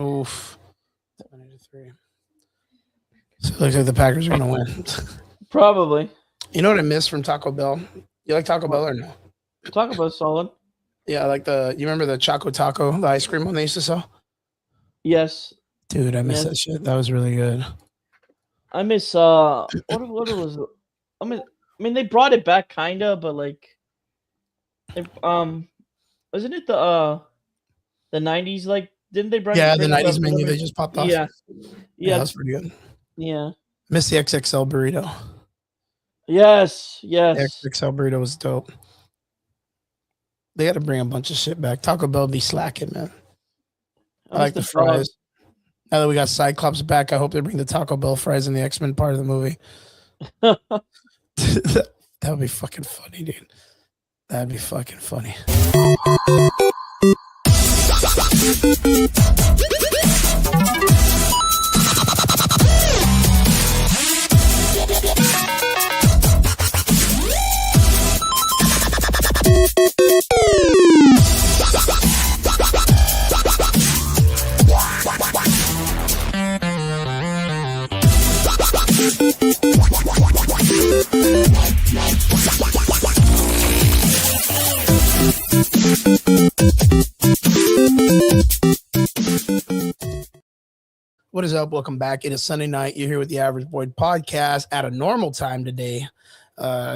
Oof. 20-3. So it looks like the Packers are going to win. Probably. You know what I miss from Taco Bell? You like Taco Bell or no? Taco Bell solid. Yeah, I like you remember the Choco Taco, the ice cream one they used to sell? Yes. Dude, I miss Yes. that shit. That was really good. I miss what was I mean they brought it back kinda, but like wasn't it the 90s like didn't they Yeah, the bring it 90s back? menu they just popped off. Yeah. Yeah, that Yeah. was pretty good. Yeah. Miss the XXL burrito. Yes. The Yes. XXL burrito was dope. They got to bring a bunch of shit back. Taco Bell be slacking, man. I like the fries. Now that we got Cyclops back, I hope they bring the Taco Bell fries in the X-Men part of the movie. That would be fucking funny, dude. That'd be fucking funny. What is up? Welcome back. It is Sunday night. You're here with the Average Boy podcast at a normal time today.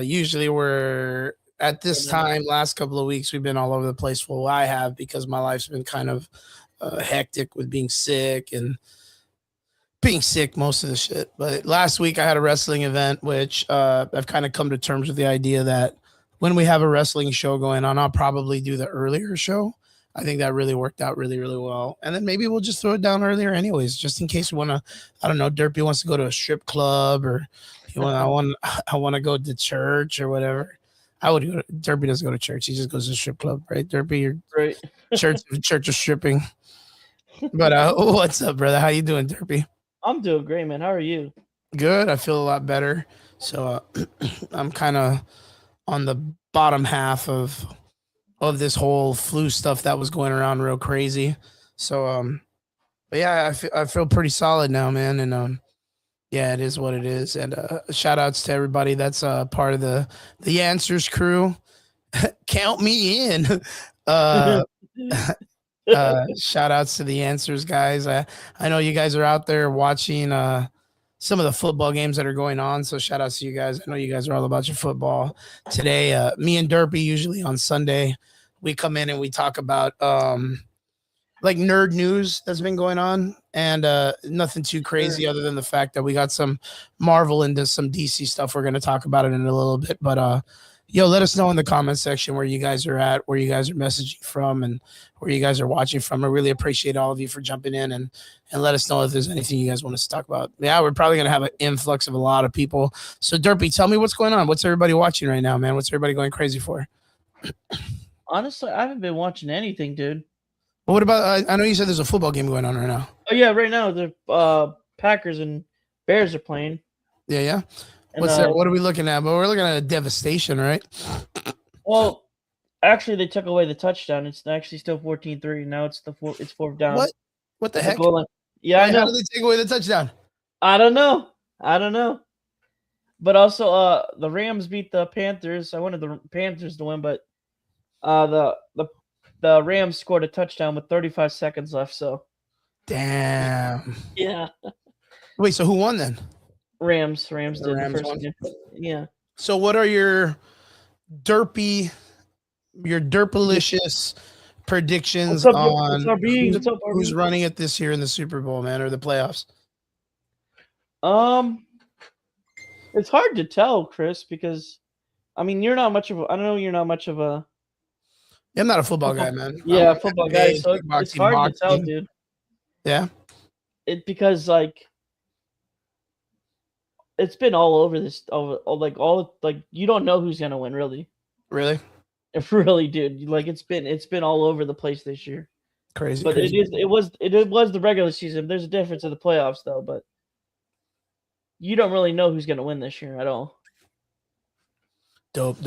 Usually we're at this time, last couple of weeks, we've been all over the place. Well, I have, because my life's been kind of hectic with being sick most of the shit. But last week I had a wrestling event, which I've kind of come to terms with the idea that when we have a wrestling show going on, I'll probably do the earlier show. I think that really worked out really, really well. And then maybe we'll just throw it down earlier anyways, just in case we want to, I don't know, Derpy wants to go to a strip club, or I want to go to church or whatever. I would go Derpy doesn't go to church. He just goes to a strip club, right? Derpy, you're Right. church of stripping. But what's up, brother? How you doing, Derpy? I'm doing great, man. How are you? Good. I feel a lot better. So I'm kind of on the bottom half of this whole flu stuff that was going around real crazy. So but yeah, I feel pretty solid now, man. And yeah, it is what it is. And shout outs to everybody that's part of the Answers crew. Count me in. Shout outs to the Answers guys. I know you guys are out there watching some of the football games that are going on, so shout outs to you guys. I know you guys are all about your football. Today, me and Derpy, usually on Sunday, we come in and we talk about like nerd news that's been going on, and nothing too crazy other than the fact that we got some Marvel into some DC stuff. We're going to talk about it in a little bit, but yo, let us know in the comment section where you guys are at, where you guys are messaging from, and where you guys are watching from. I really appreciate all of you for jumping in and let us know if there's anything you guys want us to talk about. Yeah, we're probably going to have an influx of a lot of people. So Derpy, tell me what's going on. What's everybody watching right now, man? What's everybody going crazy for? Honestly, I haven't been watching anything, dude. Well, what about, I know you said there's a football game going on right now. Oh yeah, right now the Packers and Bears are playing. Yeah. What's that? What are we looking at? But we're looking at a devastation, right? Well, actually, they took away the touchdown. It's actually still 14-3. Now it's it's fourth down. What the heck? Yeah, I know. How did they take away the touchdown? I don't know. But also, the Rams beat the Panthers. I wanted the Panthers to win, but the Rams scored a touchdown with 35 seconds left. So, damn. Yeah. Wait, so who won then? Rams did the first won? game. Yeah. So what are your derpalicious predictions on who's running it this year in the Super Bowl, man, or the playoffs? It's hard to tell, Chris, because I mean you're not much of a I'm not a football guy, man. Yeah, football guy. So it's hard to tell, dude. Yeah. Because like it's been all over this, you don't know who's gonna win, really. Really? Really, dude. Like it's been all over the place this year. Crazy. But crazy. it was the regular season. There's a difference in the playoffs, though. But you don't really know who's gonna win this year at all. Dope.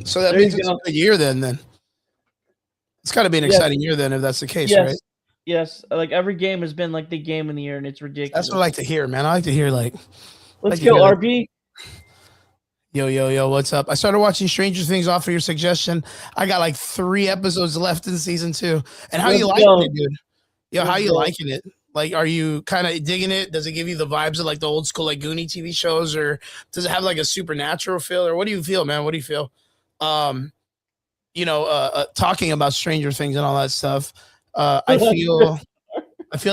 So that means it's a good year then. It's got to be an exciting year then, if that's the case, right? Yes, like every game has been like the game in the year, and it's ridiculous. That's what I like to hear, man. I like to hear like, Let's like to go, hear, like, RB. yo, what's up? I started watching Stranger Things off of your suggestion. I got like 3 episodes left in season 2. And how you Let's liking go. it, dude? Yo, how Let's you go. liking it? Like, are you kind of digging it? Does it give you the vibes of like the old school like Goonie TV shows, or does it have like a supernatural feel, or what do you feel, man? What do you feel? Um, talking about Stranger Things and all that stuff. I feel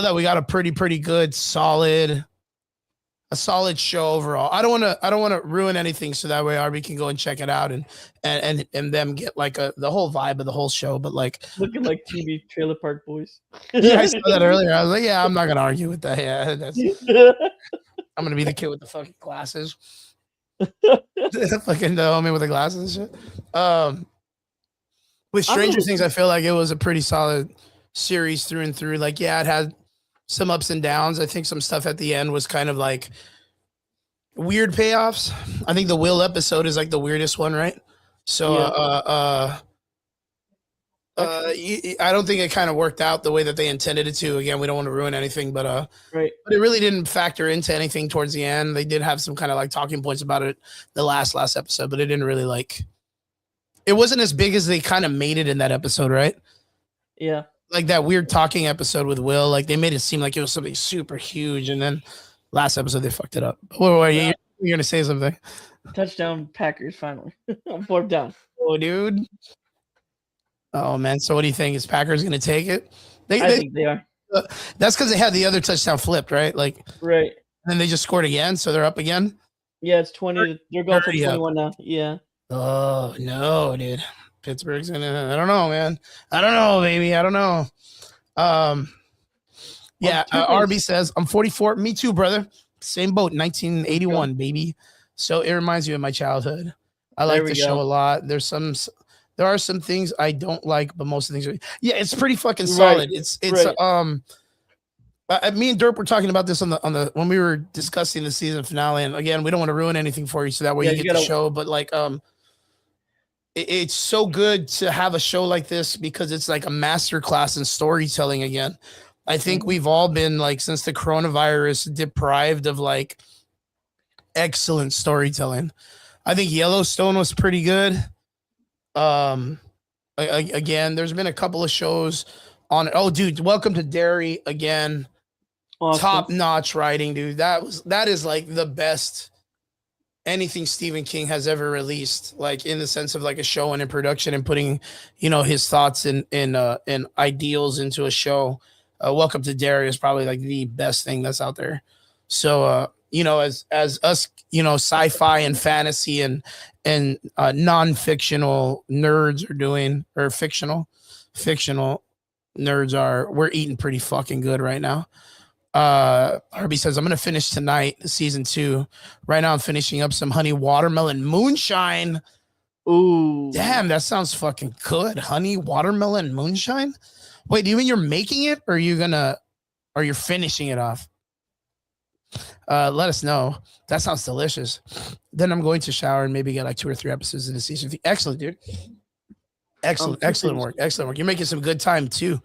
that we got a pretty good a solid show overall. I don't want to ruin anything, so that way RB can go and check it out and them get like the whole vibe of the whole show. But like Looking like TV Trailer Park Boys. yeah, I saw that earlier. I was like, yeah, I'm not gonna argue with that. Yeah, I'm gonna be the kid with the fucking glasses. Fucking the homie with the glasses and shit. With Stranger Things, I feel like it was a pretty solid series through and through. Like, yeah, it had some ups and downs. I think some stuff at the end was kind of like weird payoffs. I think the Will episode is like the weirdest one, right? So, Yeah. I don't think it kind of worked out the way that they intended it to. Again, we don't want to ruin anything, but Right. but it really didn't factor into anything towards the end. They did have some kind of like talking points about it the last episode, but it didn't really like. It wasn't as big as they kind of made it in that episode, right? Yeah. Like that weird talking episode with Will, like they made it seem like it was something super huge, and then last episode they fucked it up. You're gonna say something? Touchdown Packers finally. I'm 4th down. Oh, dude. Oh man. So what do you think? Is Packers gonna take it? I think they are. That's because they had the other touchdown flipped, right? Like, right. And then they just scored again, so they're up again. Yeah, it's 20. They're going for 21 now. Yeah. Oh no, dude. Pittsburgh's gonna. I don't know, man. I don't know, baby. I don't know. Yeah. RB says I'm 44. Me too, brother. Same boat. 1981, baby. So it reminds me of my childhood. I like the show a lot. There are some things I don't like, but most of the things are. Yeah, it's pretty fucking solid. Right. It's me and Dirk were talking about this on the when we were discussing the season finale, and again, we don't want to ruin anything for you, so that way you get the show. But like, it's so good to have a show like this because it's like a masterclass in storytelling again. I think we've all been like, since the coronavirus, deprived of like excellent storytelling. I think Yellowstone was pretty good. Again, there's been a couple of shows on it. Oh, dude, Welcome to Derry again. Awesome. Top-notch writing, dude. That is like the best anything Stephen King has ever released, like in the sense of like a show and in production and putting, his thoughts and ideals into a show. Welcome to Derry is probably like the best thing that's out there. So, as us, sci-fi and fantasy and non-fictional nerds are doing, or fictional nerds are, we're eating pretty fucking good right now. RB says I'm gonna finish tonight season 2. Right now I'm finishing up some honey watermelon moonshine. Ooh, damn, that sounds fucking good. Honey watermelon moonshine. Wait, do you mean you're making it, or you're finishing it off? Let us know. That sounds delicious. Then I'm going to shower and maybe get like 2 or 3 episodes in the season. Excellent, dude. Excellent work. You're making some good time too.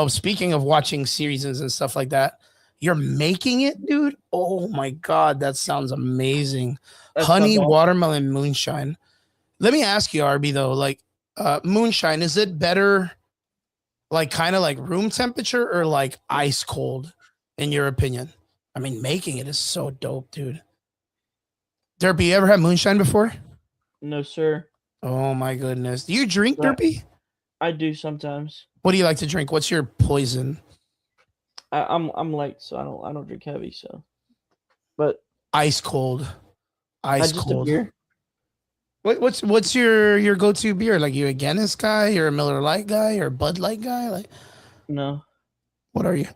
Speaking of watching series and stuff like that, you're making it, dude. Oh my God, that sounds amazing. Honey watermelon moonshine. Let me ask you, RB, though, like moonshine, is it better like kind of like room temperature or like ice cold in your opinion? I mean, making it is so dope, dude. Derpy, you ever had moonshine before? No, sir. Oh my goodness. Do you drink, Derpy? I do sometimes. What do you like to drink? What's your poison? I'm light, so I don't drink heavy. So, but ice cold, ice cold. A beer. What's your go-to beer? Like, you a Guinness guy? You're a Miller Lite guy? Or a Bud Light guy? Like, no. What are you?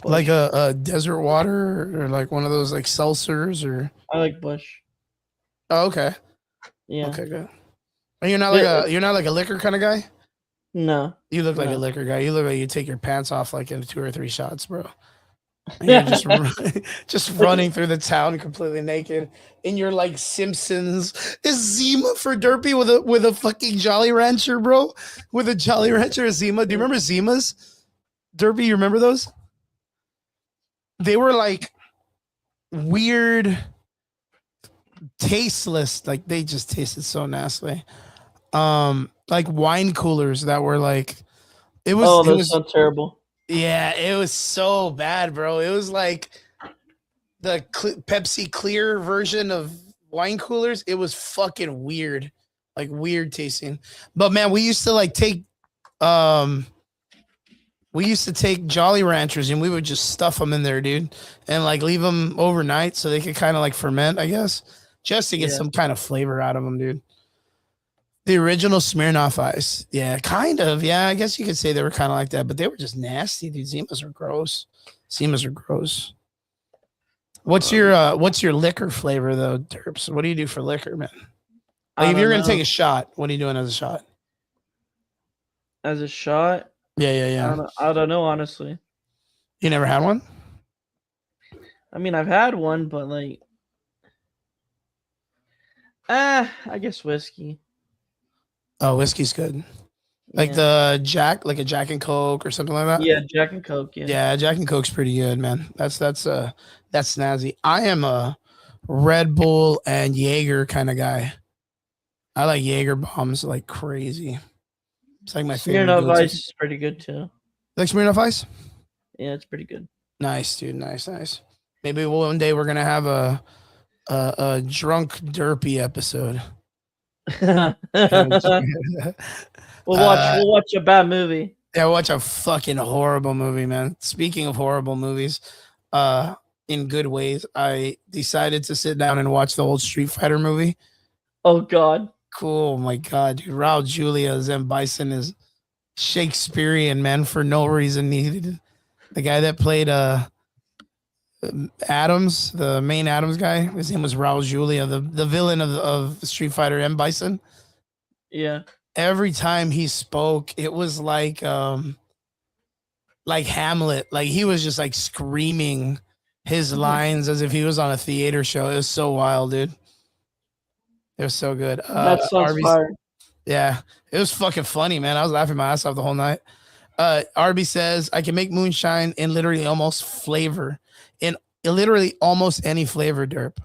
Bush. Like a desert water, or like one of those like seltzers, or? I like Bush. Oh, okay. Yeah. Okay, good. And you're not like a liquor kind of guy? No. You look like a liquor guy. You look like you take your pants off like in 2 or 3 shots, bro. And you're just just running through the town completely naked. And you're like Simpsons. Is Zima for Derpy with a fucking Jolly Rancher, bro? With a Jolly Rancher, Zima. Do you remember Zimas? Derpy, you remember those? They were like weird, tasteless. Like they just tasted so nasty. Like wine coolers that were like it was. Oh, it those was sound terrible. Yeah, it was so bad, bro. It was like the Pepsi Clear version of wine coolers. It was fucking weird, like weird tasting. But man, we used to like take Jolly Ranchers and we would just stuff them in there, dude, and like leave them overnight so they could kind of like ferment, I guess, just to get Yeah. some kind of flavor out of them, dude. The original Smirnoff Ice, yeah, kind of, yeah. I guess you could say they were kind of like that, but they were just nasty, dude. Zimas are gross. Zimas are gross. What's your liquor flavor though, Derps? What do you do for liquor, man? Like if you're gonna take a shot, what are you doing as a shot? As a shot, Yeah. I don't know, honestly. You never had one? I mean, I've had one, but like, I guess whiskey. Oh, whiskey's good. Like Yeah. a Jack and Coke or something like that. Yeah, Jack and Coke. Yeah. Yeah, Jack and Coke's pretty good, man. That's snazzy. I am a Red Bull and Jaeger kind of guy. I like Jaeger bombs like crazy. It's like my favorite. Smirnoff Ice is pretty good too. Like Smirnoff Ice? Yeah, it's pretty good. Nice, dude. Nice. Maybe one day we're gonna have a drunk derpy episode. We'll watch a bad movie. Yeah, watch a fucking horrible movie, man. Speaking of horrible movies, in good ways, I decided to sit down and watch the old Street Fighter movie. Oh God. Cool, my God, dude. Raul Julia as M. Bison is Shakespearean, man, for no reason needed. The guy that played Adams, the main Adams guy, his name was Raul Julia, the villain of Street Fighter M. Bison. Yeah. Every time he spoke, it was like Hamlet. Like he was just like screaming his lines as if he was on a theater show. It was so wild, dude. It was so good. That sounds fire. Yeah, it was fucking funny, man. I was laughing my ass off the whole night. Arby says I can make moonshine in literally almost any flavor, Derp.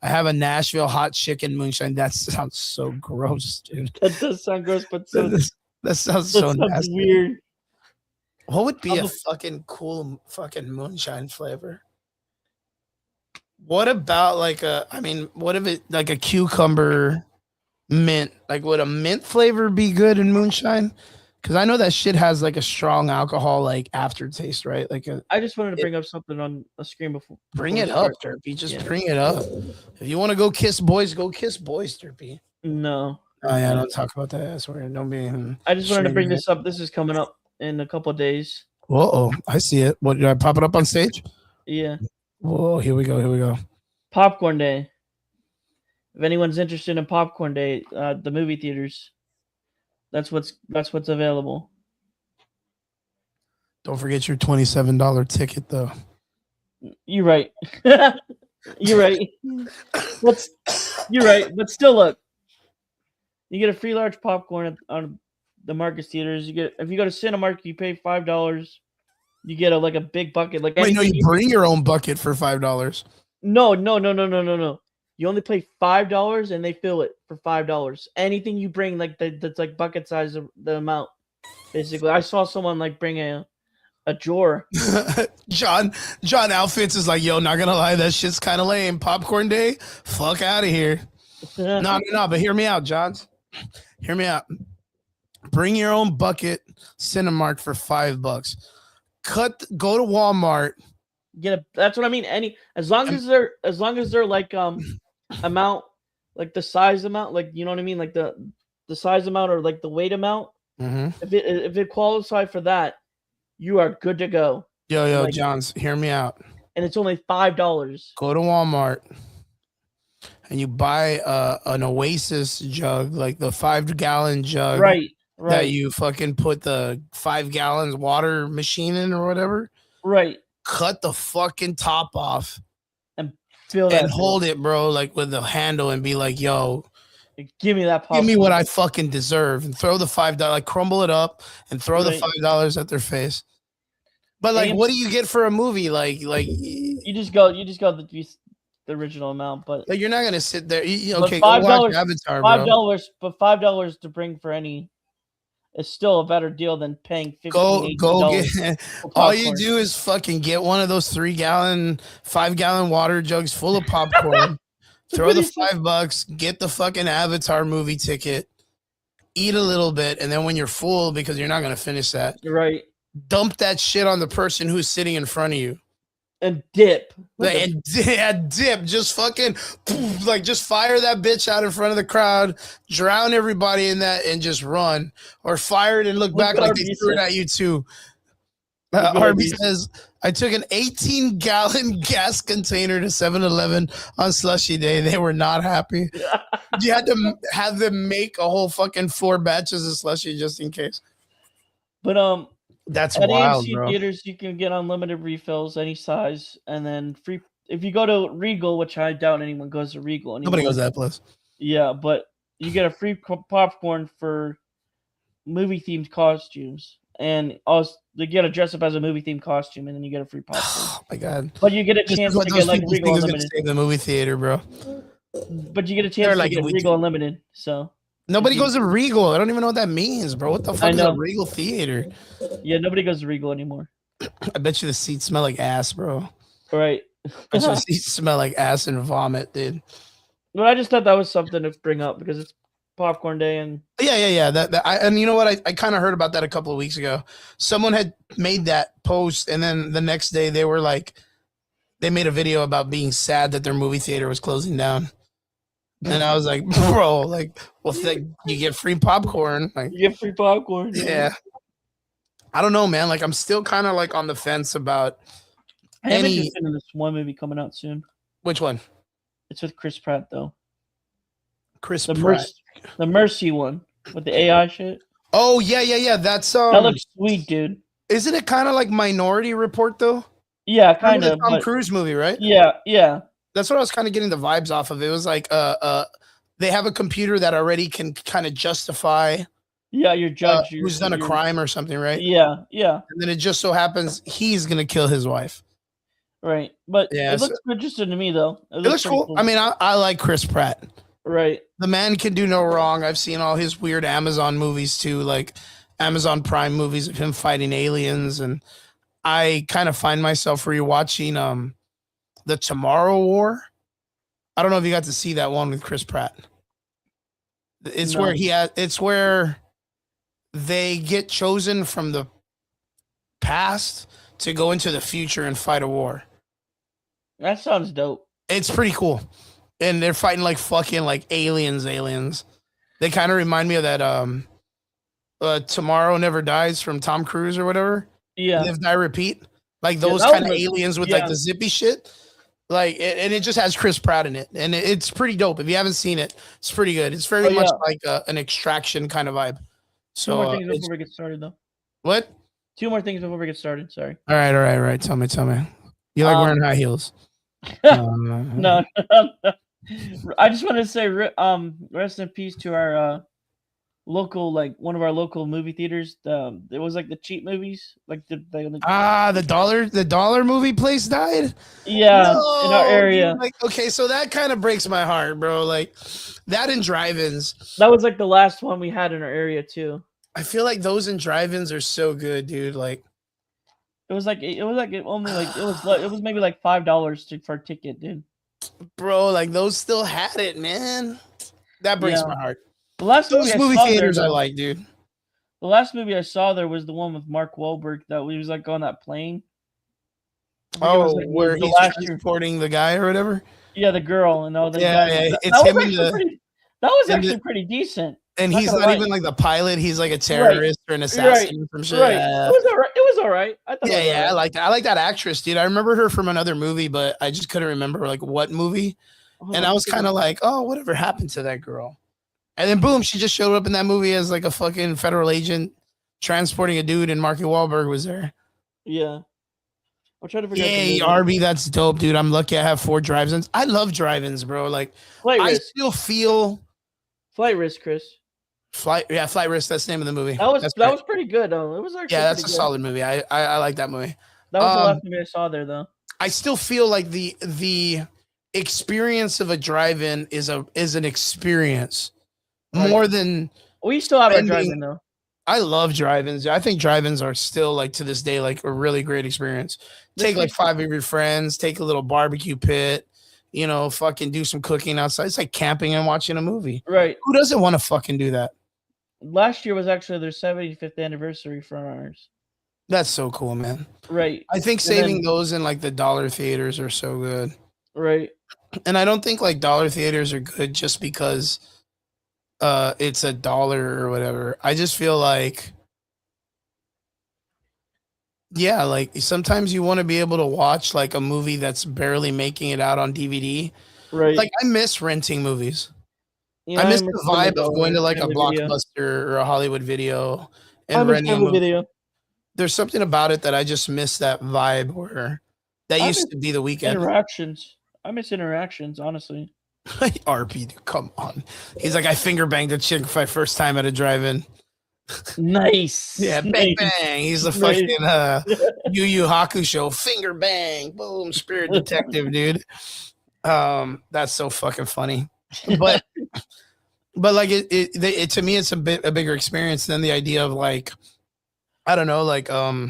I have a Nashville hot chicken moonshine. That sounds so gross, dude. That does sound gross, but that sounds so nasty. Weird. What would be a fucking cool fucking moonshine flavor? What about what if it like a cucumber mint? Like would a mint flavor be good in moonshine? Because I know that shit has like a strong alcohol like aftertaste, right? I just wanted to bring up something on a screen before. Bring it up, Derpy. Just bring it up. If you want to go kiss boys, Derpy. No. Oh yeah, don't talk about that. I swear, don't be. I just wanted to bring this up. This is coming up in a couple of days. Whoa, I see it. What, did I pop it up on stage? Yeah. Whoa, here we go. Popcorn Day. If anyone's interested in Popcorn Day, the movie theaters, that's what's available. Don't forget your $27 ticket, though. You're right. You're right. You're right. But still, look. You get a free large popcorn on the Marcus theaters. If you go to Cinemark, you pay $5. You get a big bucket. Wait, no, you bring your own bucket for $5. No. You only pay $5 and they fill it for $5. Anything you bring, that's like bucket size of the amount. Basically, I saw someone bring a drawer. John Outfits is like, yo, not gonna lie, that shit's kind of lame. Popcorn Day, fuck out of here. No, but hear me out, Johns. Hear me out. Bring your own bucket, Cinemark for $5. Go to Walmart. That's what I mean. As long as they're amount, like the size amount, you know what I mean, like the size amount or the weight amount. Mm-hmm. If it qualifies for that, you are good to go. Yo, Johns, hear me out. And it's only $5. Go to Walmart and you buy an Oasis jug, like the 5-gallon jug, right? That you fucking put the 5 gallons water machine in or whatever. Right. cut the fucking top off Feel that and hold it, bro, like with the handle and be like, yo, give me that give me popcorn. what I fucking deserve, and throw the $5, like crumble it up and throw the Right. $5 at their face. But like, AMC what do you get for a movie? Like You just go the original amount, but you're not gonna sit there. But Okay, go watch $5 Avatar, bro. but $5 to bring for any is still a better deal than paying Go $18 get. for All you popcorn. do is fucking get one of those 3-gallon, 5-gallon water jugs full of popcorn. Throw the $5, get the fucking Avatar movie ticket, eat a little bit, and then when you're full, because you're not gonna finish that, Right. dump that shit on the person who's sitting in front of you. And dip. And dip, just fucking like just fire that bitch out in front of the crowd, drown everybody in that, and just run, or fire it and look back like they threw it at you too. Arby says, I took an 18-gallon gas container to 7-Eleven on Slushy Day. They were not happy. You had to have them make a whole fucking 4 batches of slushy just in case. But that's at wild, AMC bro. theaters, you can get unlimited refills, any size, and then free. If you go to Regal, which I doubt anyone goes to Regal anymore. Nobody goes to that place. Yeah, but you get a free popcorn for movie-themed costumes, and also you get to dress up as a movie-themed costume, and then you get a free popcorn. Oh my god! But you get a chance to get like Regal Unlimited. Save the movie theater, bro. But you get a chance to get Regal Unlimited. So nobody goes to Regal. I don't even know what that means, bro. What the fuck is a Regal theater? Yeah, nobody goes to Regal anymore. I bet you the seats smell like ass, bro. Right. I bet you the seats smell like ass and vomit, dude. But I just thought that was something to bring up because it's popcorn day and yeah. And you know what? I kind of heard about that a couple of weeks ago. Someone had made that post, and then the next day they were like, they made a video about being sad that their movie theater was closing down. And I was like, bro, like, well, you get free popcorn. Like, you get free popcorn. Yeah. I don't know, man. Like, I'm still kind of like on the fence about I'm interested in this one movie coming out soon. Which one? It's with Chris Pratt, though. Chris Pratt. The Mercy one with the AI shit. Oh, yeah. That's that looks sweet, dude. Isn't it kind of like Minority Report, though? Yeah, kind of. Tom Cruise movie, right? Yeah. That's what I was kind of getting the vibes off of. It was like they have a computer that already can kind of justify your judge who's done a crime or something, right? Yeah. And then it just so happens he's gonna kill his wife. Right. But it looks interesting to me though. It looks cool. I mean, I like Chris Pratt. Right. The man can do no wrong. I've seen all his weird Amazon movies too, like Amazon Prime movies of him fighting aliens, and I kind of find myself rewatching The Tomorrow War. I don't know if you got to see that one with Chris Pratt. It's where they get chosen from the past to go into the future and fight a war. That sounds dope. It's pretty cool. And they're fighting like fucking like aliens. They kind of remind me of that Tomorrow Never Dies from Tom Cruise or whatever. Yeah. Live, Die, Repeat. Like those kind of aliens with like the zippy shit. Like, and it just has Chris Pratt in it. And it's pretty dope. If you haven't seen it, it's pretty good. It's very much like an Extraction kind of vibe. So, 2 more things before we get started, though. What? 2 more things before we get started. Sorry. All right. Tell me. You like wearing high heels? No. I just want to say, rest in peace to our local, like one of our local movie theaters. It was like the cheap movies, like the dollar movie place died. Yeah, no, in our area. Like, okay, so that kind of breaks my heart, bro. Like that in drive-ins. That was like the last one we had in our area too. I feel like those in drive-ins are so good, dude. Like it was maybe like $5 for a ticket, dude. Bro, like those still had it, man. That breaks my heart. The last movie theaters I like, dude. The last movie I saw there was the one with Mark Wahlberg that he was like on that plane. Where he's transporting the guy or whatever. Yeah, the girl and all that. Yeah. That was actually pretty decent. And he's not even like the pilot. He's like a terrorist or an assassin from shit. Right. It was all right. I like that. I like that actress, dude. I remember her from another movie, but I just couldn't remember like what movie. And I was kind of like, oh, whatever happened to that girl? And then boom, she just showed up in that movie as like a fucking federal agent transporting a dude, and Marky Wahlberg was there. Yeah. I'm trying to figure out the Yay, movie. Arby, that's dope, dude. I'm lucky I have 4 drive-ins. I love drive-ins, bro. Like, Flight I Risk. still feel Flight Risk, Chris. Flight Risk. That's the name of the movie. That That's was pretty good though. It was actually yeah, that's pretty a good. solid movie. I like that movie. That was the last movie I saw there though. I still feel like the experience of a drive-in is an experience more than We still have our spending- drive-in though. I love drive-ins. I think drive-ins are still like to this day like a really great experience. Take like 5 of your friends, take a little barbecue pit, you know, fucking do some cooking outside. It's like camping and watching a movie. Right. Who doesn't want to fucking do that? Last year was actually their 75th anniversary for ours. That's so cool, man. Right. I think saving those in like the dollar theaters are so good. Right. And I don't think like dollar theaters are good just because it's $1 or whatever. I just feel like yeah, like sometimes you want to be able to watch like a movie that's barely making it out on DVD. Right. Like I miss renting movies. You know, I miss miss the vibe of going to like a Family Video. Blockbuster or a Hollywood Video I and miss renting a Family movie. Video. There's something about it that I just miss that vibe where that I used miss to be the weekend. Interactions. I miss interactions, honestly. RP, dude, come on. He's like, I finger banged a chick for my first time at a drive-in. Nice. Yeah, bang Nice. bang. He's the Nice. fucking Yu Yu Hakusho finger bang, boom, spirit detective, dude. That's so fucking funny. But like it to me, it's a bigger experience than the idea of like, I don't know, like I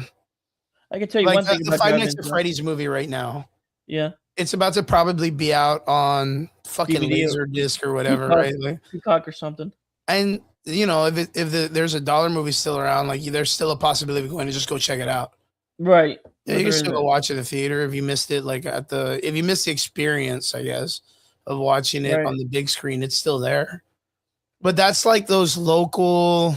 can tell you like one thing the about Five Nights drive-ins, at though. Freddy's movie right now. Yeah. It's about to probably be out on fucking DVD. Laserdisc or whatever, Peacock. right? Like, Peacock or something. and you know, there's $1 movie still around, like there's still a possibility of going to just go check it out. Right. Yeah, you can There still is go it. watch it at the theater if you missed it, like if you missed the experience, I guess, of watching it Right. on the big screen, it's still there. But that's like those local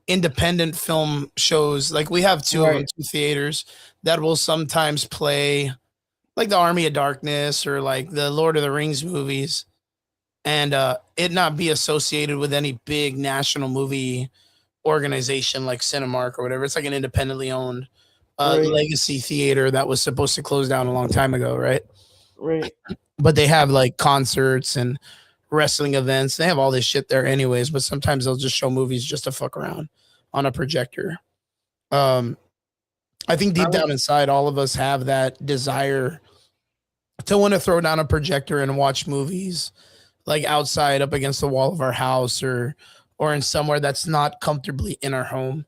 independent film shows. Like we have 2 of them, Right. 2 theaters that will sometimes play like the Army of Darkness or like the Lord of the Rings movies, and it not be associated with any big national movie organization like Cinemark or whatever. It's like an independently owned Right. legacy theater that was supposed to close down a long time ago, right? Right. But they have like concerts and wrestling events. They have all this shit there anyways, but sometimes they'll just show movies just to fuck around on a projector. I think deep down inside, all of us have that desire to want to throw down a projector and watch movies like outside up against the wall of our house or in somewhere that's not comfortably in our home.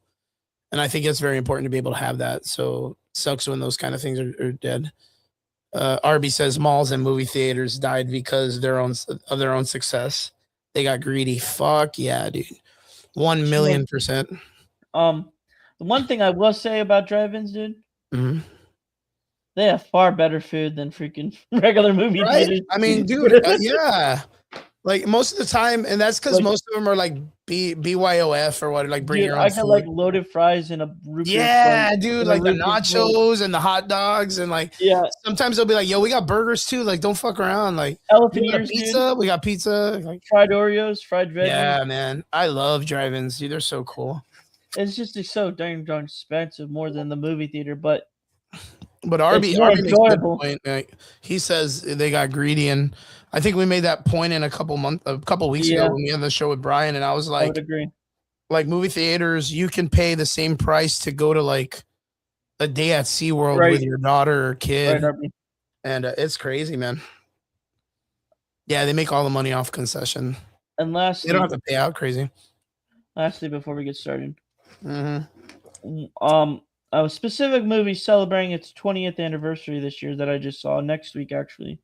And I think it's very important to be able to have that. So it sucks when those kind of things are dead. Arby says malls and movie theaters died because of their own success. They got greedy. Fuck yeah, dude. 1,000,000%. The one thing I will say about drive-ins, dude, Mhm. they have far better food than freaking regular movie Right? theaters. I mean, dude, yeah. Like most of the time, and that's because Like- most of them are like BYOF or what, like bring Dude, your own I got food. like loaded fries and a root beer Yeah, Coke dude, and a like the root beer Coke. nachos and the hot dogs, and like Yeah, sometimes they'll be like, "Yo, we got burgers too. Like, don't fuck around. Like, elephant you got ears, dude. pizza. We got pizza. Like, Fried Oreos, fried veggies. yeah, man, I love drive-ins, dude. They're so cool. It's just so darn expensive, more than the movie theater. But But Arby more makes a good enjoyable. point. Like, he says they got greedy, and I think we made that point in a couple weeks ago Yeah. when we had the show with Brian, and I was I like, would agree. like movie theaters, you can pay the same price to go to like a day at SeaWorld Right. with your daughter or kid, Right, Arby. and it's crazy, man. Yeah, they make all the money off concession. And They lastly, don't have to pay out crazy. before we get started, Hmm. a specific movie celebrating its 20th anniversary this year that I just saw next week. Actually,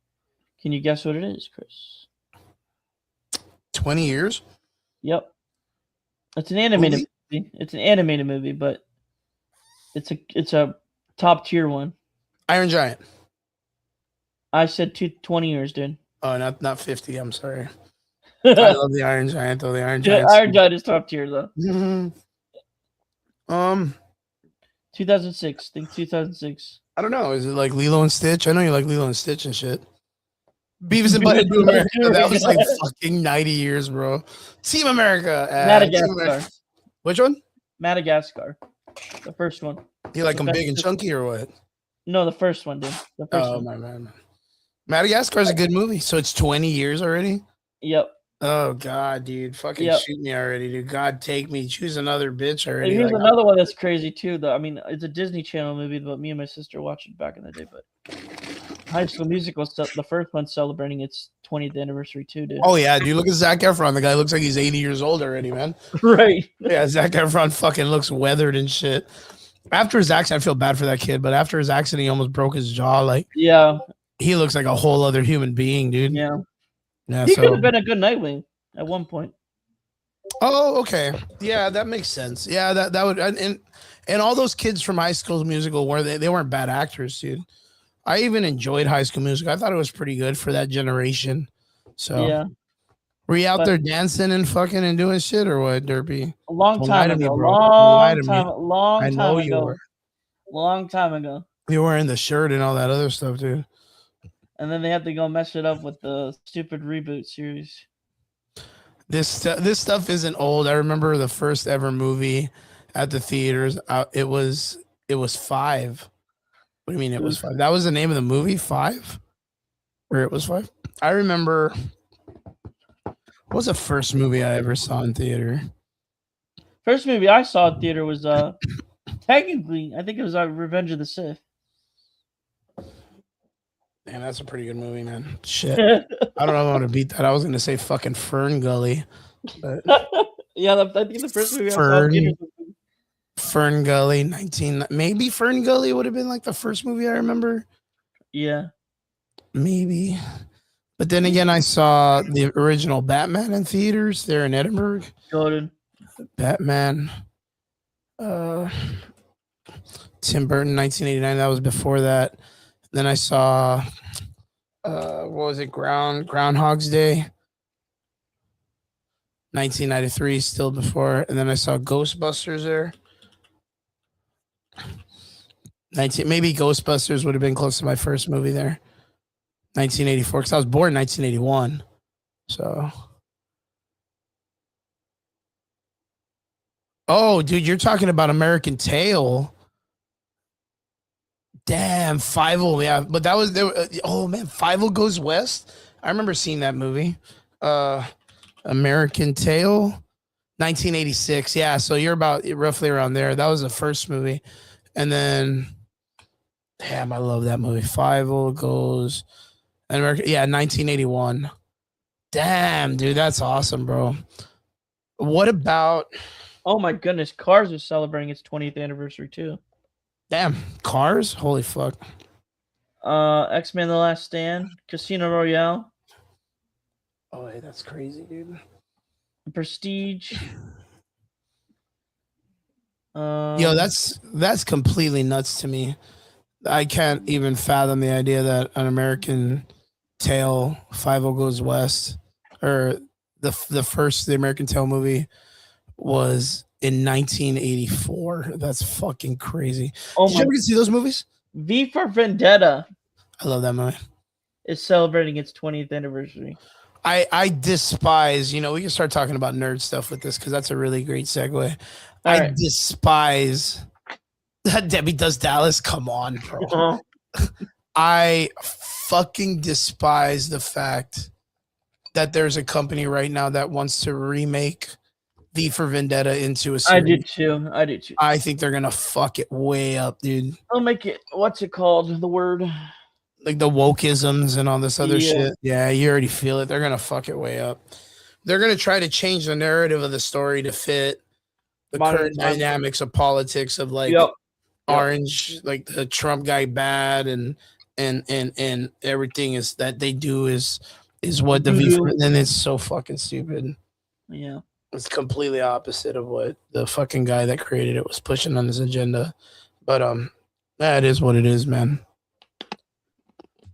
can you guess what it is, Chris? 20 years. Yep, it's an animated Movie? movie. It's an animated movie, but it's a top tier one. Iron Giant. I said 20 years, dude. Oh, not 50. I'm sorry. I love the Iron Giant though. The Iron Yeah, Giant. Iron Giant is top tier though. Mhm. 2006. Think 2006. I don't know. Is it like Lilo and Stitch? I know you like Lilo and Stitch and shit. Beavis and Butthead to America. That was like fucking 90 years, bro. Team America. Team America. Madagascar. Which one? Madagascar. The first one. You like them The big and best- chunky or what? No, the first one, dude. The first Oh one. my man. Madagascar is a good movie. So it's 20 years already. Yep. Oh god, dude, fucking Yep. shoot me already, dude. God take me. Choose another bitch already. Here's Like, another one that's crazy too. Though I mean, it's a Disney Channel movie, but me and my sister watched it back in the day. But High School Musical, the first one celebrating its 20th anniversary too, dude. oh yeah, dude. Look at Zac Efron. The guy looks like he's 80 years old already, man. Right. Yeah, Zac Efron fucking looks weathered and shit. After his accident, I feel bad for that kid, but after his accident, he almost broke his jaw. Like Yeah. he looks like a whole other human being, dude. Yeah. Yeah. He could So have been a good Nightwing at one point. oh, okay. Yeah, that makes sense. Yeah, that would and all those kids from High School Musical were they weren't bad actors, dude. I even enjoyed High School Musical. I thought it was pretty good for that generation. So Yeah. were you out But- there dancing and fucking and doing shit or what, Derpy? A long Don't lie time to me, ago. bro. Don't lie to me. Long I time know you ago. were. Long time ago. You were wearing the shirt and all that other stuff, dude. And then they had to go mess it up with the stupid reboot series. This stuff isn't old. I remember the first ever movie at the theaters. It was 5. What do you mean it was 5? That was the name of the movie, 5? Or it was 5? I remember. What was the first movie I ever saw in theater? First movie I saw in theater was technically I think it was Revenge of the Sith. Man, that's a pretty good movie, man. Shit. I don't know if I'm gonna beat that. I was gonna say fucking Fern Gully. But Yeah, I think the first movie I saw in Fern. theater Fern Gully, maybe Fern Gully would have been like the first movie I remember. Yeah. Maybe. But then again, I saw the original Batman in theaters there in Edinburgh. Jordan. Batman. Tim Burton, 1989. That was before that. Then I saw what was it? Groundhog's Day. 1993, still before. And then I saw Ghostbusters there. Maybe Ghostbusters would have been close to my first movie there. 1984, because I was born in 1981. So. Oh, dude, you're talking about American Tail. Damn, Fievel, yeah, but that was there. Oh man, Fievel Goes West. I remember seeing that movie. American Tail, 1986. Yeah, so you're about roughly around there. That was the first movie, and then, damn, I love that movie. Fievel Goes, America. Yeah, 1981. Damn, dude, that's awesome, bro. What about? Oh my goodness, Cars is celebrating its 20th anniversary too. Damn, Cars? Holy fuck. X-Men: The Last Stand, Casino Royale, Oh, hey, that's crazy, dude. Prestige. Yo, that's completely nuts to me. I can't even fathom the idea that an American Tail, 50 Goes West, or the American Tail movie was in 1984. That's fucking crazy. Oh Did you my! ever get to see those movies? V for Vendetta I love that movie. is celebrating its 20th anniversary. I despise, we can start talking about nerd stuff with this because that's a really great segue. I right. despise that Debbie Does Dallas. Come on, bro. Uh-huh. I fucking despise the fact that there's a company right now that wants to remake V for Vendetta into a series. I did too. I think they're gonna fuck it way up, dude. I'll make it. What's it called? The word. Like the wokeisms and all this other Yeah. shit. Yeah, you already feel it. They're gonna fuck it way up. They're gonna try to change the narrative of the story to fit the Modern current times. dynamics of politics of like Yep. orange, like the Trump guy bad and everything is that they do is what the V for, and it's so fucking stupid. Yeah. It's completely opposite of what the fucking guy that created it was pushing on his agenda. But that is what it is, man.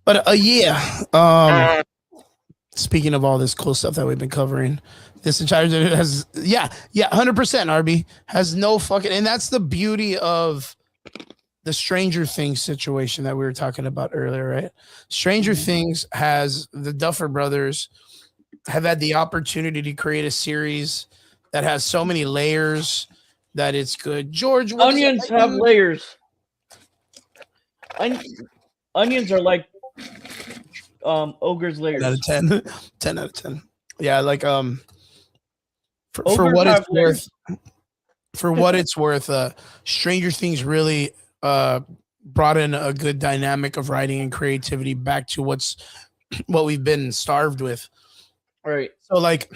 But yeah. Speaking of all this cool stuff that we've been covering, this entire has 100% RB has no fucking, and that's the beauty of the Stranger Things situation that we were talking about earlier, right? Stranger Things has the Duffer Brothers have had the opportunity to create a series that has so many layers that it's good. George, Onions have layers. Onions are like ogres' 10 out of layers. 10. 10 out of 10. Yeah, like for Ogres what it's have worth, layers. Stranger Things really brought in a good dynamic of writing and creativity back to what we've been starved with. Right. So like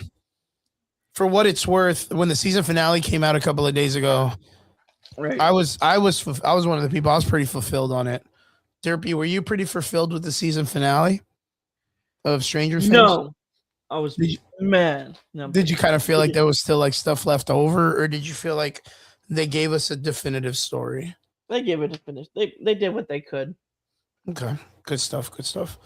for what it's worth, when the season finale came out a couple of days ago, Right. I was one of the people. I was pretty fulfilled on it. Derpy, were you pretty fulfilled with the season finale of Stranger Things? No, I was Did you, mad. No, I'm did you kidding. kind of feel like there was still like stuff left over, or did you feel like they gave us a definitive story? They gave it a finish. They did what they could. Okay, good stuff. Good stuff.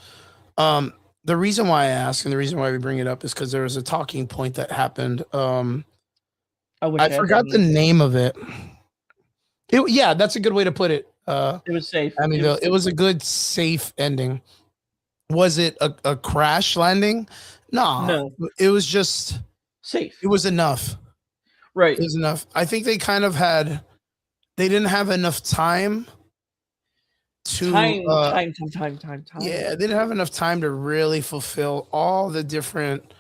Um, the reason why I ask and the reason why we bring it up is because there was a talking point that happened. I wish I I had forgot that the name. name of it. Yeah, that's a good way to put it. It was safe. Amityville. It was a good, safe ending. Was it a crash landing? No, No it was just. safe. It was enough. Right. It was enough. I think they kind of had. They didn't have enough time to. Time. Yeah, they didn't have enough time to really fulfill all the different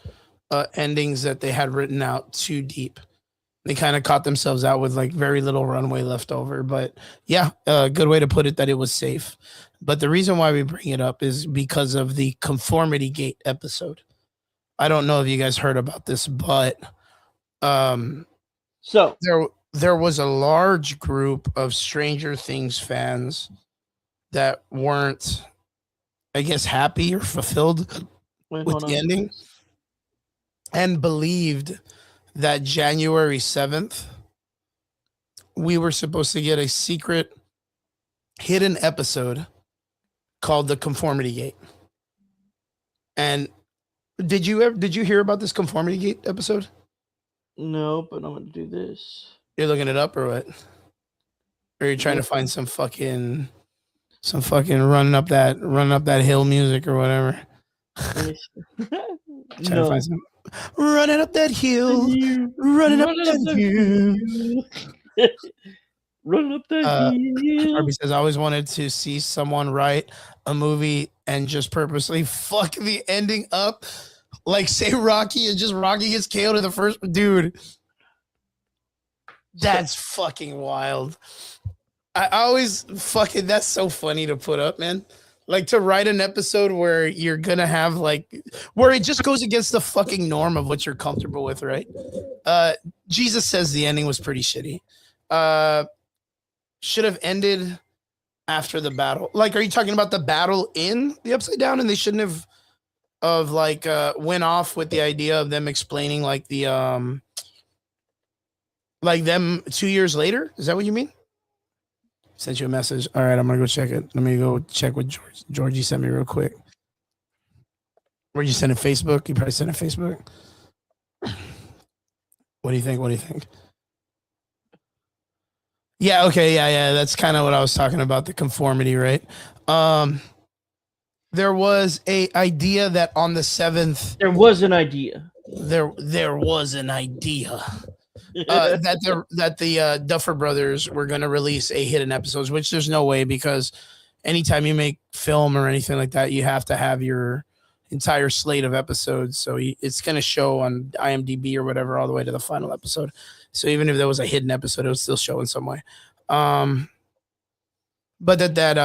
endings that they had written out too deep. They kind of caught themselves out with like very little runway left over. But yeah, a good way to put it that it was safe. But the reason why we bring it up is because of the Conformity Gate episode. I don't know if you guys heard about this, but So there was a large group of Stranger Things fans that weren't, I guess, happy or fulfilled wait, with hold the on. ending and believed that January 7th we were supposed to get a secret hidden episode called the Conformity Gate. And did you hear about this Conformity Gate episode? No, but I'm gonna do this. You're looking it up or what? Or you're trying Yeah. to find some fucking running up that hill music or whatever. Let me see. Trying to No. find some running up that hill, You running up running that hill. hill. Running up that hill. Harvey says I always wanted to see someone write a movie and just purposely fuck the ending up. Like say Rocky and just Rocky gets KO'd in the first dude. That's fucking wild. I always fucking that's so funny to put up, man. Like to write an episode where you're gonna have like where it just goes against the fucking norm of what you're comfortable with, right? Jesus says the ending was pretty shitty. Should have ended after the battle. Like, are you talking about the battle in the Upside Down? And they shouldn't have went off with the idea of them explaining like the like them 2 years later. Is that what you mean? Sent you a message. All right, I'm gonna go check it. Let me go check what Georgie sent me real quick. Where'd you send it? Facebook? You probably sent it Facebook. What do you think? What do you think? Yeah, okay, yeah. That's kind of what I was talking about, the conformity, right? There was a idea that on the 7th There was an idea. there was an idea that the Duffer Brothers were going to release a hidden episodes, which there's no way because anytime you make film or anything like that, you have to have your entire slate of episodes. So it's going to show on IMDb or whatever all the way to the final episode. So even if there was a hidden episode, it would still show in some way. But that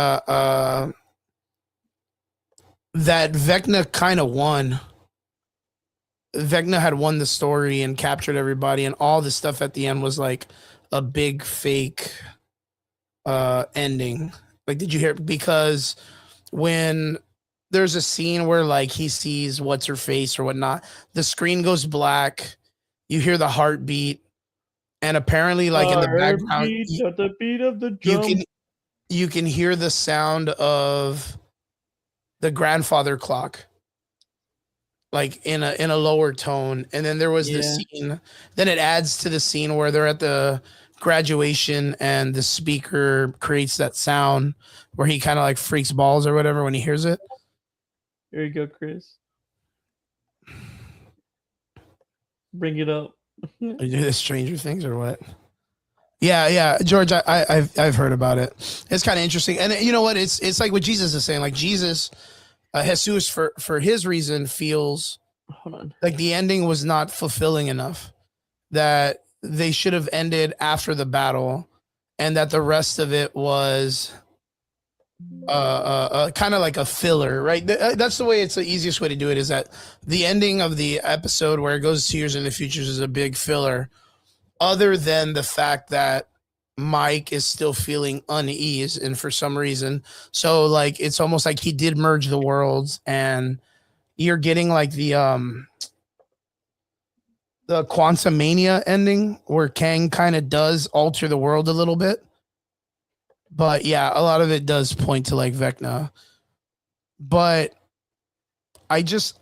Vecna kind of won. Vecna had won the story and captured everybody, and all the stuff at the end was like a big fake ending. Like, did you hear? Because when there's a scene where like he sees what's her face or whatnot, the screen goes black, you hear the heartbeat, and apparently, like in the background, at the beat of the drum. you can hear the sound of the grandfather clock, like in a lower tone. And then there was the scene. Then it adds to the scene where they're at the graduation and the speaker creates that sound where he kind of like freaks balls or whatever when he hears it. Here you go, Chris. Bring it up. You do the Stranger Things or what? Yeah, George, I've heard about it. It's kind of interesting, and you know what? It's like what Jesus is saying. Like Jesus, Jesus, for his reason, feels Hold on. like the ending was not fulfilling enough. That they should have ended after the battle, and that the rest of it was kind of like a filler, right? That's the way. It's the easiest way to do it. Is that the ending of the episode where it goes 2 years in the future is a big filler, other than the fact that Mike is still feeling unease and for some reason. So like it's almost like he did merge the worlds and you're getting like the Quantum Mania ending where Kang kind of does alter the world a little bit. But yeah, a lot of it does point to like Vecna. But I just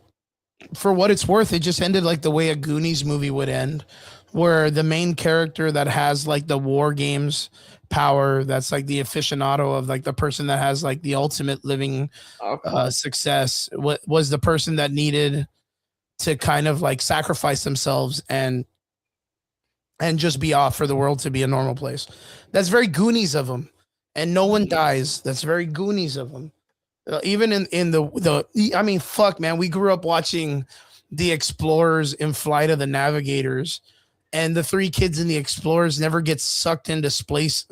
for what it's worth, it just ended like the way a Goonies movie would end, where the main character that has like the war games power, that's like the aficionado of like the person that has like the ultimate living Okay. success, was the person that needed to kind of like sacrifice themselves and just be off for the world to be a normal place. That's very Goonies of them, and no one dies. That's very Goonies of them. Even in I mean, fuck, man, we grew up watching the Explorers in Flight of the Navigators, and the three kids in the Explorers never get sucked into space,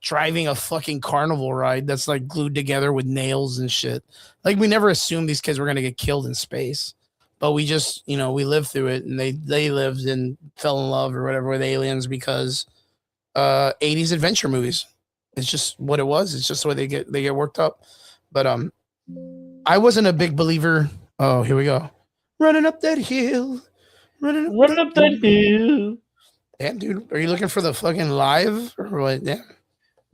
driving a fucking carnival ride that's like glued together with nails and shit. Like we never assumed these kids were gonna get killed in space, but we just we lived through it, and they lived and fell in love or whatever with aliens because 80s adventure movies. It's just what it was. It's just the way they get worked up. But I wasn't a big believer. Oh, here we go. Running up that hill. Running up that hill. Damn, dude. Are you looking for the fucking live or what? Damn.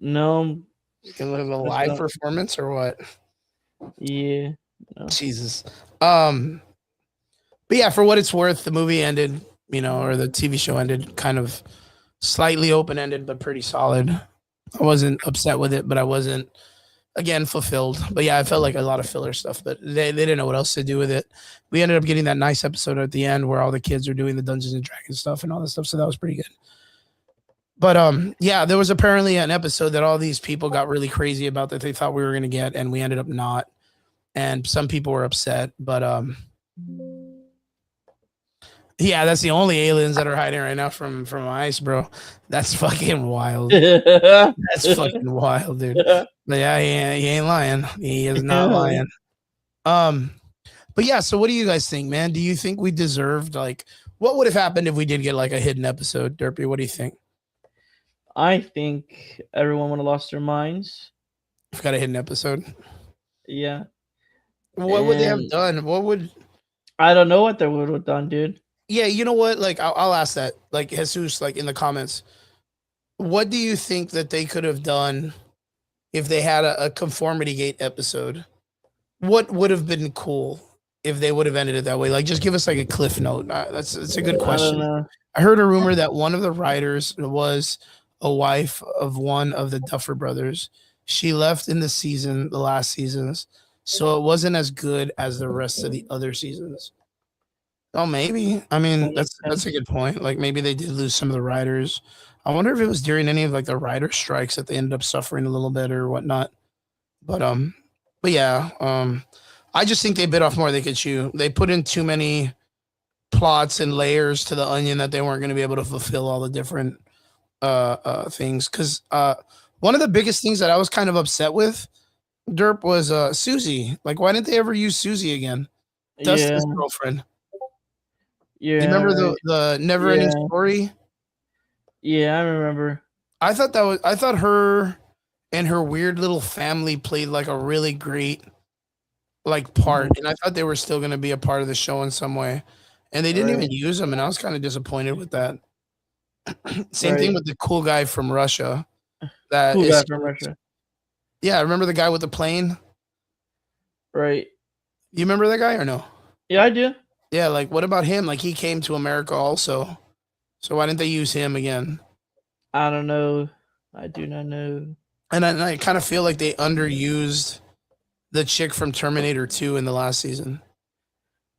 No. You can live a live performance or what? Yeah. No. Jesus. But yeah, for what it's worth, the movie ended, or the TV show ended kind of slightly open-ended, but pretty solid. I wasn't upset with it, but I wasn't, again, fulfilled. But yeah, I felt like a lot of filler stuff, but they didn't know what else to do with it. We ended up getting that nice episode at the end where all the kids are doing the Dungeons and Dragons stuff and all that stuff, so that was pretty good. But yeah, there was apparently an episode that all these people got really crazy about that they thought we were going to get, and we ended up not. And some people were upset, but yeah, that's the only aliens that are hiding right now from ice, bro. That's fucking wild. That's fucking wild, dude. But yeah, he ain't lying. He is not lying. But yeah, so what do you guys think, man? Do you think we deserved what would have happened if we did get like a hidden episode, Derpy? What do you think? I think everyone would have lost their minds. We've got a hidden episode. Yeah. What would they have done? I don't know what they would have done, dude. Yeah, you know what? Like, I'll ask that. Like, Jesus, like in the comments, what do you think that they could have done if they had a conformity gate episode? What would have been cool if they would have ended it that way? Like, just give us like a cliff note. That's a good question. I heard a rumor that one of the writers was a wife of one of the Duffer brothers. She left in the last seasons, so it wasn't as good as the rest of the other seasons. Oh, maybe. I mean, that's a good point. Like maybe they did lose some of the writers. I wonder if it was during any of like the writer strikes that they ended up suffering a little bit or whatnot. But yeah, I just think they bit off more they could chew. They put in too many plots and layers to the onion that they weren't going to be able to fulfill all the different things. Because one of the biggest things that I was kind of upset with, Derp, was Susie. Like, why didn't they ever use Susie again? Dustin's girlfriend. Yeah. You remember the never ending story? Yeah, I remember. I thought her and her weird little family played like a really great like part, and I thought they were still going to be a part of the show in some way, and they didn't even use them, and I was kind of disappointed with that. Same thing with the cool guy from Russia. Yeah, remember the guy with the plane? Right. You remember that guy or no? Yeah, I do. Yeah, like what about him? Like he came to America also. So why didn't they use him again? I don't know. I do not know. And I kind of feel like they underused the chick from Terminator 2 in the last season.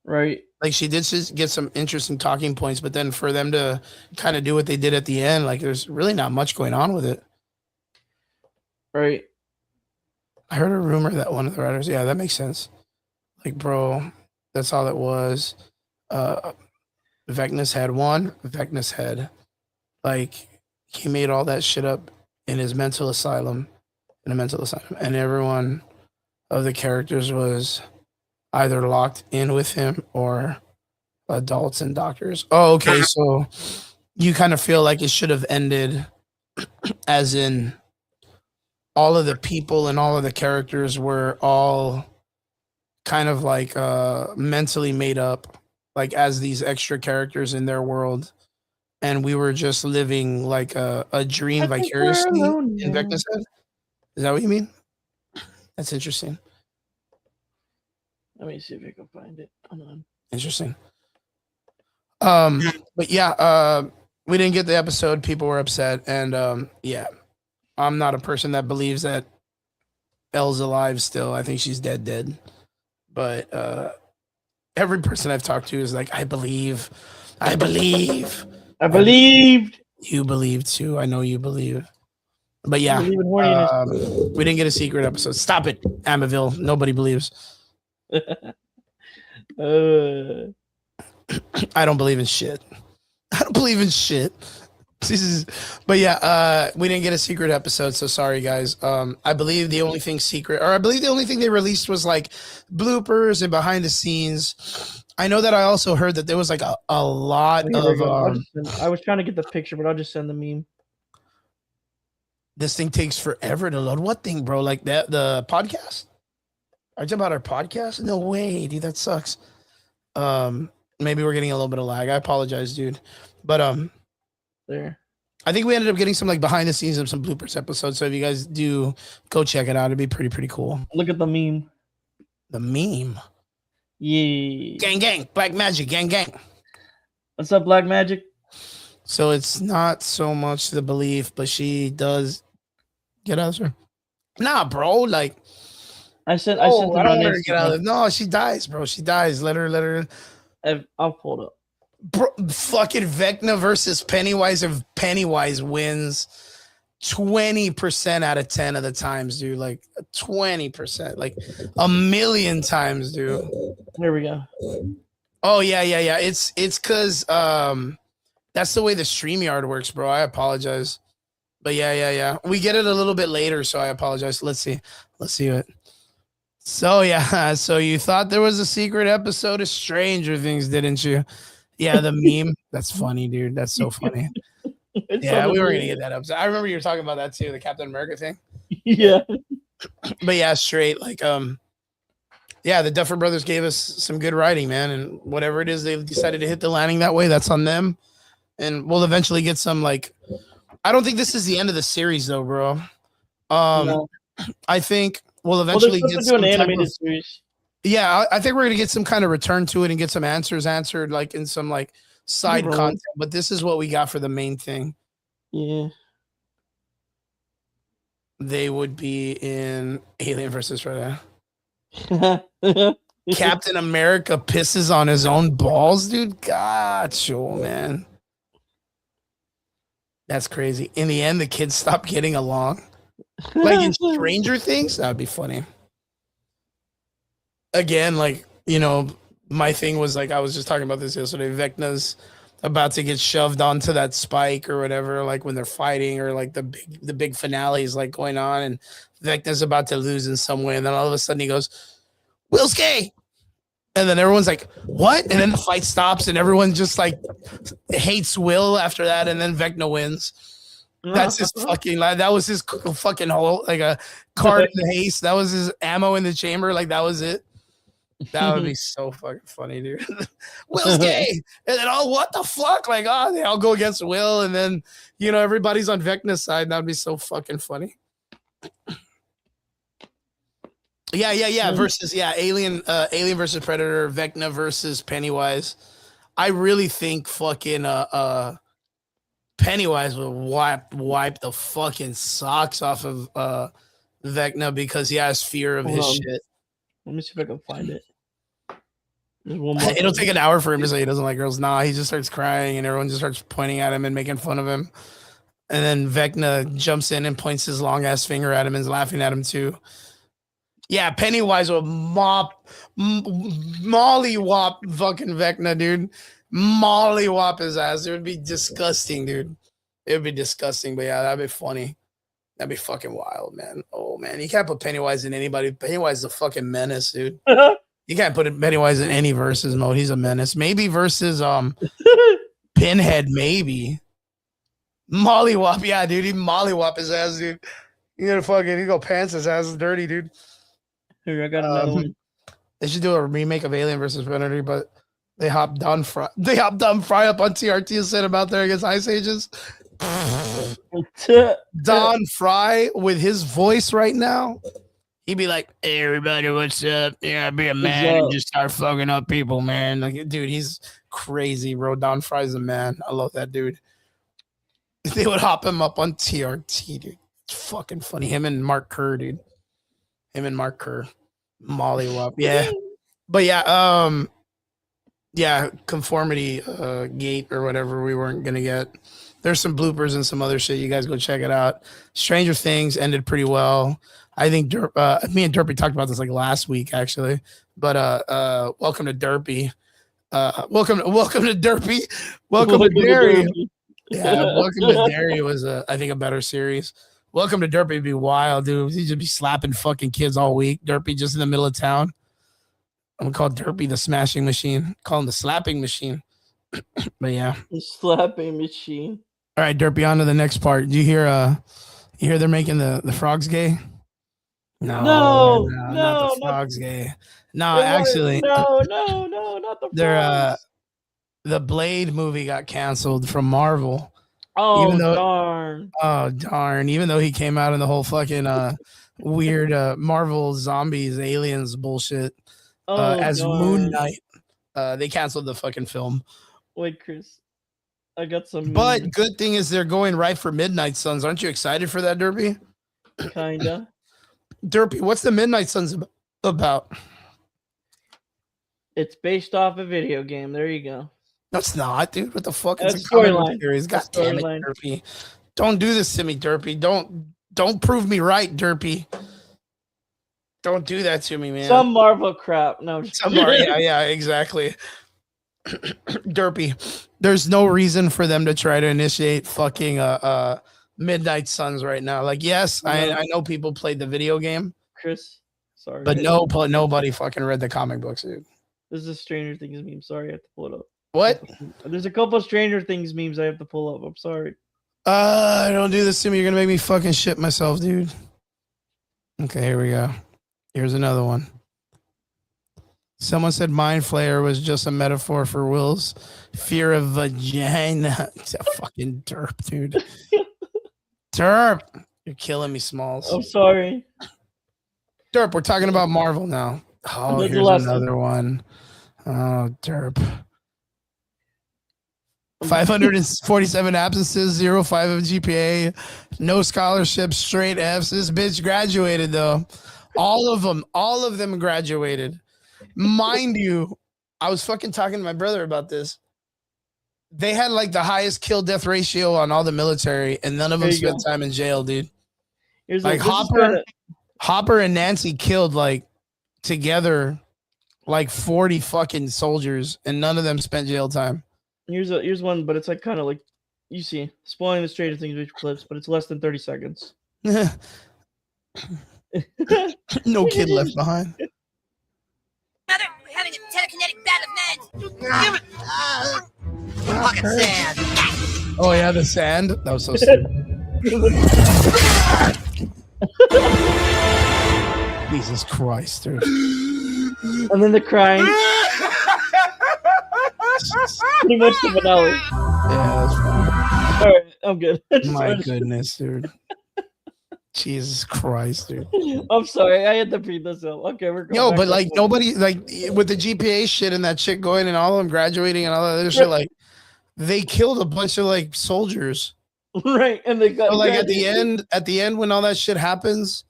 Right. Like she did just get some interesting talking points, but then for them to kind of do what they did at the end, like there's really not much going on with it. Right. I heard a rumor that one of the writers, yeah, that makes sense. Like, bro, that's all it was. Vecna's had one. Vecna's had, like, he made all that shit up in his mental asylum, and everyone of the characters was either locked in with him or adults and doctors. Oh, okay. So you kind of feel like it should have ended as in all of the people and all of the characters were all kind of like mentally made up, like as these extra characters in their world. And we were just living like a dream I think we're vicariously alone in now. Vecna's head. Is that what you mean? That's interesting. Let me see if I can find it. Hold on. Interesting. But yeah, we didn't get the episode. People were upset, and yeah, I'm not a person that believes that Elle's alive still. I think she's dead. But every person I've talked to is like, I believe. I believed. You believe too. I know you believe. But I yeah, believe in horniness. we didn't get a secret episode. Stop it, Amityville. Nobody believes. I don't believe in shit. I don't believe in shit. But yeah, we didn't get a secret episode, so sorry guys. I believe the only thing they released was like bloopers and behind the scenes. I know that I also heard that there was like a lot Here we of go. I was trying to get the picture, but I'll just send the meme. this thing takes forever to load. What thing, bro? Like that the podcast? Are you talking about our podcast? No way, dude. That sucks. Maybe we're getting a little bit of lag. I apologize, dude. But There. I think we ended up getting some like behind the scenes of some bloopers episodes. So if you guys do go check it out, it'd be pretty cool. Look at the meme. The meme. Yeah. Gang, Black Magic, gang. What's up, Black Magic? So it's not so much the belief, but she does get out of her. Nah, bro. Like, I sent I them don't on want her to get out Instagram. of. No, she dies, bro. She dies. Let her. I'll pull it up. Bro, fucking Vecna versus Pennywise. If Pennywise wins 20% out of 10 of the times, dude. Like 20%, like a million times, dude. Here we go. Oh yeah. It's because that's the way the StreamYard works, bro. I apologize. But yeah. We get it a little bit later, so I apologize. Let's see it. So yeah, so you thought there was a secret episode of Stranger Things, didn't you? Yeah, the meme. That's funny, dude. That's so funny. Yeah, we were gonna get that episode. I remember you were talking about that too, the Captain America thing. Yeah. But yeah, straight like yeah, the Duffer Brothers gave us some good writing, man, and whatever it is they decided to hit the landing that way, that's on them. And we'll eventually get some like I don't think this is the end of the series though, bro. No. I think we'll eventually get some an animated series. Yeah, I think we're gonna get some kind of return to it and get some answers answered like in some like side content, but this is what we got for the main thing. Yeah. They would be in Alien versus Predator. Captain America pisses on his own balls, dude. Gotcha, man. That's crazy. In the end, the kids stop getting along. Like in Stranger Things, that would be funny. Again, like, you know, my thing was like I was just talking about this yesterday. Vecna's about to get shoved onto that spike or whatever, like when they're fighting, or like the big finale is like going on, and Vecna's about to lose in some way, and then all of a sudden he goes, "Will's gay," and then everyone's like, "What?" And then the fight stops, and everyone just like hates Will after that, and then Vecna wins. That's his fucking like that was his fucking whole like a card in the haste. That was his ammo in the chamber. Like that was it. That would be so fucking funny, dude. Will's gay, and then what the fuck? Like, they all go against Will, and then you know everybody's on Vecna's side. That would be so fucking funny. Yeah. Versus Alien versus Predator, Vecna versus Pennywise. I really think fucking Pennywise would wipe the fucking socks off of Vecna because he has fear of his shit. Let me see if I can find it. There's one more. It'll take an hour for him to say he doesn't like girls. Nah, he just starts crying and everyone just starts pointing at him and making fun of him. And then Vecna jumps in and points his long ass finger at him and is laughing at him too. Yeah, Pennywise will mollywop fucking Vecna, dude. Mollywop his ass. It would be disgusting, dude. It would be disgusting, but yeah, that'd be funny. That'd be fucking wild, man. Oh man, you can't put Pennywise in anybody. Pennywise is a fucking menace, dude. You can't put Pennywise in any versus mode. He's a menace. Maybe versus Pinhead, maybe. Mollywop, yeah, dude. He mollywop his ass, dude. You gotta fucking he go pants his ass is dirty, dude. Here, I got another one. They should do a remake of Alien versus Predator, but they hopped Don Fry. They hopped Don Fry up on TRT and set him out there against Ice Ages. Don Fry with his voice right now, he'd be like, "Hey everybody, what's up? Yeah, be a man and just start fucking up people, man." Like, dude, he's crazy, bro. Don Fry's a man. I love that dude. They would hop him up on TRT, dude. It's fucking funny. Him and Mark Kerr, dude. Him and Mark Kerr. Mollywop. Yeah. But yeah, yeah, conformity gate or whatever we weren't gonna get. There's some bloopers and some other shit. You guys go check it out. Stranger Things ended pretty well. I think me and Derpy talked about this like last week actually. But welcome to Derpy. Welcome to Derpy. Welcome to Derry. Yeah, Welcome to Derry was I think a better series. Welcome to Derpy would be wild, dude. He'd just be slapping fucking kids all week. Derpy just in the middle of town. I'm gonna call Derpy the smashing machine. Call him the slapping machine. But yeah. The slapping machine. All right, Derpy, on to the next part. Do you hear they're making the frogs gay? No, not the frogs gay. No, actually. No, not the frogs. They're the Blade movie got canceled from Marvel. Oh, darn. Oh, darn. Even though he came out in the whole fucking weird Marvel zombies, aliens bullshit as darn. Moon Knight, they canceled the fucking film. Wait, Chris. I got some. But good thing is they're going right for Midnight Suns. Aren't you excited for that, Derpy? Kinda. Derpy, what's the Midnight Suns about? It's based off a video game. There you go. No, it's not, dude. What the fuck? It's a storyline. God damn it, Derpy. Don't do this to me, Derpy. Don't prove me right, Derpy. Don't do that to me, man. Some Marvel crap. No, yeah, exactly. Derpy, there's no reason for them to try to initiate fucking Midnight Suns right now. Like, yes, I know people played the video game, Chris. Sorry, but nobody fucking read the comic books, dude. This is a Stranger Things meme. Sorry, I have to pull it up. What? There's a couple of Stranger Things memes I have to pull up. I'm sorry. Don't do this to me. You're gonna make me fucking shit myself, dude. Okay, here we go. Here's another one. Someone said Mind Flayer was just a metaphor for Will's fear of vagina. It's a fucking derp, dude. Derp. You're killing me, Smalls. I'm sorry. Derp, we're talking about Marvel now. Oh, here's another one. Oh, derp. 547 absences, 0.5 of GPA, no scholarships, straight Fs. This bitch graduated though. All of them graduated. Mind you, I was fucking talking to my brother about this. They had like the highest kill death ratio on all the military, and none of them spent time in jail, dude. Like Hopper and Nancy killed like together like 40 fucking soldiers, and none of them spent jail time. Here's one, but it's like kind of like you see spoiling the Stranger Things video clips, but it's less than 30 seconds. No kid left behind. Mother, we're having a telekinetic battle of men. Fucking sand. Oh yeah, the sand. That was so stupid. Jesus Christ, dude. And then the crying. Pretty much the finale. Yeah, that's fine. All right, I'm good. My goodness, dude. Jesus Christ, dude. I'm sorry, I had to breathe this out. Okay, we're going. Yo, but like nobody, like with the GPA shit and that shit going and all of them graduating and all that other shit, like they killed a bunch of like soldiers. Right, and they got so, like at the end when all that shit happens,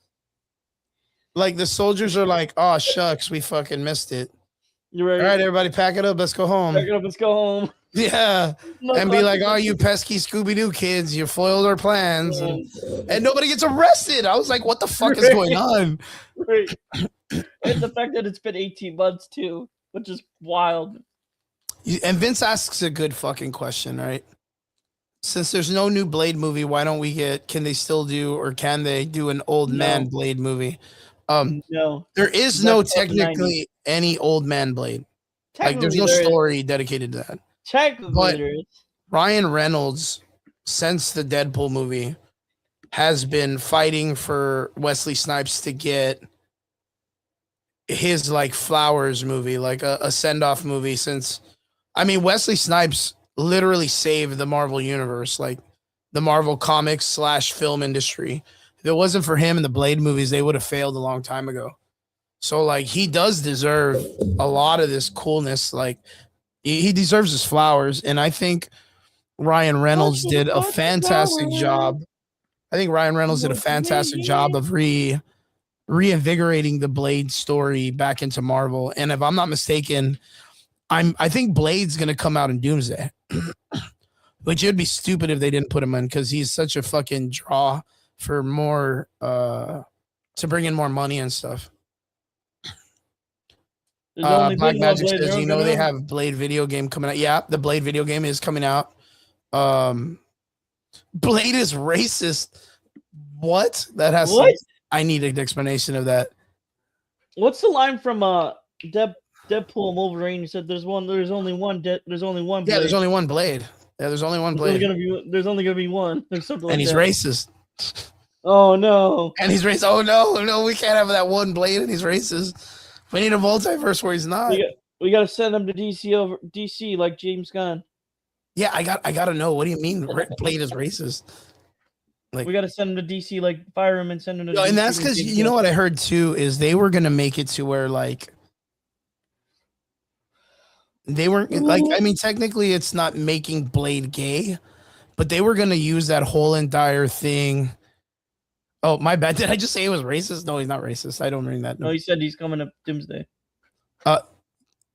like the soldiers are like, "Oh shucks, we fucking missed it." You're right. All right, everybody, pack it up. Let's go home. Pack it up. Let's go home. Yeah. No And be like, oh, consequences. you pesky Scooby-Doo kids, you foiled our plans. And nobody gets arrested. I was like, what the fuck is going on? Right. And the fact that it's been 18 months too, which is wild. And Vince asks a good fucking question, right? Since there's no new Blade movie, why don't we can they still do, or can they do an old man Blade movie? No. There is That's no of the 90s. technically any old man Blade. Like there's no Technically, there is. story dedicated to that. Technically, But- there is. Ryan Reynolds, since the Deadpool movie, has been fighting for Wesley Snipes to get his like Flowers movie, like a send-off movie, since I mean Wesley Snipes literally saved the Marvel universe, like the Marvel comics / film industry. If it wasn't for him and the Blade movies, they would have failed a long time ago. So like he does deserve a lot of this coolness. Like he deserves his flowers. And I think Ryan Reynolds did a fantastic job. I think Ryan Reynolds did a fantastic job of reinvigorating the Blade story back into Marvel. And if I'm not mistaken, I think Blade's gonna come out in Doomsday. Which it would be stupid if they didn't put him in, because he's such a fucking draw for more to bring in more money and stuff. There's only Black been one Magic Blade says, you know, Runner. they have Blade video game coming out. Yeah, the Blade video game is coming out. Blade is racist. What? That has What? I need an explanation of that. What's the line from Deadpool and Wolverine? He said, "There's only one. There's only one. Yeah, Blade. there's only one Blade. Yeah, there's only one There's only Blade. there's only gonna be one. There's something like And he's that. racist. Oh no! And he's racist. Oh no, we can't have that one Blade and he's racist. We need a multiverse where he's not. We gotta send him to DC like James Gunn. Yeah, I gotta know. What do you mean Blade is racist? Like, We gotta send him to DC, like fire him and send him to. no, and DC that's like because James you know Gunn. what I heard too is they were gonna make it to where like they weren't like, I mean technically it's not making Blade gay, but they were gonna use that whole entire thing. Oh, my bad. Did I just say it was racist? No, he's not racist. I don't mean that. No, he said he's coming to Doomsday.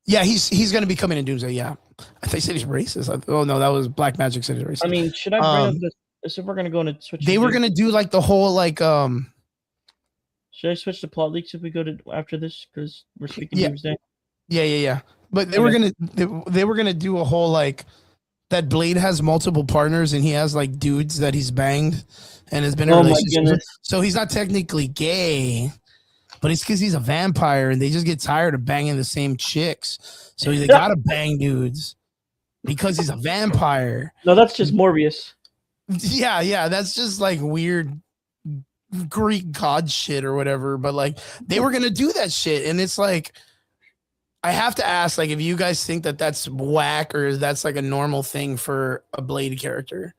Yeah, he's gonna be coming in Doomsday. Yeah, I thought he said he's racist. Oh no, that was Black Magic said he's racist. I mean, should I bring up this? If we're gonna go into switch, They were gonna do like the whole like Should I switch to plot leaks if we go to after this? Because we're speaking Yeah. Doomsday. yeah. But they were gonna do a whole like that Blade has multiple partners and he has like dudes that he's banged and has been in Oh my relationships with. goodness. So he's not technically gay, but it's because he's a vampire and they just get tired of banging the same chicks. So they gotta bang dudes because he's a vampire. No, that's just Morbius. Yeah, that's just like weird Greek god shit or whatever. But like they were gonna do that shit, and it's like I have to ask, like, if you guys think that that's whack or that's like a normal thing for a Blade character.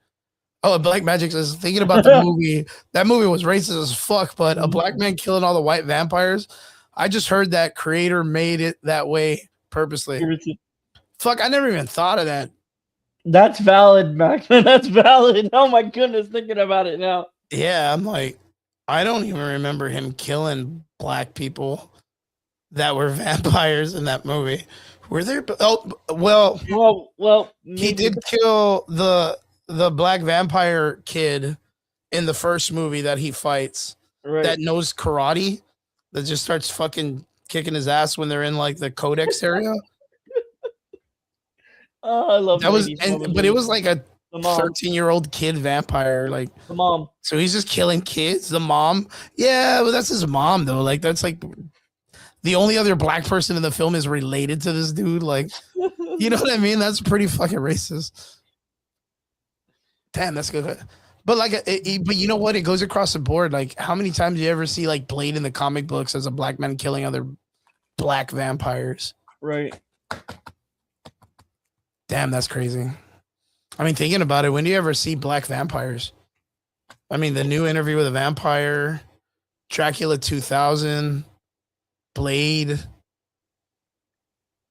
Oh, Black Magic says thinking about the movie. That movie was racist as fuck, but a black man killing all the white vampires. I just heard that creator made it that way purposely. Fuck, I never even thought of that. That's valid, Macman. That's valid. Oh my goodness, thinking about it now. Yeah, I'm like, I don't even remember him killing black people that were vampires in that movie. Were there? Oh, well, Well, he maybe- did kill the black vampire kid in the first movie that he fights right. that knows karate, that just starts fucking kicking his ass when they're in like the Codex area. Oh, I love That was, ladies, but it was like a the mom. 13-year-old kid vampire, like. The mom. So he's just killing kids. The mom, yeah, well, that's his mom though. Like that's like the only other black person in the film is related to this dude. Like, you know what I mean? That's pretty fucking racist. Damn, that's good. But like, but you know what? It goes across the board. Like, how many times do you ever see like Blade in the comic books as a black man killing other black vampires? Right. Damn, that's crazy. I mean, thinking about it, when do you ever see black vampires? I mean, the new Interview with a Vampire, Dracula 2000, Blade,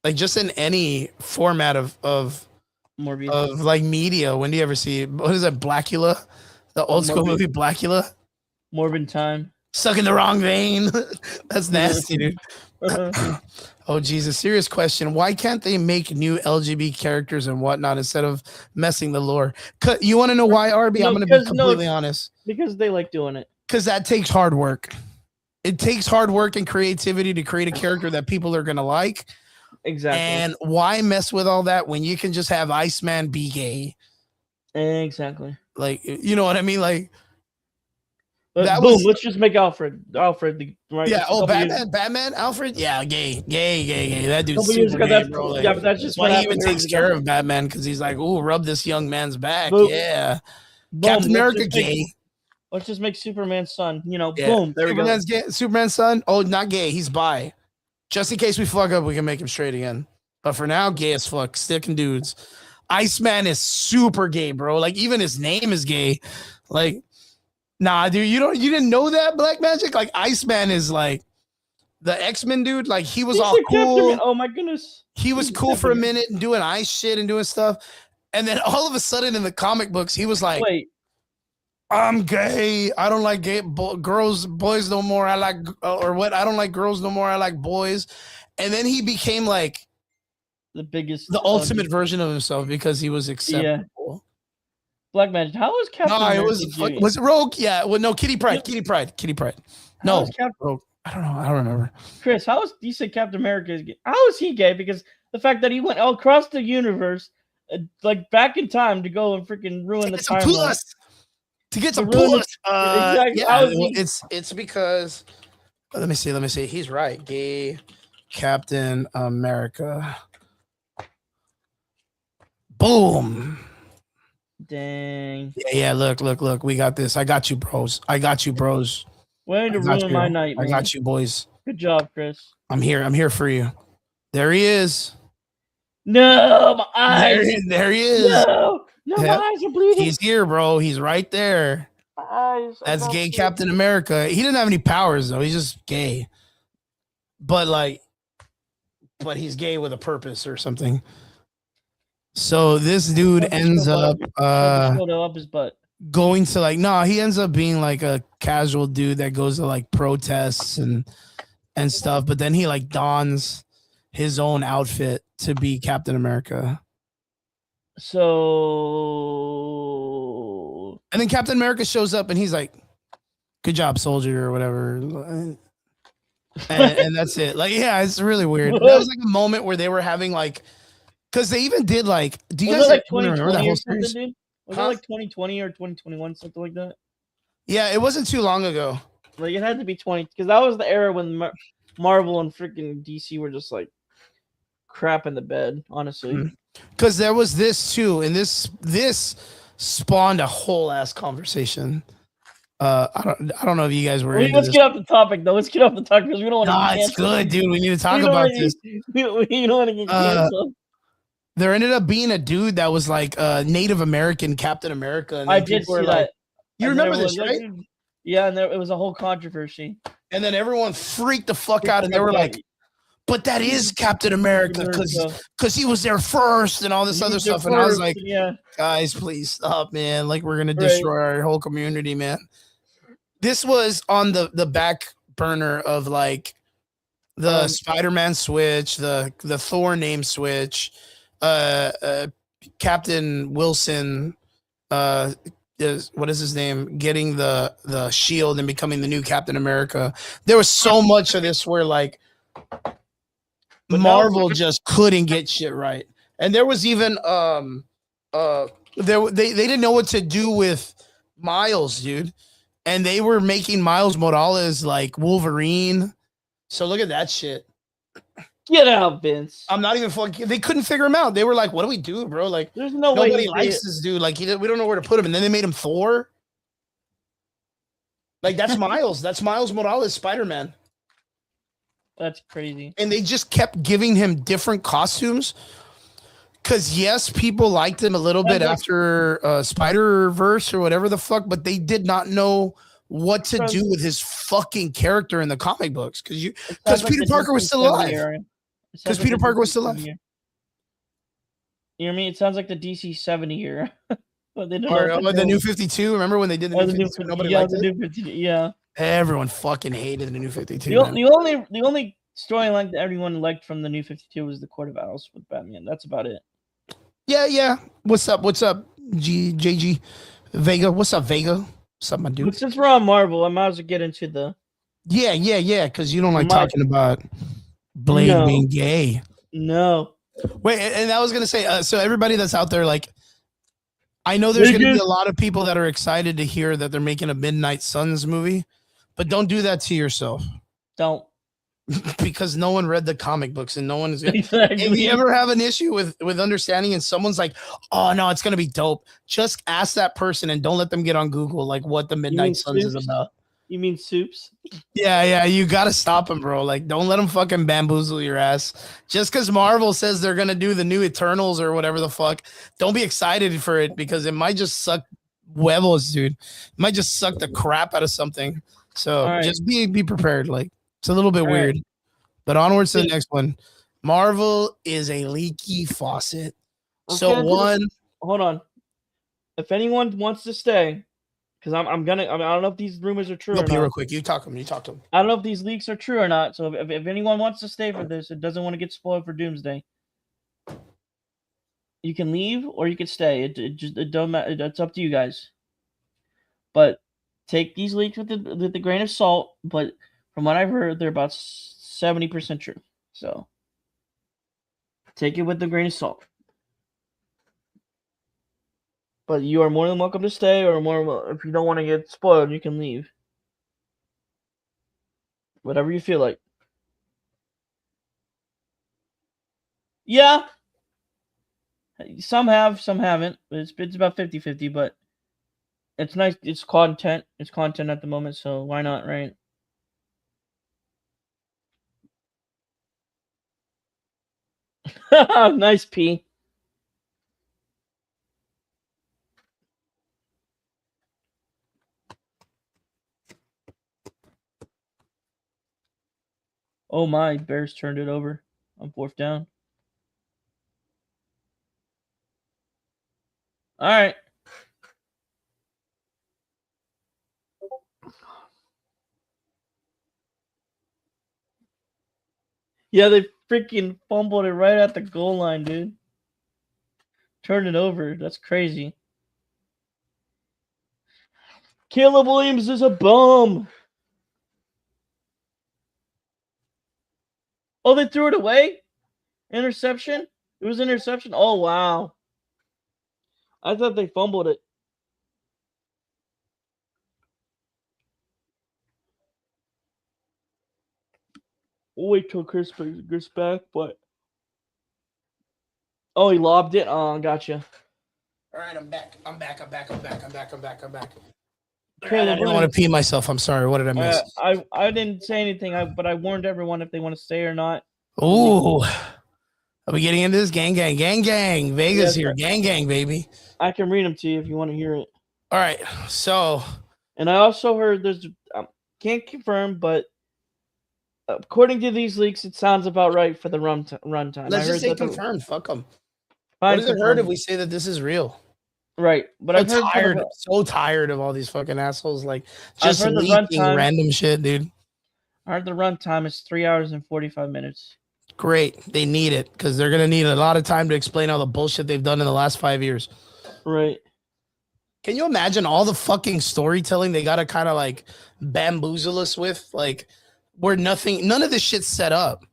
like just in any format of Morbius. like media. When do you ever see what is that? Blackula, the old school Morbius. movie Blackula. Morbid Time. Stuck in the wrong vein. That's nasty, dude. Oh, Jesus. Serious question. Why can't they make new LGB characters and whatnot instead of messing the lore? You want to know why, RB? I'm going to be completely honest. Because they like doing it. Because that takes hard work. It takes hard work and creativity to create a character that people are going to like. Exactly. And why mess with all that when you can just have Iceman be gay? Exactly. Like, you know what I mean? Like, that boom, let's just make Alfred the right. Yeah. Oh, Batman, Alfred. Yeah, gay. That dude's super gay, bro. Like, yeah, but that's just why he even takes care of Batman because he's like, "Ooh, rub this young man's back." Boom. Yeah. Boom, Captain America, gay. Let's just make Superman's son. You know, boom. There Superman's we go. Gay. Superman's son. Oh, not gay. He's bi. Just in case we fuck up, we can make him straight again. But for now, gay as fuck. Sticking dudes. Iceman is super gay, bro. Like even his name is gay. Like. Nah, dude, you didn't know that, Black Magic? Like Iceman is like the X-Men dude. Like he's all cool. Oh my goodness. He was cool for a minute and doing ice shit and doing stuff. And then all of a sudden in the comic books, he was like, wait, I'm gay. I don't like gay boys no more. I like or what? I don't like girls no more. I like boys. And then he became like the ultimate version of himself because he was acceptable. Yeah. Black Magic. How was Captain America? Was it Rogue? Yeah. Well, no, Kitty Pryde. No, Rogue. I don't know. I don't remember. Chris, you said Captain America is gay? How is he gay? Because the fact that he went all across the universe, like back in time to go and freaking ruin the timeline. To get some plus. Exactly. Yeah, it's because let me see. He's right. Gay Captain America. Boom. Dang. Yeah. Look. We got this. I got you, bros. Way to ruin my night, man. I got you, boys. Good job, Chris. I'm here for you. There he is. No, my eyes. There he is. No, my eyes are bleeding. He's here, bro. He's right there. My eyes. That's gay Captain America. He didn't have any powers though. He's just gay. But he's gay with a purpose or something. So this dude ends up his butt. Going to he ends up being like a casual dude that goes to like protests and stuff, but then he like dons his own outfit to be Captain America. So and then Captain America shows up and he's like, good job, soldier, or whatever. And that's it. Like, yeah, it's really weird. That was like a moment where they were having like, because they even did like, do you guys remember that whole series? Dude? Was it like 2020 or 2021, something like that? Yeah, it wasn't too long ago. Like it had to be 20, because that was the era when Marvel and freaking DC were just like crap in the bed, honestly. Because there was this too, and this spawned a whole ass conversation. I don't know if you guys were. Let's get off the topic though. Let's get off the topic because we don't want to. Nah, it's good, dude. We need to talk about this. We don't want to get canceled. There ended up being a dude that was like Native American Captain America. And I did see that. You remember this, right? Yeah, and it was a whole controversy. And then everyone freaked the fuck out, and they were like, "But that is Captain America because he was there first and all this other stuff." And I was like, "Yeah, guys, please stop, man! Like we're gonna destroy our whole community, man." This was on the back burner of like the Spider-Man switch, the Thor name switch. Captain Wilson, what is his name? Getting the shield and becoming the new Captain America. There was so much of this where like Marvel just couldn't get shit right, and there was even they didn't know what to do with Miles, dude, and they were making Miles Morales like Wolverine. So look at that shit. Get out, Vince. I'm not even fucking. They couldn't figure him out. They were like, "What do we do, bro? Like, there's no way nobody likes this dude. Like, we don't know where to put him." And then they made him Thor. Like, that's Miles. That's Miles Morales, Spider-Man. That's crazy. And they just kept giving him different costumes. Because yes, people liked him a little bit after Spider-Verse or whatever the fuck, but they did not know what to do with his fucking character in the comic books. Because Peter Parker was still alive. Because Peter Parker was still alive. You know what I mean? It sounds like the DC 70 era. The new 52. Remember when they did the new 52? Nobody liked it. Yeah. Everyone fucking hated the New 52. The, man. the only storyline that everyone liked from the New 52 was the Court of Owls with Batman. That's about it. Yeah. What's up? JG Vega? What's up, Vega? What's up, my dude? But since we're on Marvel, I might as well get into the. Yeah. Because you don't like My- talking about Blade No. being gay. No. Wait, and I was gonna say, so everybody that's out there, like, I know there's gonna be a lot of people that are excited to hear that they're making a Midnight Suns movie, but don't do that to yourself Don't. because no one read the comic books and no one is. If Exactly. you ever have an issue with understanding and someone's like, "Oh no, it's gonna be dope," just ask that person and don't let them get on Google like what the Midnight Suns is Soups? about. You mean Soups? Yeah, you gotta stop them, bro. Like, don't let them fucking bamboozle your ass. Just because Marvel says they're gonna do the new Eternals or whatever the fuck, don't be excited for it because it might just suck huevos, dude. It might just suck the crap out of something. So All right. just be prepared. Like, it's a little bit All right. weird, but onwards to the Yeah. next one. Marvel is a leaky faucet. So Okay, one, Hold on. If anyone wants to stay, because I don't know if these rumors are true go or pee not. real quick. You talk to him. I don't know if these leaks are true or not. So if anyone wants to stay for this, it doesn't want to get spoiled for Doomsday. You can leave or you can stay. It don't matter. It's up to you guys. But take these leaks with the grain of salt. But from what I've heard, they're about 70% true. So take it with the grain of salt. But you are more than welcome to stay, or if you don't want to get spoiled, you can leave. Whatever you feel like. Yeah. Some have, some haven't. It's about 50-50, but it's nice. It's content. It's content at the moment, so why not, right? Nice P. Oh my, Bears turned it over on 4th down. All right. Yeah, they freaking fumbled it right at the goal line, dude. Turned it over. That's crazy. Caleb Williams is a bum. Oh, they threw it away? Interception? It was interception? Oh, wow. I thought they fumbled it. We'll wait till Chris gets back, but... Oh, he lobbed it? Oh, gotcha. all right, I'm back. I'm back. Caleb I don't want Williams, to pee myself. I'm sorry. What did I miss? I didn't say anything, but I warned everyone if they want to stay or not. Ooh. Are we getting into this? Gang. Vegas Yes, here. Gang, baby. I can read them to you if you want to hear it. All right. So, And I also heard there's... can't confirm, but according to these leaks, it sounds about right for the runtime. let's I just heard say that the- confirmed. Fuck them. Fine, What does it hurt confirmed. if we say that this is real? Right, but I'm I've heard so tired of all these fucking assholes like I've just heard the leaking runtime- random shit, dude. I heard the runtime is 3 hours and 45 minutes. Great. They need it because they're going to need a lot of time to explain all the bullshit they've done in the last 5 years. Right. Can you imagine all the fucking storytelling they got to kind of like bamboozle us with? Like, where none of this shit's set up.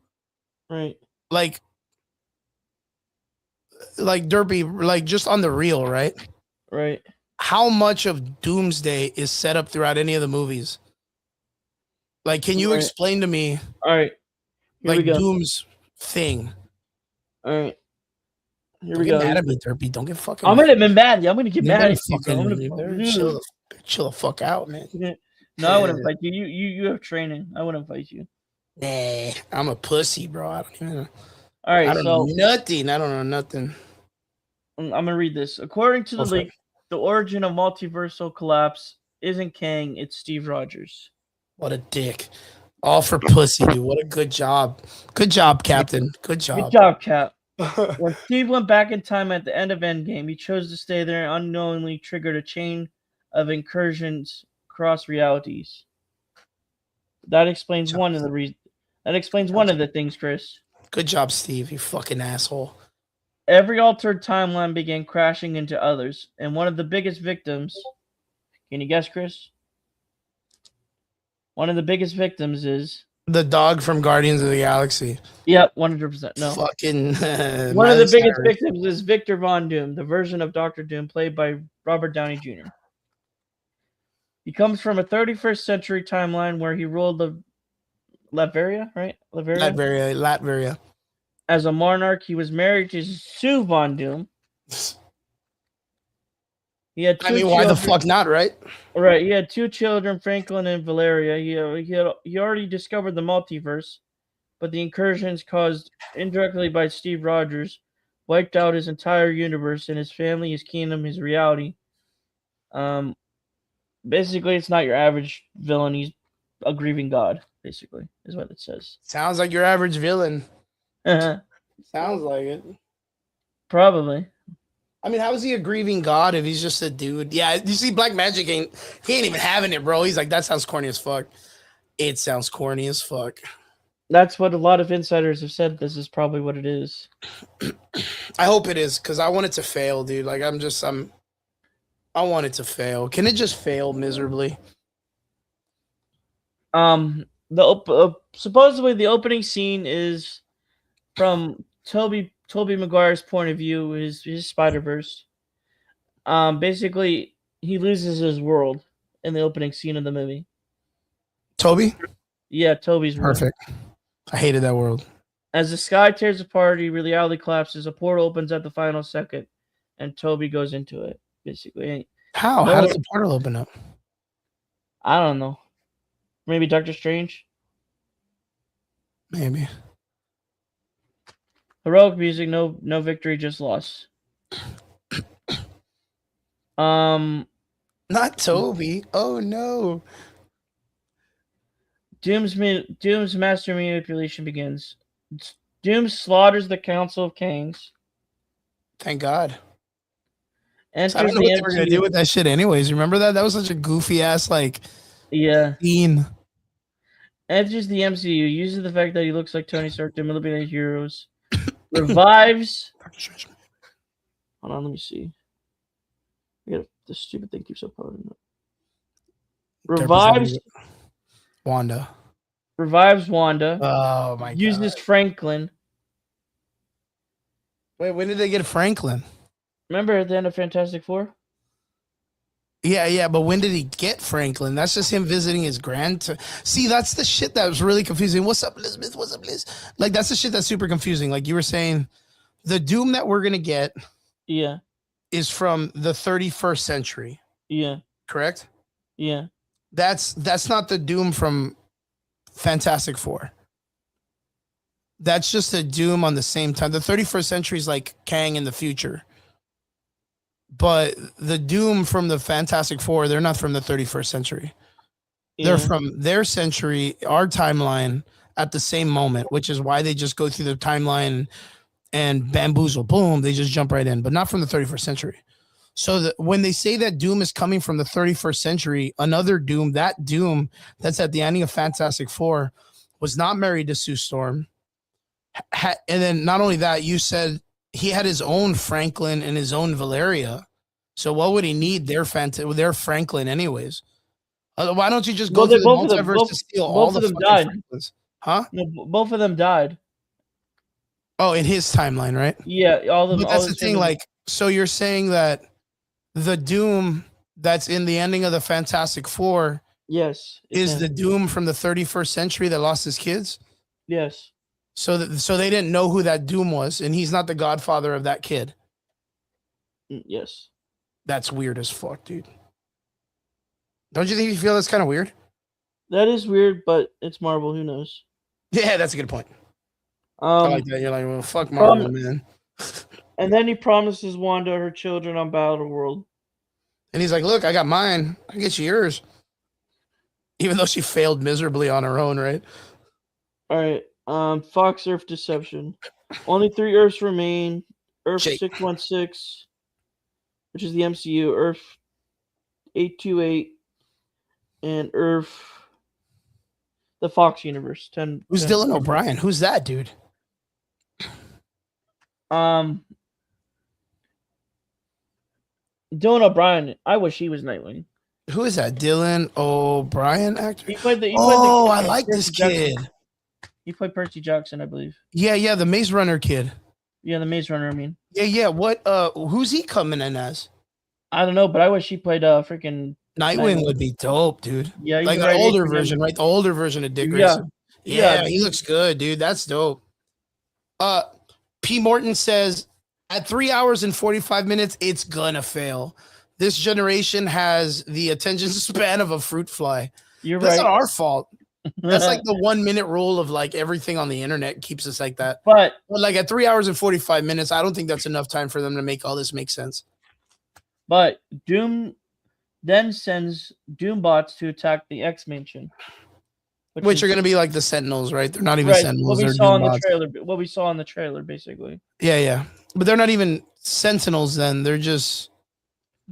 Right. Like Derpy, like just on the real, right? Right. How much of Doomsday is set up throughout any of the movies? Like, can you Right. explain to me All right. Here like we go. Doom's thing? All right. Here Don't we get go. mad at me, Derpy. Don't get fucking. I'm gonna be mad. I'm gonna get You mad better at you. fucking- I'm you gonna better chill the fuck out, man. No, I wouldn't fight you. You have training. I wouldn't fight you. Nah, I'm a pussy, bro. I don't even know. All right. I don't So know nothing. I don't know nothing. I'm gonna read this. According to the Go for it. leak, the origin of multiversal collapse isn't Kang. It's Steve Rogers. What a dick. All for pussy, dude. What a good job. Good job, Captain. Good job. Good job, Cap. When Steve went back in time at the end of Endgame, he chose to stay there and unknowingly triggered a chain of incursions across realities. That explains one of the That explains one of the things, Chris. Good job, Steve. You fucking asshole. Every altered timeline began crashing into others, and one of the biggest victims. Can you guess, Chris? One of the biggest victims is. The dog from Guardians of the Galaxy. Yep, 100%. No. Fucking. One of the Miley biggest Cyrus. victims is Victor Von Doom, the version of Doctor Doom played by Robert Downey Jr. He comes from a 31st century timeline where he ruled Latveria, right? Latveria. As a monarch, he was married to Sue Von Doom. He had two I mean, why the children- fuck not, right? Right, he had 2 children, Franklin and Valeria. He already discovered the multiverse, but the incursions caused indirectly by Steve Rogers wiped out his entire universe and his family, his kingdom, his reality. Basically, it's not your average villain. He's a grieving god, basically, is what it says. Sounds like your average villain. Sounds like it. Probably. I mean, how is he a grieving god if he's just a dude? Yeah, you see, Black Magic he ain't even having it, bro. He's like, that sounds corny as fuck. It sounds corny as fuck. That's what a lot of insiders have said. This is probably what it is. I hope it is, because I want it to fail, dude. Like, I want it to fail. Can it just fail miserably? Supposedly the opening scene is from Tobey Maguire's point of view, his Spider-Verse. Basically, he loses his world in the opening scene of the movie. Toby? Yeah, Toby's world. Perfect. I hated that world. As the sky tears apart, reality collapses, a portal opens at the final second, and Toby goes into it, basically. How? No, How does the portal open up? I don't know. Maybe Doctor Strange? Maybe. Heroic music, no victory, just loss. Not Toby. Oh no. Doom's master manipulation begins. Doom slaughters the Council of Kangs. Thank God. Enters I don't know the what they were gonna MCU. do with that shit anyways. Remember that? That was such a goofy ass Yeah. scene. Enters the MCU. Uses the fact that he looks like Tony Stark to manipulate heroes. Revives. Hold on, let me see. This stupid thing keeps uploading. Revives Wanda. Wanda. Oh my Uses God. Franklin. Wait, when did they get Franklin? Remember at the end of Fantastic Four? Yeah, but when did he get Franklin? That's just him visiting his See, that's the shit that was really confusing. What's up, Elizabeth? What's up, Liz? Like, that's the shit that's super confusing. Like, you were saying, the Doom that we're gonna get Yeah. is from the 31st century, Yeah. correct? Yeah. That's not the Doom from Fantastic Four. That's just a Doom on the same time. The 31st century is like Kang in the future. But the Doom from the Fantastic Four, they're not from the 31st century. They're from their century, our timeline, at the same moment, which is why they just go through the timeline and bamboozle. Boom, they just jump right in, but not from the 31st century. So when they say that Doom is coming from the 31st century, another Doom, that Doom that's at the ending of Fantastic Four, was not married to Sue Storm. And then not only that, you said he had his own Franklin and his own Valeria. So what would he need their Franklin anyways? Why don't you just go through the multiverse to steal all the fucking Franklins? Huh? No, both of them died. Oh, in his timeline, right? Yeah, all of them. But that's the thing, like, so you're saying that the Doom that's in the ending of the Fantastic Four yes, is the Doom from the 31st century that lost his kids? Yes. So they didn't know who that Doom was, and he's not the godfather of that kid. Yes. That's weird as fuck, dude. Don't you think you feel that's kind of weird? That is weird, but it's Marvel. Who knows? Yeah, that's a good point. I like that. You're like, well, fuck Marvel, man. And then he promises Wanda her children on Battleworld. And he's like, look, I got mine. I get you yours. Even though she failed miserably on her own, right? All right. Fox Earth Deception. Only 3 Earths remain. Earth 616, which is the MCU. Earth 828, and Earth. The Fox universe. 10. Who's 10. Dylan O'Brien? Who's that dude? Dylan O'Brien. I wish he was Nightwing. Who is that? Dylan O'Brien actor? He played the. I like this Percy kid. Jackson. He played Percy Jackson, I believe. Yeah, the Maze Runner kid. Yeah, the Maze Runner. I mean, Yeah. What? Who's he coming in as? I don't know, but I wish he played freaking. Nightwing would be dope, dude. Yeah, Like you're an right, older Adrian. version, right? The older version of Dick Yeah. Grayson. Yeah. Yeah, he looks good, dude. That's dope. P. Morton says at 3 hours and 45 minutes, it's gonna fail. This generation has the attention span of a fruit fly. You're That's right. not our fault. That's like the 1 minute rule of like everything on the internet keeps us like that. But But like at 3 hours and 45 minutes, I don't think that's enough time for them to make all this make sense. Doom then sends Doombots to attack the X Mansion, Which is- are gonna be like the Sentinels, right? They're not even right, Sentinels. what we They're saw in the Doombots. trailer. What we saw in the trailer, basically. Yeah. But they're not even Sentinels then. They're just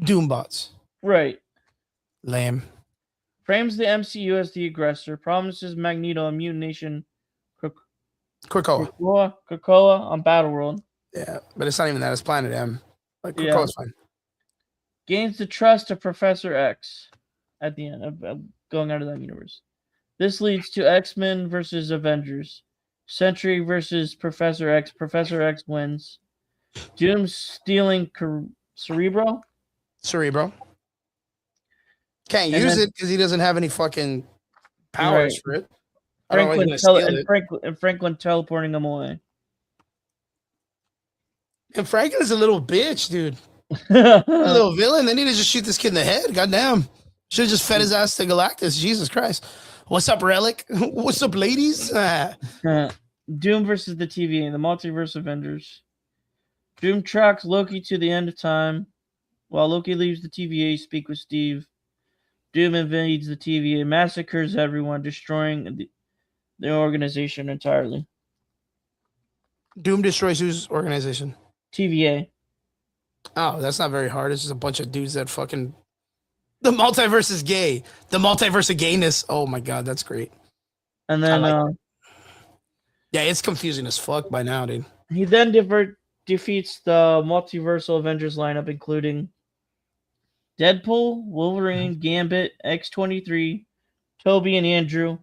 Doombots. Right. Lame. Frames the MCU as the aggressor. Promises Magneto and Mutant Nation Krakoa. Krakoa on Battleworld. Yeah, but it's not even that. It's Planet M. Like Yeah. Krakoa's fine. Gains the trust of Professor X at the end of going out of that universe. This leads to X-Men versus Avengers. Sentry versus Professor X. Professor X wins. Doom stealing Cerebro. Cerebro. Can't And use then- it because he doesn't have any fucking powers Right. for it. I don't know why he's gonna steal it. Franklin teleporting him away. And Franklin is a little bitch, dude. A little villain. They need to just shoot this kid in the head. Goddamn. Should have just fed his ass to Galactus. Jesus Christ. What's up, Relic? What's up, ladies? Doom versus the TVA, the Multiverse Avengers. Doom tracks Loki to the end of time. While Loki leaves the TVA, speak with Steve. Doom invades the TVA, massacres everyone, destroying the organization entirely. Doom destroys whose organization? TVA. Oh, that's not very hard. It's just a bunch of dudes that fucking. The multiverse is gay. The multiverse of gayness. Oh my god, that's great. And then like Yeah, it's confusing as fuck by now, dude. he then defeats the multiversal Avengers lineup, including Deadpool, Wolverine, Gambit, X-23, Toby and Andrew,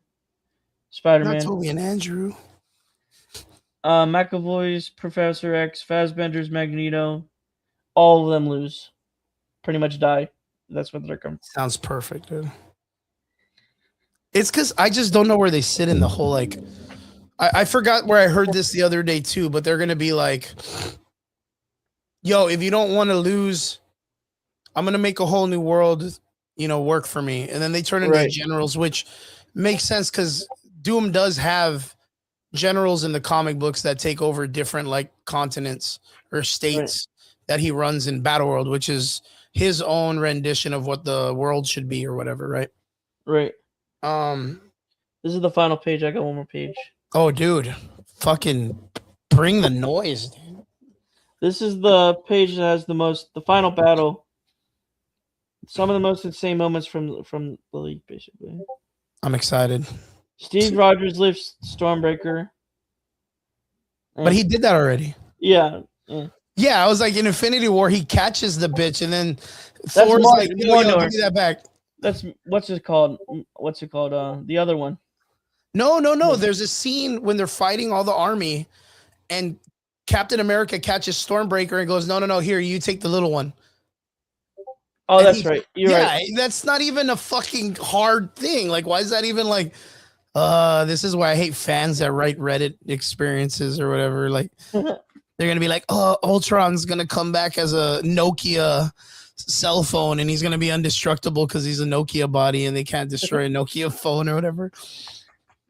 Spider-Man. Not Toby and Andrew. McAvoy's Professor X, Fassbender's Magneto, all of them lose. Pretty much die. That's what they're coming. Sounds perfect, dude. It's because I just don't know where they sit in the whole like. I forgot where I heard this the other day too, but they're gonna be like, "Yo, if you don't want to lose, I'm gonna make a whole new world, work for me." And then they turn into Right. generals, which makes sense because Doom does have generals in the comic books that take over different like continents or states that he runs in Battleworld, which is his own rendition of what the world should be or whatever, right? Right. Um. This is the final page. I got one more page. Oh, dude, fucking bring the noise, dude. This is the page that has the final battle. Some of the most insane moments from the league, basically. I'm excited, Steve Rogers lifts Stormbreaker. but he did that already. Yeah. Yeah, I was like in Infinity War, he catches the bitch, and then That's Thor's Mar- like, "Yo, Mordor. give me that back." That's what's it called? The other one. No. There's a scene when they're fighting all the army, and Captain America catches Stormbreaker and goes, "No, here, you take the little one." Oh, And that's he- right. You're yeah, right. that's not even a fucking hard thing. Like, why is that even like? This is why I hate fans that write Reddit experiences or whatever. Like, they're gonna be like, "Oh, Ultron's gonna come back as a Nokia cell phone, and he's gonna be indestructible because he's a Nokia body, and they can't destroy a Nokia phone or whatever."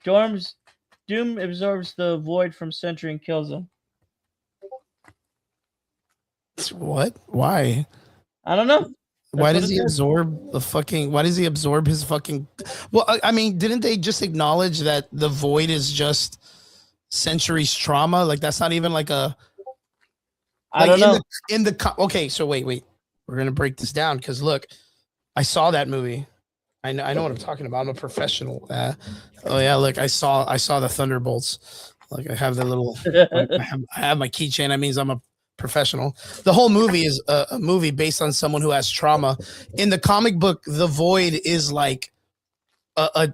Doom absorbs the void from Sentry and kills him. What? Why? I don't know. Why what does it he says. absorb the fucking? Why does he absorb his fucking? Well, I mean, didn't they just acknowledge that the void is just Century's trauma? Like that's not even like a. I don't know. Okay, so wait. We're gonna break this down because look, I saw that movie. I know what I'm talking about. I'm a professional. Oh yeah, look, I saw the Thunderbolts. Like I have the little, I have my keychain. That means I'm a professional. The whole movie is a movie based on someone who has trauma. In the comic book, the Void is like a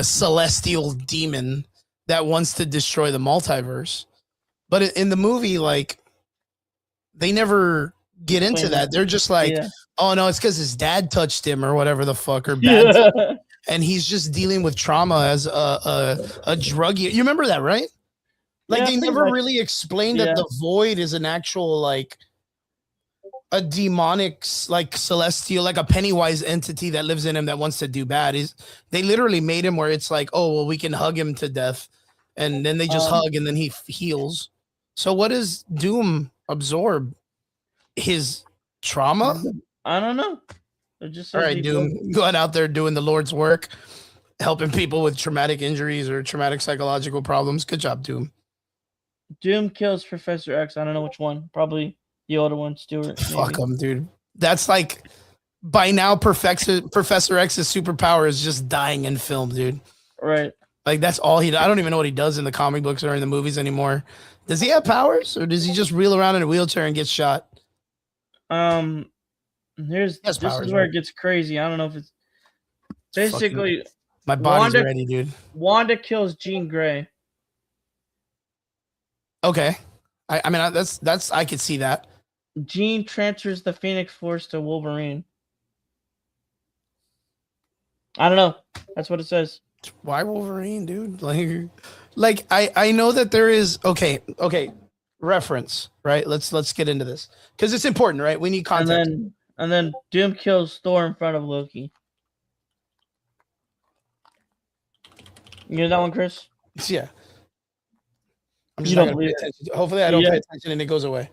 celestial demon that wants to destroy the multiverse. But in the movie, like they never get into that. They're just like, Yeah. oh no, it's because his dad touched him or whatever the fuck, or bad, Yeah. and he's just dealing with trauma as a drug. You remember that, right? Like Yeah, they pretty never much. really explained Yeah. that the Void is an actual like a demonic, like celestial, like a Pennywise entity that lives in him that wants to do bad. They literally made him where it's like, oh well, we can hug him to death, and then they just hug, and then he heals. So what does Doom absorb? His trauma? I don't know. It just All says right, he Doom, going out there doing the Lord's work, helping people with traumatic injuries or traumatic psychological problems. Good job, Doom. Doom kills Professor X. I don't know which one. Probably the older one, Stewart. Fuck maybe. him, dude. That's like by now Professor X's superpower is just dying in film, dude. Right. Like that's all he. I don't even know what he does in the comic books or in the movies anymore. Does he have powers, or does he just reel around in a wheelchair and get shot? Here's Has this powers, is where right? it gets crazy. I don't know if it's Fucking- basically my body's Wanda- ready, dude. Wanda kills Jean Grey. Okay, I mean that's I could see that. Jean transfers the Phoenix Force to Wolverine. I don't know. That's what it says. Why Wolverine, dude? Like I know that there is okay reference, right? Let's get into this because it's important, right? We need context. And then Doom kills Thor in front of Loki. You know that one, Chris? Yeah, I'm You not don't gonna pay believe attention. Hopefully, I don't Yeah. pay attention and it goes away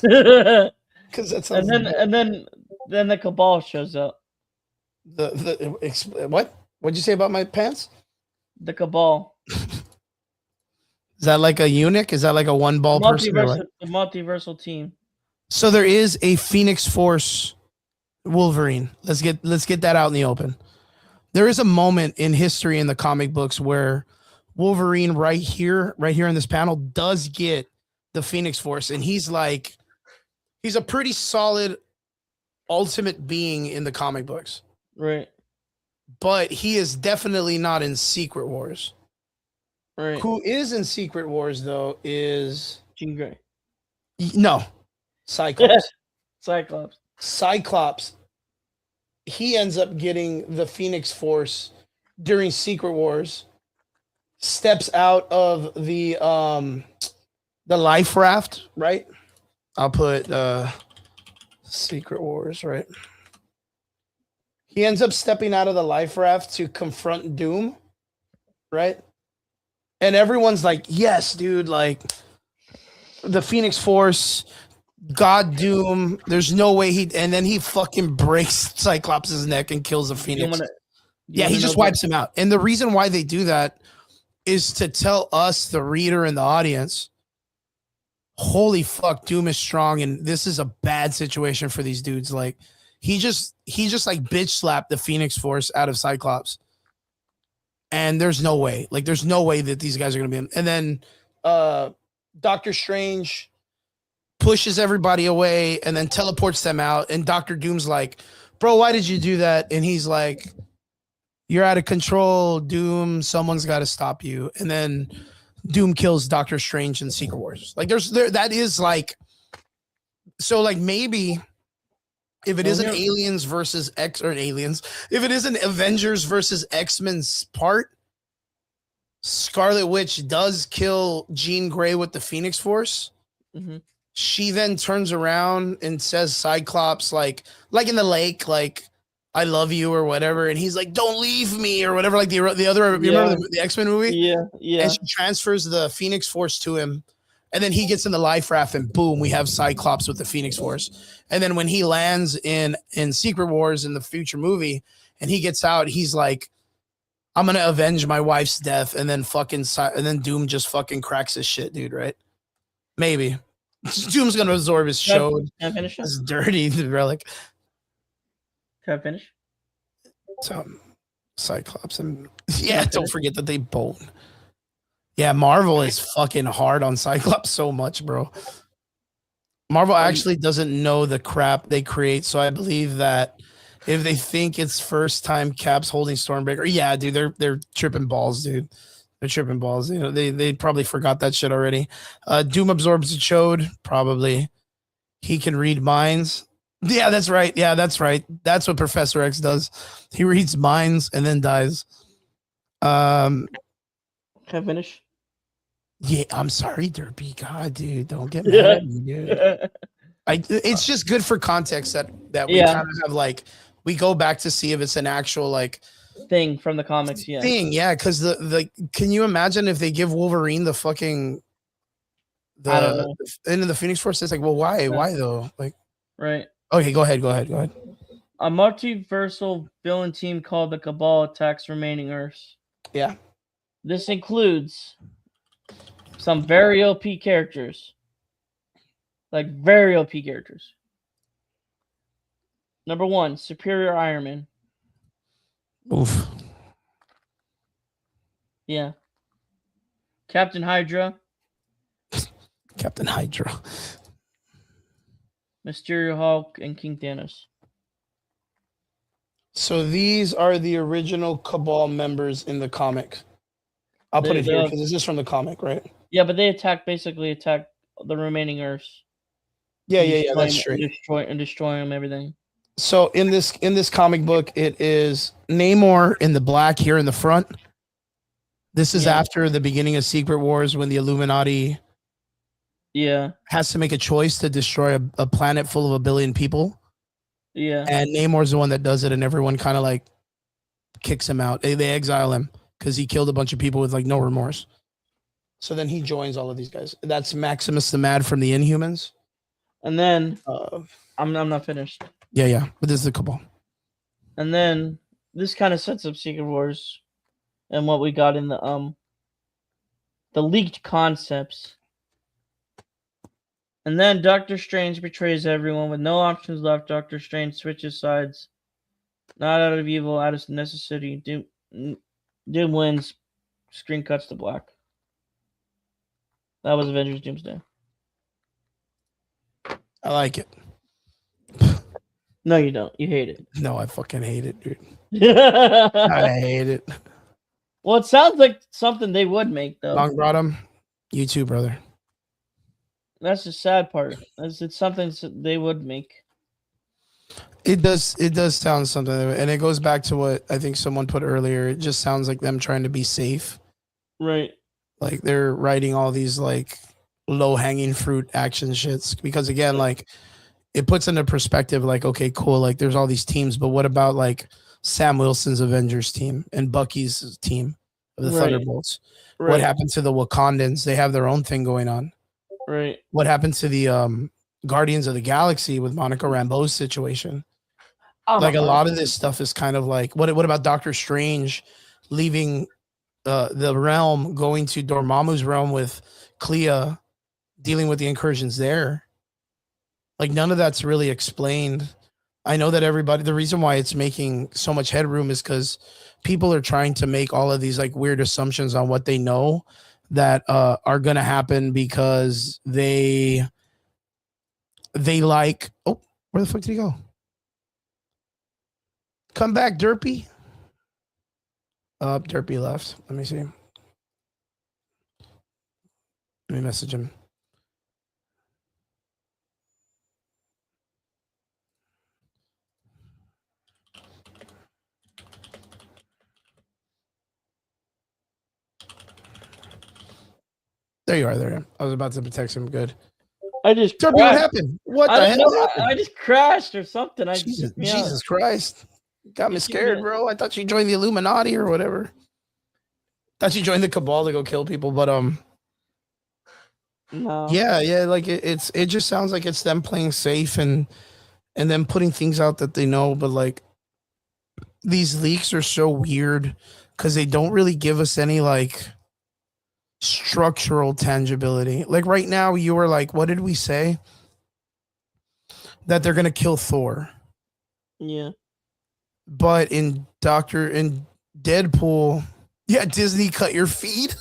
and because that sounds. then the Cabal shows up. What? What'd you say about my pants? The Cabal. Is that like a eunuch? Is that like a one ball person? Or what? The multiversal team. So there is a Phoenix Force Wolverine. Let's get that out in the open. There is a moment in history in the comic books where Wolverine right here in this panel does get the Phoenix Force, and he's a pretty solid ultimate being in the comic books. Right. But he is definitely not in Secret Wars. Right. Who is in Secret Wars though is Jean Grey. no Cyclops. Cyclops. Cyclops. He ends up getting the Phoenix Force during Secret Wars. Steps out of the life raft, right? I'll put Secret Wars, right? He ends up stepping out of the life raft to confront Doom, right? And everyone's like, yes, dude, like the Phoenix Force, God Doom, there's no way and then he fucking breaks Cyclops' neck and kills the Phoenix. Yeah, he just wipes him out. And the reason why they do that is to tell us, the reader and the audience, holy fuck, Doom is strong, and this is a bad situation for these dudes. Like, he just like bitch slapped the Phoenix Force out of Cyclops. And there's no way. Like, there's no way that these guys are gonna be in. And then Doctor Strange pushes everybody away and then teleports them out. And Doctor Doom's like, bro, why did you do that? And he's like, you're out of control, Doom. Someone's got to stop you. And then Doom kills Doctor Strange in Secret Wars. Like that is like, so like maybe if it is an aliens versus X or aliens, if it is an Avengers versus X-Men's part, Scarlet Witch does kill Jean Grey with the Phoenix Force. Mm-hmm. She then turns around and says Cyclops, like in the lake, like, I love you or whatever. And he's like, don't leave me or whatever. Like the other, you remember the X-Men movie? Yeah. And she transfers the Phoenix Force to him. And then he gets in the life raft and boom, we have Cyclops with the Phoenix Force. And then when he lands in Secret Wars in the future movie and he gets out, he's like, I'm going to avenge my wife's death. And then Doom just fucking cracks his shit, dude, right? Maybe. Doom's going to absorb his show. Can I finish? It's dirty, the relic. Can I finish? So Cyclops and yeah, don't forget that they bone. Yeah, Marvel is fucking hard on Cyclops so much, bro. Marvel actually doesn't know the crap they create, so I believe that if they think it's first time Cap's holding Stormbreaker, yeah, dude, they're tripping balls, dude. They're tripping balls. You know, they probably forgot that shit already. Doom absorbs a chode, probably. He can read minds. Yeah, that's right. Yeah, that's right. That's what Professor X does. He reads minds and then dies. Can I finish? Yeah, I'm sorry, Derpy. God, dude, don't get mad at me, dude. It's just good for context that we kind of have like we go back to see if it's an actual like thing from the comics. Yeah, thing. Yeah, because the can you imagine if they give Wolverine the fucking I don't know. into the Phoenix Force? It's like, well, why though? Like, right. Okay, go ahead. A multiversal villain team called the Cabal attacks remaining Earths. Yeah. This includes some very OP characters. Like, very OP characters. Number 1, Superior Iron Man. Oof. Yeah. Captain Hydra. Captain Hydra. Mysterio Hulk, and King Thanos. So these are the original Cabal members in the comic. I'll put it here because this is from the comic, right? Yeah, but they basically attack the remaining Earths. Yeah, that's true. Destroy them, everything. So in this comic book, it is Namor in the black here in the front. This is after the beginning of Secret Wars when the Illuminati has to make a choice to destroy a planet full of 1 billion people. Yeah. And Namor's the one that does it, and everyone kind of like kicks him out. They exile him because he killed a bunch of people with like no remorse. So then he joins all of these guys. That's Maximus the Mad from the Inhumans. And then I'm not finished. Yeah. But this is the Cabal. And then this kind of sets up Secret Wars and what we got in the leaked concepts. And then Doctor Strange betrays everyone with no options left. Doctor Strange switches sides, not out of evil, out of necessity. Doom wins. Screen cuts to black. That was Avengers Doomsday. I like it. No, you don't. You hate it. No, I fucking hate it, dude. I hate it. Well, it sounds like something they would make, though. Long Bottom, you too, brother. That's the sad part. It's something they would make. It does sound something, and it goes back to what I think someone put earlier. It just sounds like them trying to be safe. Right. Like they're writing all these like low-hanging fruit action shits because again, like it puts into perspective like, okay, cool, like there's all these teams, but what about like Sam Wilson's Avengers team and Bucky's team of the Thunderbolts? Right. What happened to the Wakandans? They have their own thing going on. Right. What happened to the Guardians of the Galaxy with Monica Rambeau's situation? Like a lot of this stuff is kind of like what about Doctor Strange leaving the realm, going to Dormammu's realm with Clea, dealing with the incursions there? Like none of that's really explained. I know that the reason why it's making so much headroom is because people are trying to make all of these like weird assumptions on what they know that are gonna happen because they like, oh, where the fuck did he go? Come back, Derpy. Derpy left. Let me see. Let me message him. There you are. There. I was about to text him. Good. I just. Derpy, what happened? What the hell happened? I just crashed or something. Jesus Christ. Got me scared, bro. I thought you joined the Illuminati or whatever. Thought you joined the Cabal to go kill people, but no. Yeah, like it just sounds like it's them playing safe and then putting things out that they know, but like these leaks are so weird because they don't really give us any like structural tangibility. Like right now, you were like, what did we say? That they're gonna kill Thor. Yeah. but in Deadpool, yeah, Disney cut your feed.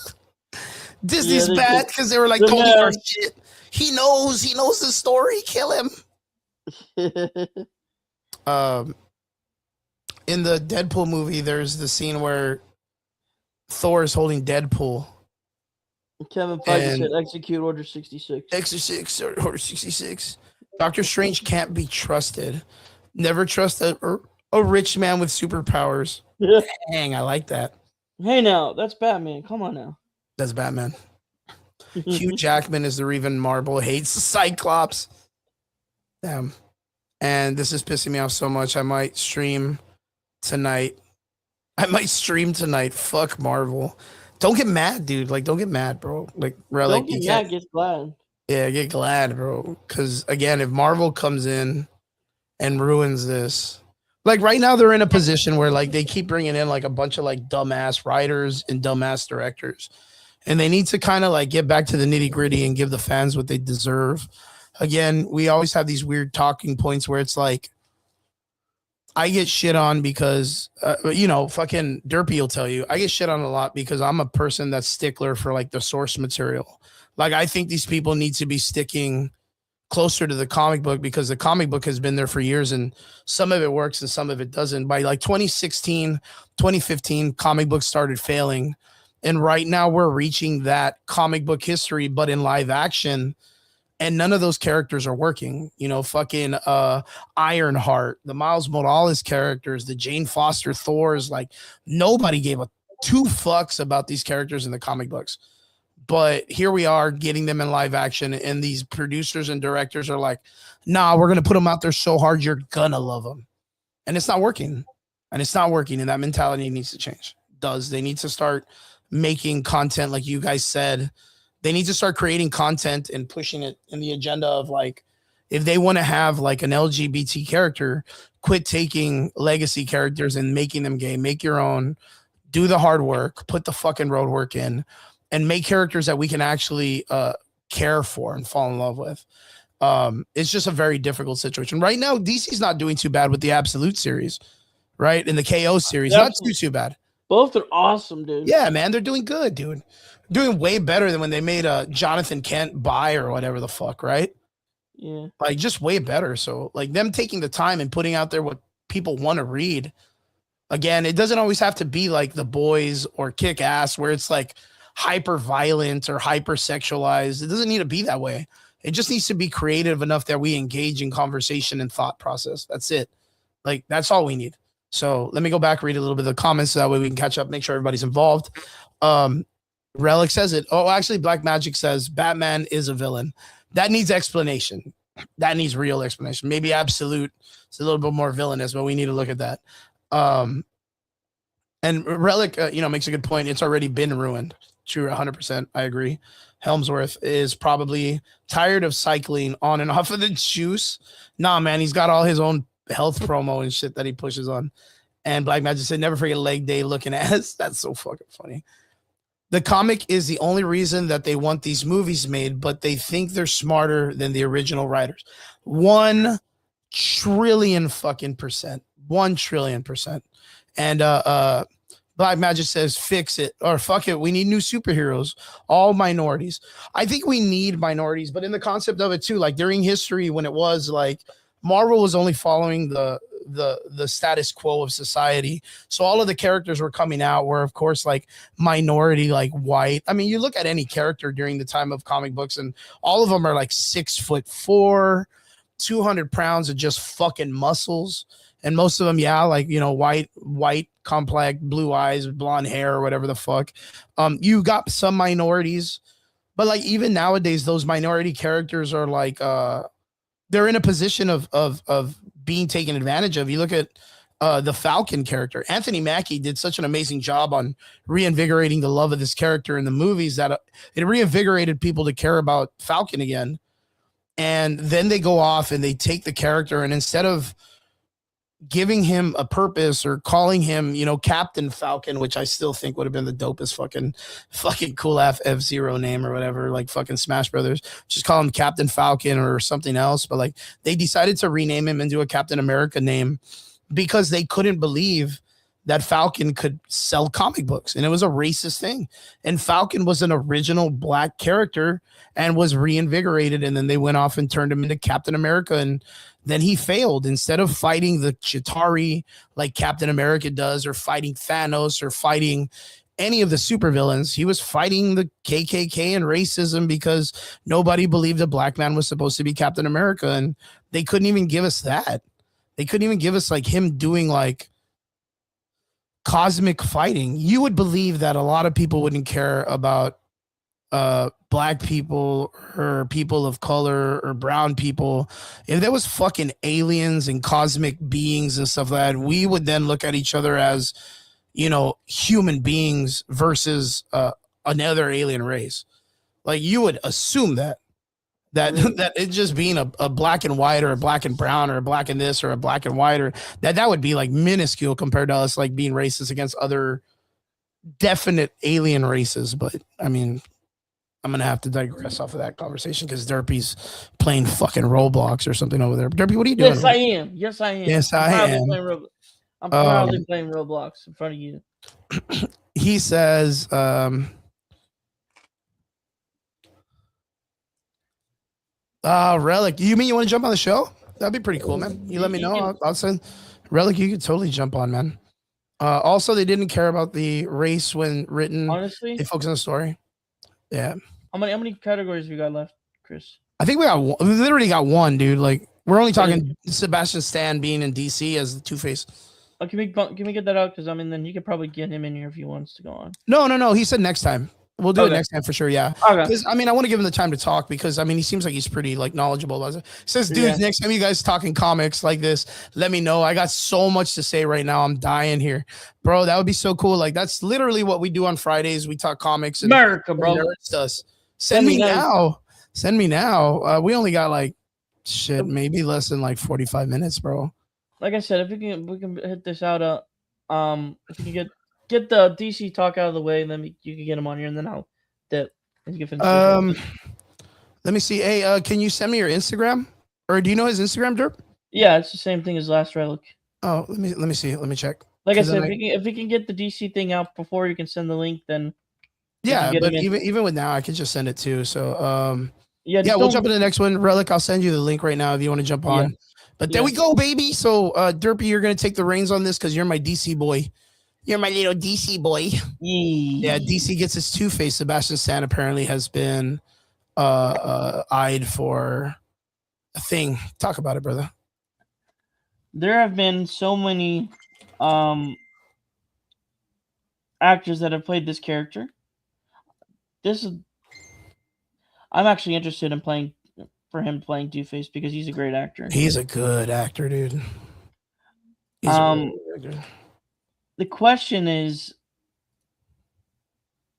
Disney's they bad did. because they were like, They're don't eat our mad. shit. He knows the story. Kill him. In the Deadpool movie, there's the scene where Thor is holding Deadpool. Kevin Feige And- said execute Order 66. X6 or Order 66. Doctor Strange can't be trusted. Never trust a rich man with superpowers. Dang, I like that. Hey now, that's Batman. Come on now. That's Batman. Hugh Jackman is the reason Marvel hates Cyclops. Damn. And this is pissing me off so much. I might stream tonight. Fuck Marvel. Don't get mad, dude. Like, don't get mad, bro. Like, Relic. Don't get you can't- mad, get glad. Yeah, get glad, bro. Because again, if Marvel comes in and ruins this, like right now, they're in a position where like they keep bringing in like a bunch of like dumbass writers and dumbass directors, and they need to kind of like get back to the nitty gritty and give the fans what they deserve. Again, we always have these weird talking points where it's like, I get shit on because, fucking Derpy will tell you, I get shit on a lot because I'm a person that's stickler for like the source material. Like, I think these people need to be sticking closer to the comic book because the comic book has been there for years and some of it works and some of it doesn't. By like 2016, 2015, comic books started failing. And right now we're reaching that comic book history, but in live action. And none of those characters are working. Fucking Ironheart, the Miles Morales characters, the Jane Foster Thors, like nobody gave a two fucks about these characters in the comic books. But here we are getting them in live action, and these producers and directors are like, nah, we're going to put them out there so hard, you're going to love them. And it's not working. And that mentality needs to change. They need to start making content like you guys said. They need to start creating content and pushing it in the agenda of like, if they want to have like an LGBT character, quit taking legacy characters and making them gay, make your own, do the hard work, put the fucking road work in, and make characters that we can actually care for and fall in love with. It's just a very difficult situation. Right now, DC's not doing too bad with the Absolute series, right? In the KO series, not too bad. Both are awesome, dude. Yeah, man, they're doing good, dude. Doing way better than when they made Jonathan Kent buy or whatever the fuck, right? Yeah. Like, just way better. So, like, them taking the time and putting out there what people want to read. Again, it doesn't always have to be like The Boys or Kick Ass, where it's like hyper violent or hyper sexualized. It doesn't need to be that way. It just needs to be creative enough that we engage in conversation and thought process. That's it. Like, that's all we need. So let me go back, read a little bit of the comments so that way we can catch up, make sure everybody's involved. Relic says it. Oh, actually, Black Magic says Batman is a villain. That needs explanation. That needs real explanation. Maybe Absolute is a little bit more villainous, but we need to look at that. And Relic, makes a good point. It's already been ruined. True, 100%. I agree. Helmsworth is probably tired of cycling on and off of the juice. Nah, man, he's got all his own health promo and shit that he pushes on. And Black Magic said, never forget leg day looking ass. That's so fucking funny. The comic is the only reason that they want these movies made, but they think they're smarter than the original writers. 1 trillion fucking percent. 1 trillion percent. And Black Magic says, fix it or fuck it. We need new superheroes, all minorities. I think we need minorities, but in the concept of it too, like during history when it was like Marvel was only following the status quo of society. So all of the characters were coming out were, of course, like minority, like white. I mean, you look at any character during the time of comic books and all of them are like 6'4", 200 pounds of just fucking muscles. And most of them, white, complex, blue eyes, blonde hair, or whatever the fuck. You got some minorities, but like even nowadays, those minority characters are like they're in a position of being taken advantage of. You look at the Falcon character. Anthony Mackie did such an amazing job on reinvigorating the love of this character in the movies that it reinvigorated people to care about Falcon again. And then they go off and they take the character and instead of giving him a purpose or calling him, Captain Falcon, which I still think would have been the dopest fucking cool F-Zero name or whatever, like fucking Smash Brothers, just call him Captain Falcon or something else. But like they decided to rename him and do a Captain America name. because they couldn't believe that Falcon could sell comic books, and it was a racist thing. And Falcon was an original black character and was reinvigorated, and then they went off and turned him into Captain America, and then he failed. Instead of fighting the Chitauri like Captain America does, or fighting Thanos, or fighting any of the supervillains, he was fighting the KKK and racism because nobody believed a black man was supposed to be Captain America, and they couldn't even give us that. They couldn't even give us like him doing like cosmic fighting. You would believe that a lot of people wouldn't care about black people or people of color or brown people if there was fucking aliens and cosmic beings and stuff like that. We would then look at each other as, you know, human beings versus another alien race. Like, you would assume that it just being a black and white, or a black and brown, or a black and this, or a black and white, or that would be like minuscule compared to us like being racist against other definite alien races. But I mean, I'm gonna have to digress off of that conversation because Derpy's playing fucking Roblox or something over there. Derpy, what are you doing? Yes, I am. Yes, I am. Yes, I am. I'm proudly playing Roblox in front of you. He says, Relic, you mean you want to jump on the show? That'd be pretty cool, man. You let me know. I'll send Relic. You could totally jump on, man. Also, they didn't care about the race when written. Honestly, they focus on the story. Yeah. How many categories we got left, Chris? I think we got one. We literally got one, dude. Like, we're only talking Sebastian Stan being in DC as the Two-Face. Oh, can we get that out? Because I mean, then you could probably get him in here if he wants to go on. No. He said next time. We'll do it next time for sure. Yeah. Okay. I mean, I want to give him the time to talk because I mean, he seems like he's pretty like knowledgeable. He says, dude, next time you guys talking comics like this, let me know. I got so much to say right now. I'm dying here, bro. That would be so cool. Like, that's literally what we do on Fridays. We talk comics. And America, bro. Us. Send me now. Send me now. We only got like maybe less than like 45 minutes, bro. Like I said, if we can hit this out. If you can get the DC talk out of the way, and then you can get him on here, and then I'll dip. And you can finish let me see. Hey, can you send me your Instagram, or do you know his Instagram, Derp? Yeah, it's the same thing as Last Relic. Oh, let me see. Let me check. Like I said, if we can get the DC thing out before you can send the link, then yeah. But even with now, I can just send it too. So yeah, we'll jump in the next one. Relic, I'll send you the link right now if you want to jump on. Yeah. But there we go, baby. So Derpy, you're gonna take the reins on this because you're my DC boy. You're my little DC boy. Yeah, DC gets his Two-Face. Sebastian Stan apparently has been eyed for a thing. Talk about it, brother. There have been so many actors that have played this character. I'm actually interested in playing Two-Face because he's a great actor. He's a good actor, dude. The question is,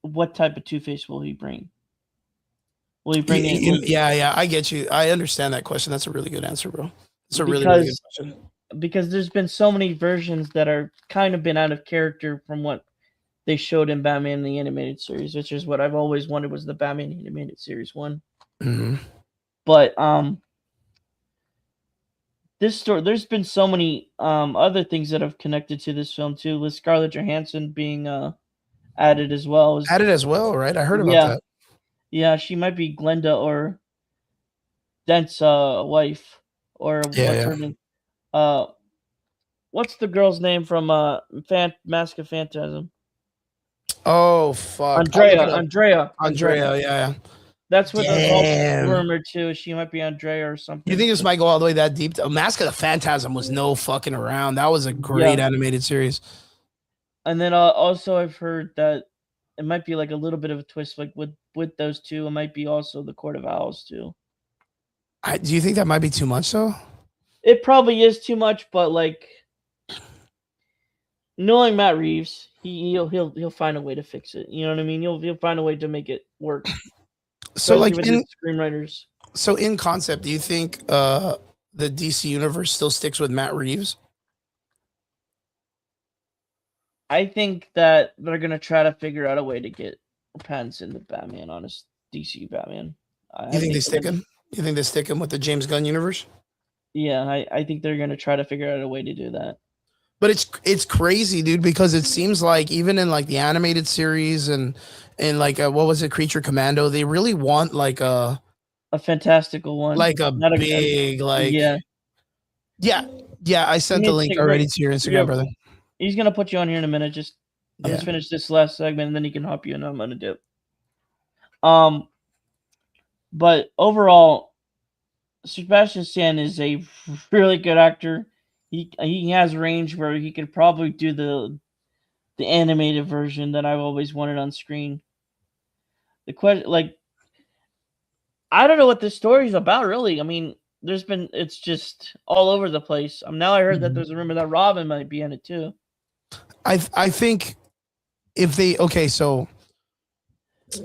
what type of Two-Face will he bring? Will he bring in? Yeah, I get you. I understand that question. That's a really good answer, bro. It's a really good question. Because there's been so many versions that are kind of been out of character from what they showed in Batman the Animated Series, which is what I've always wanted was the Batman Animated Series 1. Mm-hmm. But this story, there's been so many other things that have connected to this film too, with Scarlett Johansson being added as well. Added as well, right? I heard about that. Yeah, she might be Glenda or Dent's wife, or what's her name? What's the girl's name from Mask of Phantasm? Oh fuck, Andrea. Yeah. That's what the also rumored too. She might be Andrea or something. You think this might go all the way that deep? Mask of the Phantasm was no fucking around. That was a great animated series. And then also I've heard that it might be like a little bit of a twist, like with those two. It might be also the Court of Owls too. Do you think that might be too much though? It probably is too much, but like knowing Matt Reeves, he'll find a way to fix it. You know what I mean? He'll find a way to make it work. So like in screenwriters. So in concept, do you think the DC universe still sticks with Matt Reeves? I think that they're gonna try to figure out a way to get Pattinson the Batman on his DC Batman. You think they stick him? You think they stick him with the James Gunn universe? Yeah, I think they're gonna try to figure out a way to do that. But it's crazy, dude, because it seems like even in like the animated series and like what was it, Creature Commando, they really want A fantastical one. like a Not big yeah. yeah. I sent the link already to your Instagram, brother. He's gonna put you on here in a minute. I'll just finish this last segment and then he can hop you in. I'm gonna dip. But overall, Sebastian Stan is a really good actor. He has range where he could probably do the animated version that I've always wanted on screen. The question, like, I don't know what this story is about, really. I mean, it's just all over the place. Now I heard that there's a rumor that Robin might be in it too. I think if they so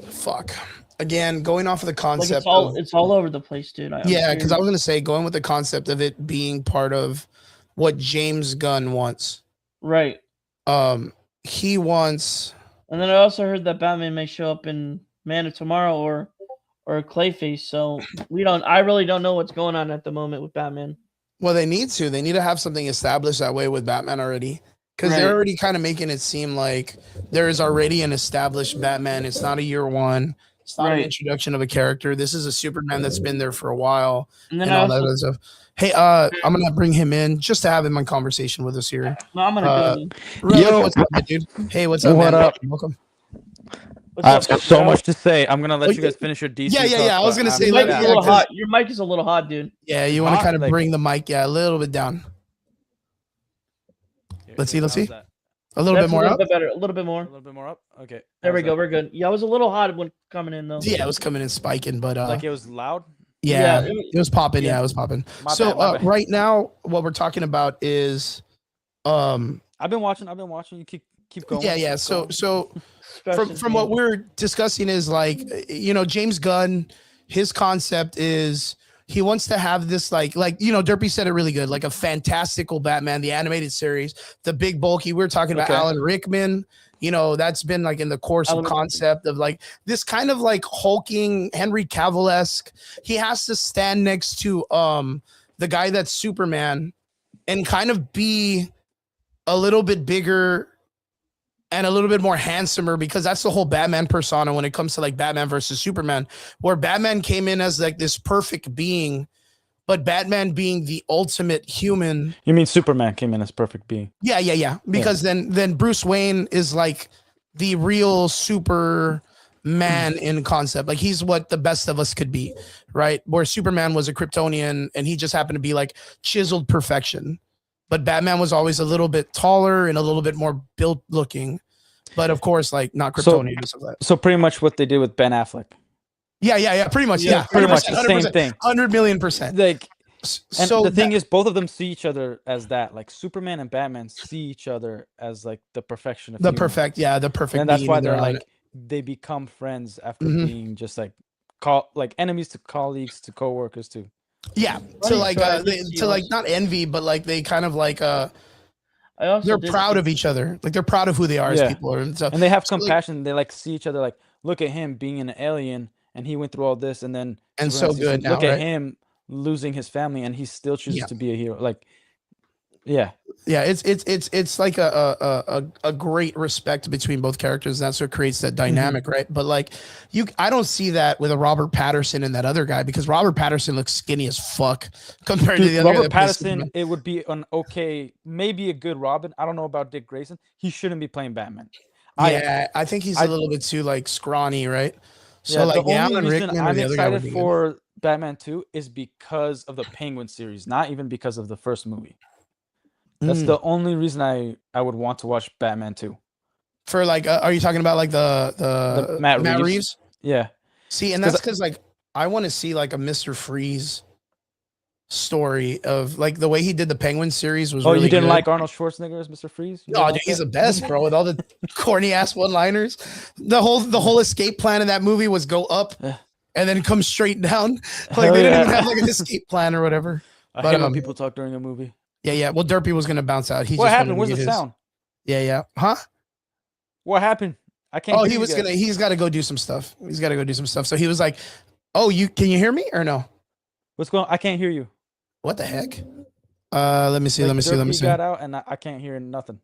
fuck again going off of the concept, it's all over the place, dude. Because I was gonna say going with the concept of it being part of what James Gunn wants, right? He wants, and then I also heard that Batman may show up in Man of Tomorrow or Clayface. So I really don't know what's going on at the moment with Batman. Well, they need to have something established that way with Batman already. Because they're already kind of making it seem like there is already an established Batman. It's not a year one. It's not an introduction of a character. This is a Superman that's been there for a while. And then all that other stuff. Hey, I'm gonna bring him in just to have him on conversation with us here. No, I'm gonna go. Yo, what's up, dude? Hey, what's up, man? Up? Welcome. I have so much to say. I'm gonna let you guys finish your DC. Yeah. I was gonna say, your mic is a little hot. Your mic is a little hot, dude. Yeah, you want to kind of bring the mic, a little bit down. Let's see. A little bit more up. A little bit more. A little bit more up. Okay. There we go. We're good. Yeah, it was a little hot when coming in though. Yeah, it was coming in spiking, but like it was loud. Yeah, it was popping. Yeah, it was popping. So right now, what we're talking about is, I've been watching. You keep going. Yeah. So from what we're discussing is like, James Gunn, his concept is he wants to have this Derpy said it really good, like a fantastical Batman, the animated series, the big bulky. We were talking about Alan Rickman. That's been like in the course of concept of like this kind of like hulking Henry Cavill-esque. He has to stand next to the guy that's Superman and kind of be a little bit bigger and a little bit more handsomer, because that's the whole Batman persona when it comes to like Batman versus Superman, where Batman came in as like this perfect being, but Batman being the ultimate human. You mean Superman came in as perfect being? Yeah. Because then Bruce Wayne is like the real Superman in concept. Like he's what the best of us could be, right? Where Superman was a Kryptonian and he just happened to be like chiseled perfection. But Batman was always a little bit taller and a little bit more built looking. But of course, like not Kryptonian. So pretty much what they did with Ben Affleck. Yeah, pretty much. Yeah, pretty much the same thing. 100 million%. Like, and so the thing is, both of them see each other as that. Like Superman and Batman see each other as like the perfection of the perfect. And that's why they're like they become friends after being just like enemies to colleagues to coworkers too. Yeah, to like not envy, but like they kind of like they're proud of each other. Like they're proud of who they are as people, and they have compassion. They like see each other. Like, look at him being an alien, and he went through all this, and then so good. Now, look at him losing his family, and he still chooses to be a hero. Like, it's like a great respect between both characters. That's what creates that dynamic, right? But like I don't see that with a Robert Pattinson and that other guy, because Robert Pattinson looks skinny as fuck compared to the other. Robert Pattinson, it would be maybe a good Robin. I don't know about Dick Grayson. He shouldn't be playing Batman. I think he's a little bit too like scrawny, right? So like the only reason I'm excited for Batman 2 is because of the Penguin series, not even because of the first movie. That's the only reason I would want to watch Batman 2. For like, are you talking about like the Matt Reeves? Yeah. See, and that's because like I want to see like a Mr. Freeze story of like the way he did the Penguin series was. Oh, really you didn't good. like Arnold Schwarzenegger as Mr. Freeze? No, dude, he's the best, bro. With all the corny ass one-liners, the whole escape plan in that movie was go up and then come straight down. Like they didn't even have like an escape plan or whatever. I hate when people talk during a movie. Yeah. Well, Derpy was gonna bounce out. What happened? Where's the sound? Yeah. Huh? What happened? I can't. Oh, he's got to go do some stuff. So he was like, "Oh, can you hear me or no? What's going on? I can't hear you. What the heck? Let me see. Like, Let me see. Let me Derpy see. got out, and I can't hear nothing.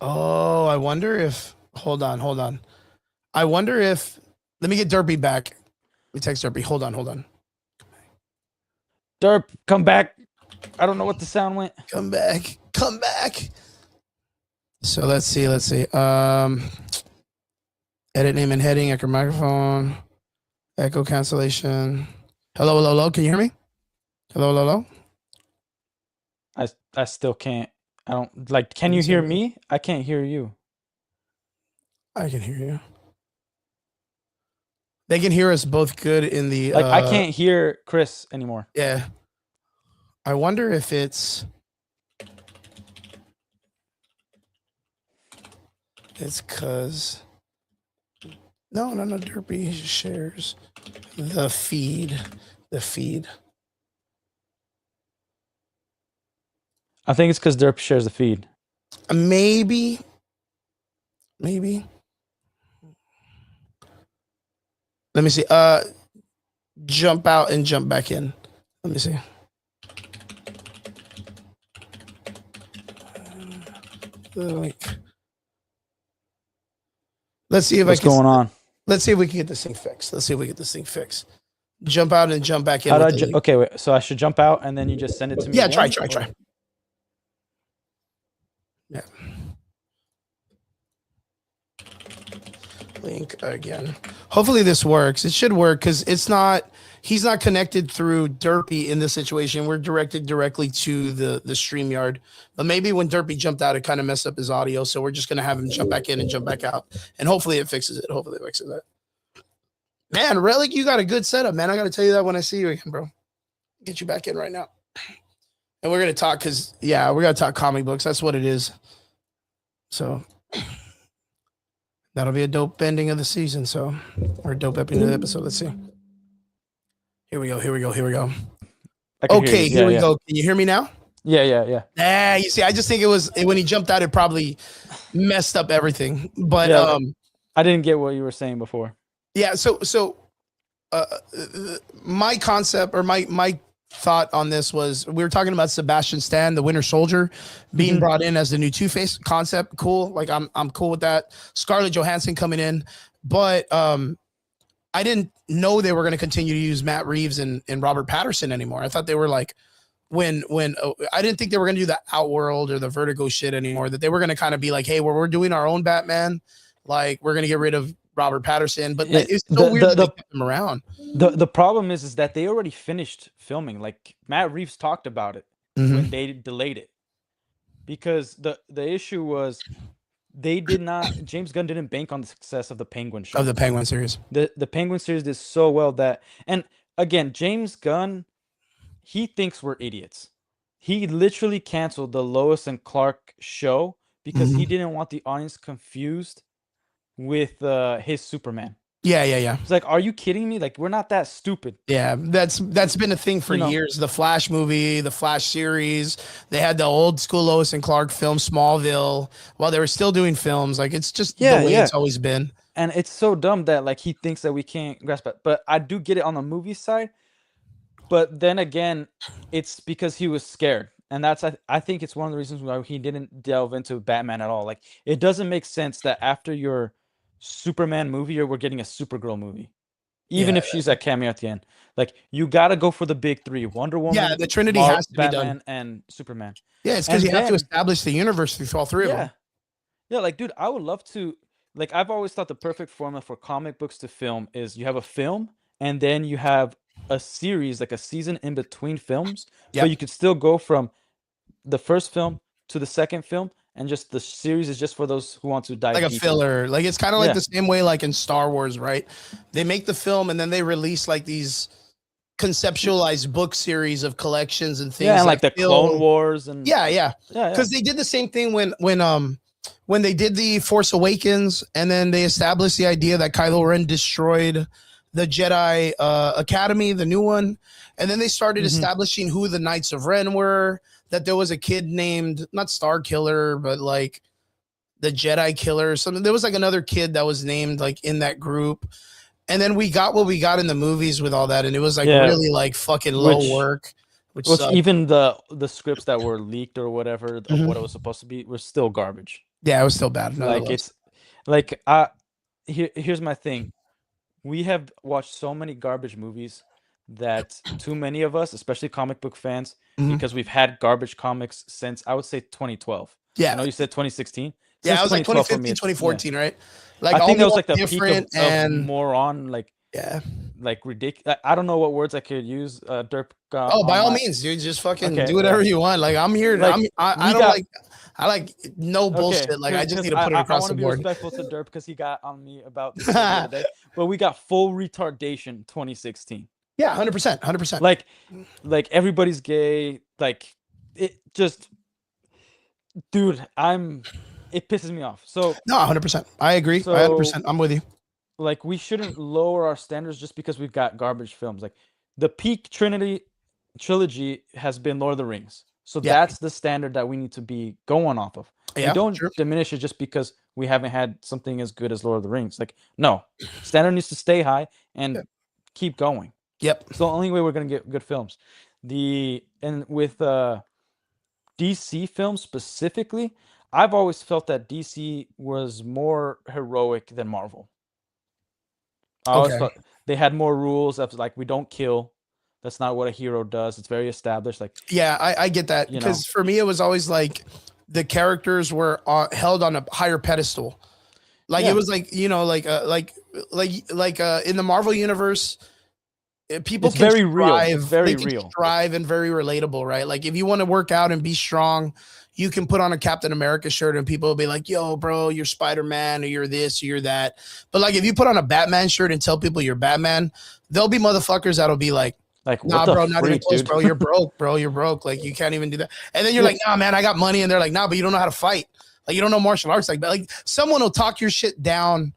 Oh, I wonder if. Hold on. I wonder if. Let me get Derpy back. Let me text Derpy. Hold on. Derp, come back. I don't know what the sound went. Come back. So let's see. Edit name and heading. Echo microphone. Echo cancellation. Hello. Can you hear me? Hello. I still can't. I don't like. Can you hear me? I can't hear you. I can hear you. They can hear us both good in the. Like, I can't hear Chris anymore. Yeah. I wonder if it's. It's because. No. Derpy shares the feed. I think it's because Derp shares the feed. Maybe. Let me see. Jump out and jump back in. Let me see. The link. Let's see if What's going on? Let's see if we can get this thing fixed. Jump out and jump back in. How do okay, wait. So I should jump out and then you just send it to me? Yeah, again? try. Yeah. Link again. Hopefully this works. It should work because he's not connected through Derpy in this situation. We're directed directly to the StreamYard. But maybe when Derpy jumped out, it kind of messed up his audio. So we're just gonna have him jump back in and jump back out. And hopefully it fixes it. Man, Relic, you got a good setup, man. I gotta tell you that when I see you again, bro. Get you back in right now. And we're gonna talk because we're gonna talk comic books. That's what it is. So that'll be a dope ending of the season. So, or a dope ending of the episode. Let's see. Here we go. Okay, here we go. Can you hear me now? Yeah. Ah, you see, I just think it was when he jumped out, it probably messed up everything. But I didn't get what you were saying before. Yeah. So, my concept or my thought on this was we were talking about Sebastian Stan, the Winter Soldier, being brought in as the new Two-Face concept. Cool. Like I'm cool with that. Scarlett Johansson coming in, but I didn't know they were going to continue to use Matt Reeves and Robert Patterson anymore. I thought they were like when I didn't think they were going to do the Outworld or the Vertigo shit anymore. That they were going to kind of be like, hey, we're doing our own Batman. Like we're going to get rid of Robert Patterson, but it's so weird that they kept him around. The problem is that they already finished filming. Like Matt Reeves talked about it when they delayed it, because the issue was James Gunn didn't bank on the success of the Penguin show. Of the Penguin series. The Penguin series did so well that, and again, James Gunn, he thinks we're idiots. He literally canceled the Lois and Clark show because he didn't want the audience confused with his Superman. Yeah. It's like, are you kidding me? Like, we're not that stupid. Yeah, that's been a thing for years. The Flash movie, the Flash series, they had the old school Lois and Clark film, Smallville, while they were still doing films. Like, it's just the way it's always been. And it's so dumb that like he thinks that we can't grasp it. But I do get it on the movie side. But then again, it's because he was scared. And that's I think it's one of the reasons why he didn't delve into Batman at all. Like, it doesn't make sense that after your Superman movie, we're getting a Supergirl movie, even if she's a cameo at the end. Like, you got to go for the big three: Wonder Woman, the Trinity has to Batman, be done, and Superman. Yeah, it's because you have to establish the universe through all three of them. Yeah, like, dude, I would love to. Like, I've always thought the perfect formula for comic books to film is you have a film and then you have a series, like a season in between films, but you could still go from the first film to the second film. And just the series is just for those who want to dive like a deeper. filler. Like, it's kind of like the same way like in Star Wars, right? They make the film and then they release like these conceptualized book series of collections and things. Yeah, and like the Clone Wars and yeah. Because they did the same thing when they did the Force Awakens, and then they established the idea that Kylo Ren destroyed the Jedi Academy, the new one, and then they started establishing who the Knights of Ren were. That there was a kid named not Star Killer, but like the Jedi Killer or something. There was like another kid that was named like in that group. And then we got what we got in the movies with all that. And it was like really like fucking low work. which Which sucked. even the scripts that were leaked or whatever of Mhm. what it was supposed to be were still garbage. Yeah, it was still bad. Like nonetheless. it's like here's my thing. We have watched so many garbage movies that too many of us, especially comic book fans, Mhm. because we've had garbage comics since I would say 2012. I Yeah, know you said 2016. yeah, Since it was like 2012 for me, 2015, it's yeah. 2014, right? I Like all think that new, was all like the peak different, of and moron, yeah. like ridiculous. I don't know what words I could use. Derp Oh, by on all my means, dude, just fucking okay, do whatever yeah. you want. Like I'm here. Like I we don't got like. I like no okay, bullshit. Like I just because need to put it I across want the to be board. respectful to Derp because he got on me about this movie the other day. But we got full retardation 2016. Yeah, 100%, 100%. Like everybody's gay. Like it just, dude, it pisses me off. So No, 100%. I agree. I 100%. I'm with you. like we shouldn't lower our standards just because we've got garbage films. Like the peak Trinity trilogy has been Lord of the Rings. So Yeah. that's the standard that we need to be going off of. Yeah, We don't true. diminish it just because we haven't had something as good as Lord of the Rings. Like no, standard needs to stay high and Yeah. keep going. Yep. It's the only way we're gonna get good films. And with DC films specifically, I've always felt that DC was more heroic than Marvel. I always Okay. felt they had more rules of like we don't kill. That's not what a hero does. It's very established. Like Yeah, I get that you know, because for me it was always like the characters were held on a higher pedestal. Like Yeah. it was like in the Marvel universe, people it's can very real. strive. It's very They can real. strive and very relatable, right? Like if you want to work out and be strong, you can put on a Captain America shirt and people will be like, "Yo, bro, you're Spider-Man or you're this or you're that." But like if you put on a Batman shirt and tell people you're Batman, there'll be motherfuckers that'll be like, Like "Nah, what the bro, not even freak, close, dude? bro. You're broke, bro. You're broke. Like you can't even do that." And then you're Yeah. like, "Nah, man, I got money." And they're like, "Nah, but you don't know how to fight. Like you don't know martial arts." Like someone will talk your shit down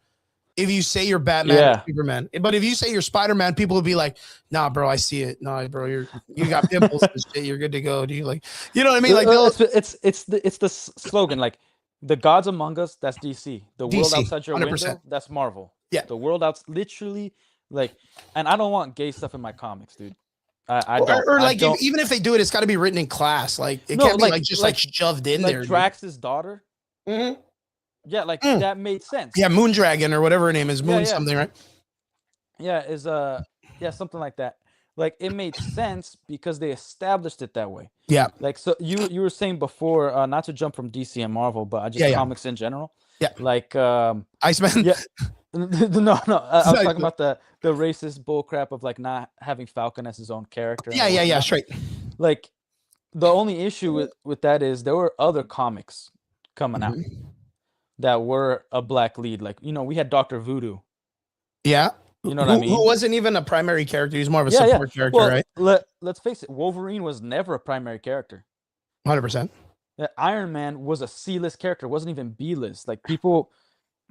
if you say you're Batman Yeah. or Superman. But if you say you're Spider-Man, people will be like, "Nah, bro, I see it. Nah, bro, you got pimples and shit. You're good to go." Do you like, you know what I mean? Like it's the slogan like the gods among us. That's DC. The world DC, outside your 100%. window. That's Marvel. Yeah. The world outs literally like, and I don't want gay stuff in my comics, dude. I don't. Or I like don't. even if they do it, it's got to be written in class. Like it No, can't be like- like just like- shoved in like there. Drax's daughter. Mhm. Yeah, like Mm. that made sense. Yeah, Moondragon or whatever her name is, Moon Yeah. something, right? Yeah, is yeah, something like that. Like it made sense because they established it that way. Yeah. Like so you were saying before, not to jump from DC and Marvel, but just Yeah. comics in general. Yeah. Like Iceman. yeah. No, I was Sorry. talking about the racist bullcrap of like not having Falcon as his own character. and Yeah, whatnot. straight. Like the only issue with that is there were other comics coming out Mhm. that were a black lead. Like, we had Dr. Voodoo. Yeah. You know what I mean? Who wasn't even a primary character. He's more of a Yeah, support character, Well, right? let's face it, Wolverine was never a primary character. 100%. Iron Man was a C-list character, wasn't even B-list. Like people,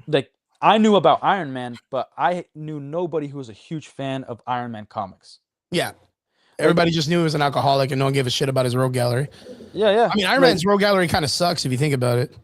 like I knew about Iron Man, but I knew nobody who was a huge fan of Iron Man comics. Yeah. Everybody just knew he was an alcoholic and no one gave a shit about his rogue gallery. Yeah. I mean, Iron Man's rogue gallery kind of sucks if you think about it.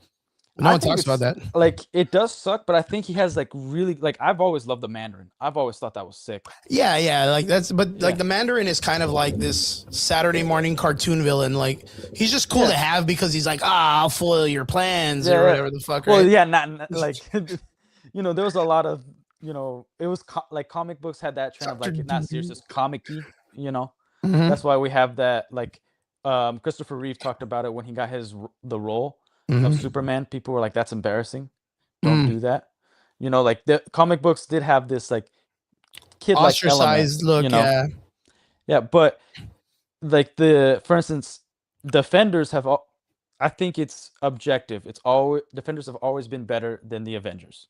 No I one think talks about that. Like it does suck, but I think he has like really like I've always loved the Mandarin. I've always thought that was sick. Yeah. Like like Yeah. the Mandarin is kind of like this Saturday morning cartoon villain. Like he's just cool to have because he's like, I'll foil your plans or whatever the fuck. Well, Right? yeah, not like there was a lot of it was like comic books had that trend of like not serious, it's comic-y, Mhm. That's why we have that like Christopher Reeve talked about it when he got the role of Mhm. Superman. People were like, that's embarrassing. Don't do that. Like the comic books did have this like kid-like Ostracized element, look. Yeah. Yeah, but like for instance, Defenders have all. I think it's objective. It's always Defenders have always been better than the Avengers.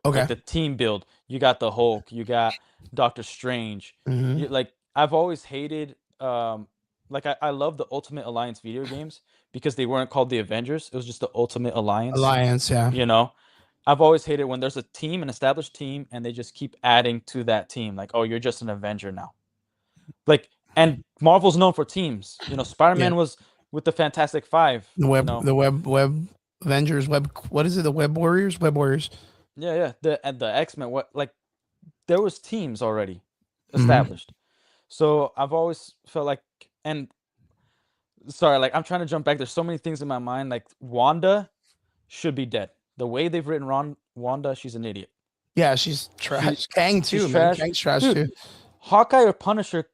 Okay. Like the team build, you got the Hulk, you got Doctor Strange. Mhm. Like I've always hated, like I love the Ultimate Alliance video games because they weren't called the Avengers. It was just the Ultimate Alliance. Alliance. Yeah. I've always hated when there's a team, an established team, and they just keep adding to that team. Like, oh, you're just an Avenger now. Like, and Marvel's known for teams. Spider-Man was with the Fantastic Five. The web Avengers, what is it? The Web Warriors? Web Warriors. Yeah. The X-Men, there was teams already established. So I've always felt like, and sorry, like I'm trying to jump back. There's so many things in my mind. Like Wanda should be dead. The way they've written Wanda, she's an idiot. Yeah, she's trash. Kang too, She's man. trash. Kang's trash Dude, too. Hawkeye or Punisher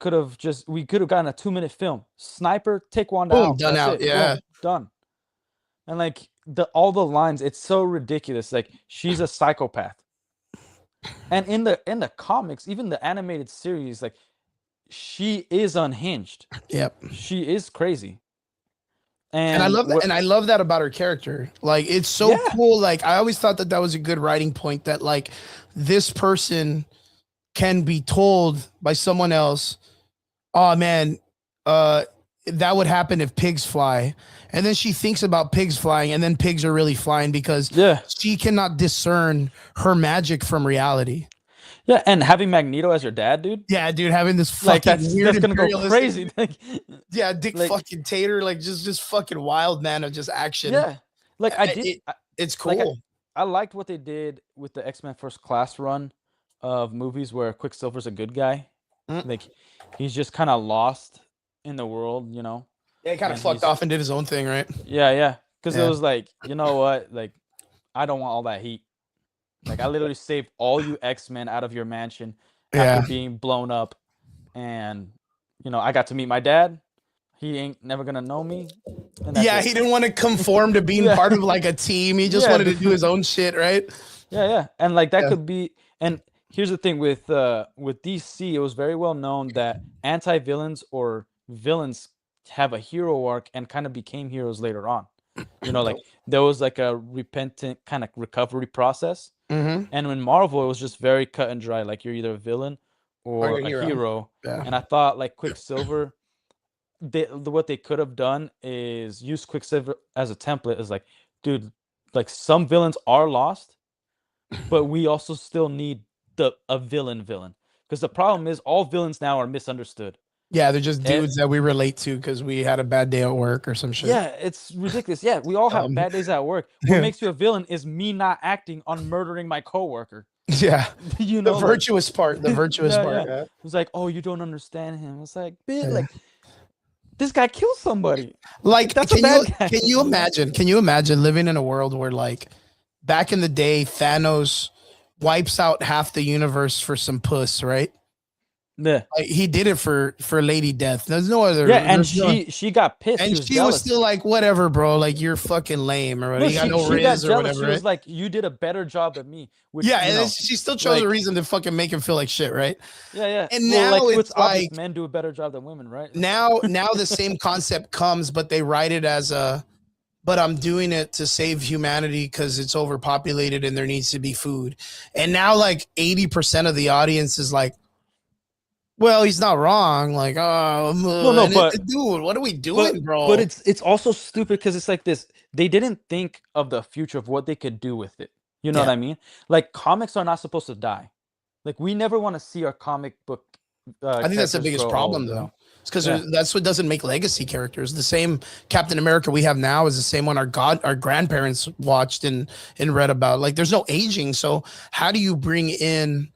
we could have gotten a 2-minute film. Sniper, take Wanda Boom, out. done That's out, it. yeah. Boom, done. And like all the lines, it's so ridiculous. Like she's a psychopath. And in the comics, even the animated series, like she is unhinged. Yep. She is crazy. And I love that, and I love that about her character. Like, it's so cool. Like, I always thought that was a good writing point, that like this person can be told by someone else, oh man, that would happen if pigs fly. And then she thinks about pigs flying, and then pigs are really flying because she cannot discern her magic from reality. Yeah, and having Magneto as your dad, dude. Yeah, dude, having this fucking like that's weird gonna go crazy. Yeah, Dick fucking Tater, like just fucking wild man of just action. Yeah, like it's cool. Like I liked what they did with the X-Men First Class run of movies where Quicksilver's a good guy. Like he's just kind of lost in the world, you know. Yeah, he kind of fucked off and did his own thing, right? Yeah, because it was like, you know what, like I don't want all that heat. Like I literally saved all you X-Men out of your mansion after being blown up, and you know I got to meet my dad. He ain't never gonna know me. Yeah, he didn't want to conform to being part of like a team. He just wanted to do his own shit, right? Yeah, and like that could be. And here's the thing with DC, it was very well known that anti-villains or villains have a hero arc and kind of became heroes later on. You know, like there was like a repentant kind of recovery process. And in Marvel, it was just very cut and dry. Like you're either a villain or a hero. Yeah. And I thought like Quicksilver, what they could have done is use Quicksilver as a template. Is like, dude, like some villains are lost, but we also still need a villain. Because the problem is all villains now are misunderstood. Yeah, they're just dudes that we relate to because we had a bad day at work or some shit. Yeah, it's ridiculous. Yeah, we all have bad days at work. What makes you a villain is me not acting on murdering my coworker. Yeah, you know, the virtuous part. The virtuous part. Yeah. It was like, oh, you don't understand him. It's like, bitch, like this guy killed somebody. Like, that's a bad guy. Can you imagine? Can you imagine living in a world where, like, back in the day, Thanos wipes out half the universe for some puss, right? Yeah, like, he did it for Lady Death. There's no other. Yeah, and she got pissed, and she was still like, "Whatever, bro. Like you're fucking lame or whatever. You got no riz or whatever." She was like, "You did a better job than me." Which, yeah, and she still chose a reason to fucking make him feel like shit, right? Yeah. And now it's like men do a better job than women, right? Now the same concept comes, but they write it as but I'm doing it to save humanity because it's overpopulated and there needs to be food. And now like 80% of the audience is like, well, he's not wrong. Like, oh, but dude, what are we doing, bro? But it's also stupid because it's like this. They didn't think of the future of what they could do with it. You know what I mean? Like, comics are not supposed to die. Like, we never want to see our comic book. I think that's the biggest problem, though. It's because that's what doesn't make legacy characters. The same Captain America we have now is the same one our grandparents watched and read about. Like, there's no aging. So how do you bring in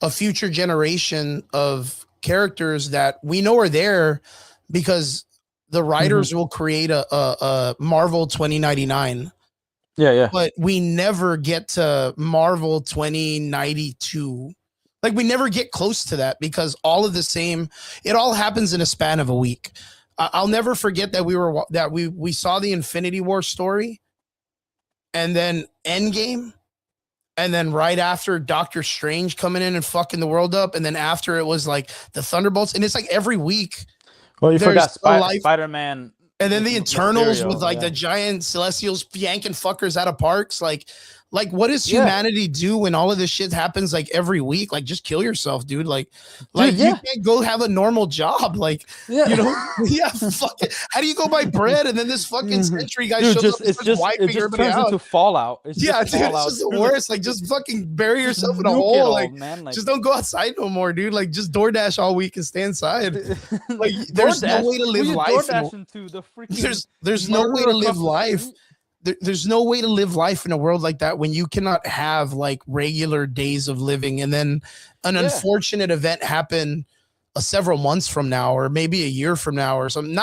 a future generation of characters that we know are there because the writers will create a Marvel 2099. Yeah. But we never get to Marvel 2092. Like we never get close to that because all of the same, it all happens in a span of a week. I'll never forget that we saw the Infinity War story and then Endgame. And then right after Doctor Strange coming in and fucking the world up. And then after it was like the Thunderbolts. And it's like every week. Well, you forgot Spider-Man. And then the Eternals with like the giant Celestials yanking fuckers out of parks. Like what does humanity do when all of this shit happens like every week? Like just kill yourself, dude. Like you can't go have a normal job. Like, you know, fuck it. How do you go buy bread? And then this fucking century guy shows up and starts wiping everybody out. Into Fallout. It's just the worst. Like just fucking bury yourself in a hole. Like, man. Just don't go outside no more, dude. Like just DoorDash all week and stay inside. Like there's no way to live life. There's no way to live life. There's no way to live life in a world like that when you cannot have like regular days of living and then an unfortunate event happen several months from now or maybe a year from now or something.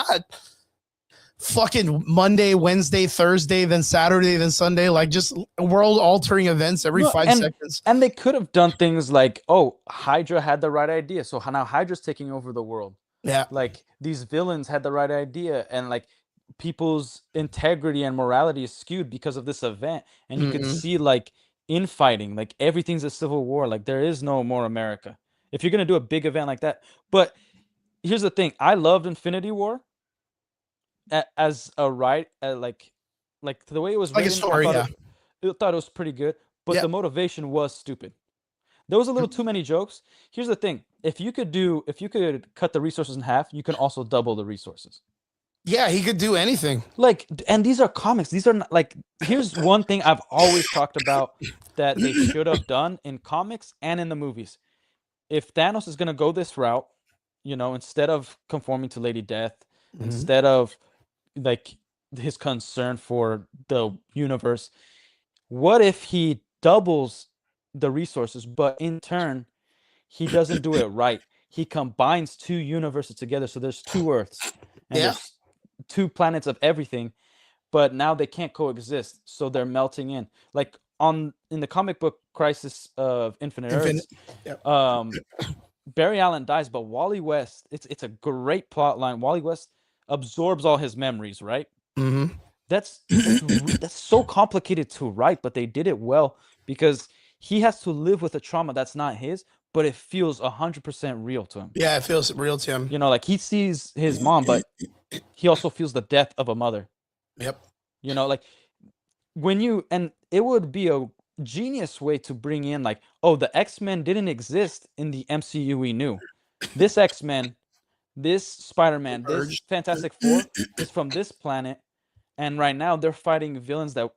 fucking Monday, Wednesday, Thursday, then Saturday, then Sunday, like just world altering events every No, 5 seconds. And they could have done things like, oh, Hydra had the right idea, so now Hydra's taking over the world. Yeah. Like these villains had the right idea, and like people's integrity and morality is skewed because of this event. And you could see like infighting, like everything's a civil war. Like there is no more America if you're gonna do a big event like that. But here's the thing: I loved Infinity War as a like the way it was Like a written, story, I thought it was pretty good, but Yeah. the motivation was stupid. There was a little too many jokes. Here's the thing: if you could cut the resources in half, you can also double the resources. Yeah, he could do anything. Like, and these are comics. These are not like. Here's one thing I've always talked about that they should have done in comics and in the movies. If Thanos is gonna go this route, you know, instead of conforming to Lady Death, instead of like his concern for the universe, what if he doubles the resources, but in turn, he doesn't do it right? He combines 2 universes together, so there's 2 Earths and Yeah. there's 2 planets of everything, but now they can't coexist, so they're melting in. Like in the comic book Crisis of Infinite Earths, Barry Allen dies, but Wally West, it's a great plot line. Wally West absorbs all his memories, right? That's so complicated to write, but they did it well because he has to live with a trauma that's not his, but it feels 100% real to him. Yeah, it feels real to him. You know, like he sees his mom, but he also feels the death of a mother. Yep. You know, like and it would be a genius way to bring in like, oh, the X-Men didn't exist in the MCU we knew. This X-Men, this Spider-Man, this Fantastic Four is from this planet, and right now they're fighting villains that,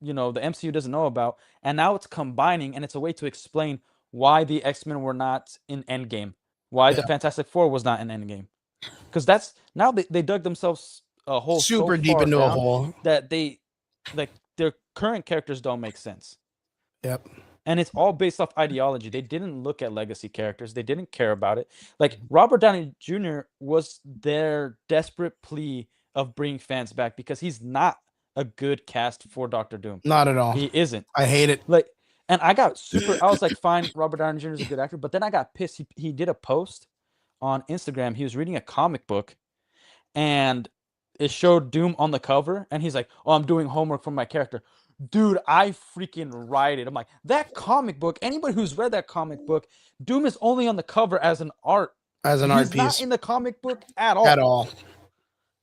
you know, the MCU doesn't know about, and now it's combining, and it's a way to explain why the X-Men were not in Endgame, why the Fantastic Four was not in Endgame, because that's now they dug themselves a hole Super so deep far into a down hole. that they like their current characters don't make sense. Yep. And it's all based off ideology. They didn't look at legacy characters. They didn't care about it. Like Robert Downey Jr. was their desperate plea of bringing fans back because he's not a good cast for Doctor Doom. Not at all. He isn't. I hate it. Like, and I was like, fine, Robert Downey Jr. is a good actor, but then I got pissed. He did a post on Instagram. He was reading a comic book, and it showed Doom on the cover, and he's like, "Oh, I'm doing homework for my character." Dude, I freaking rioted. I'm like, that comic book, anybody who's read that comic book, Doom is only on the cover as an art. As an He's art not piece. in the comic book at all. At all.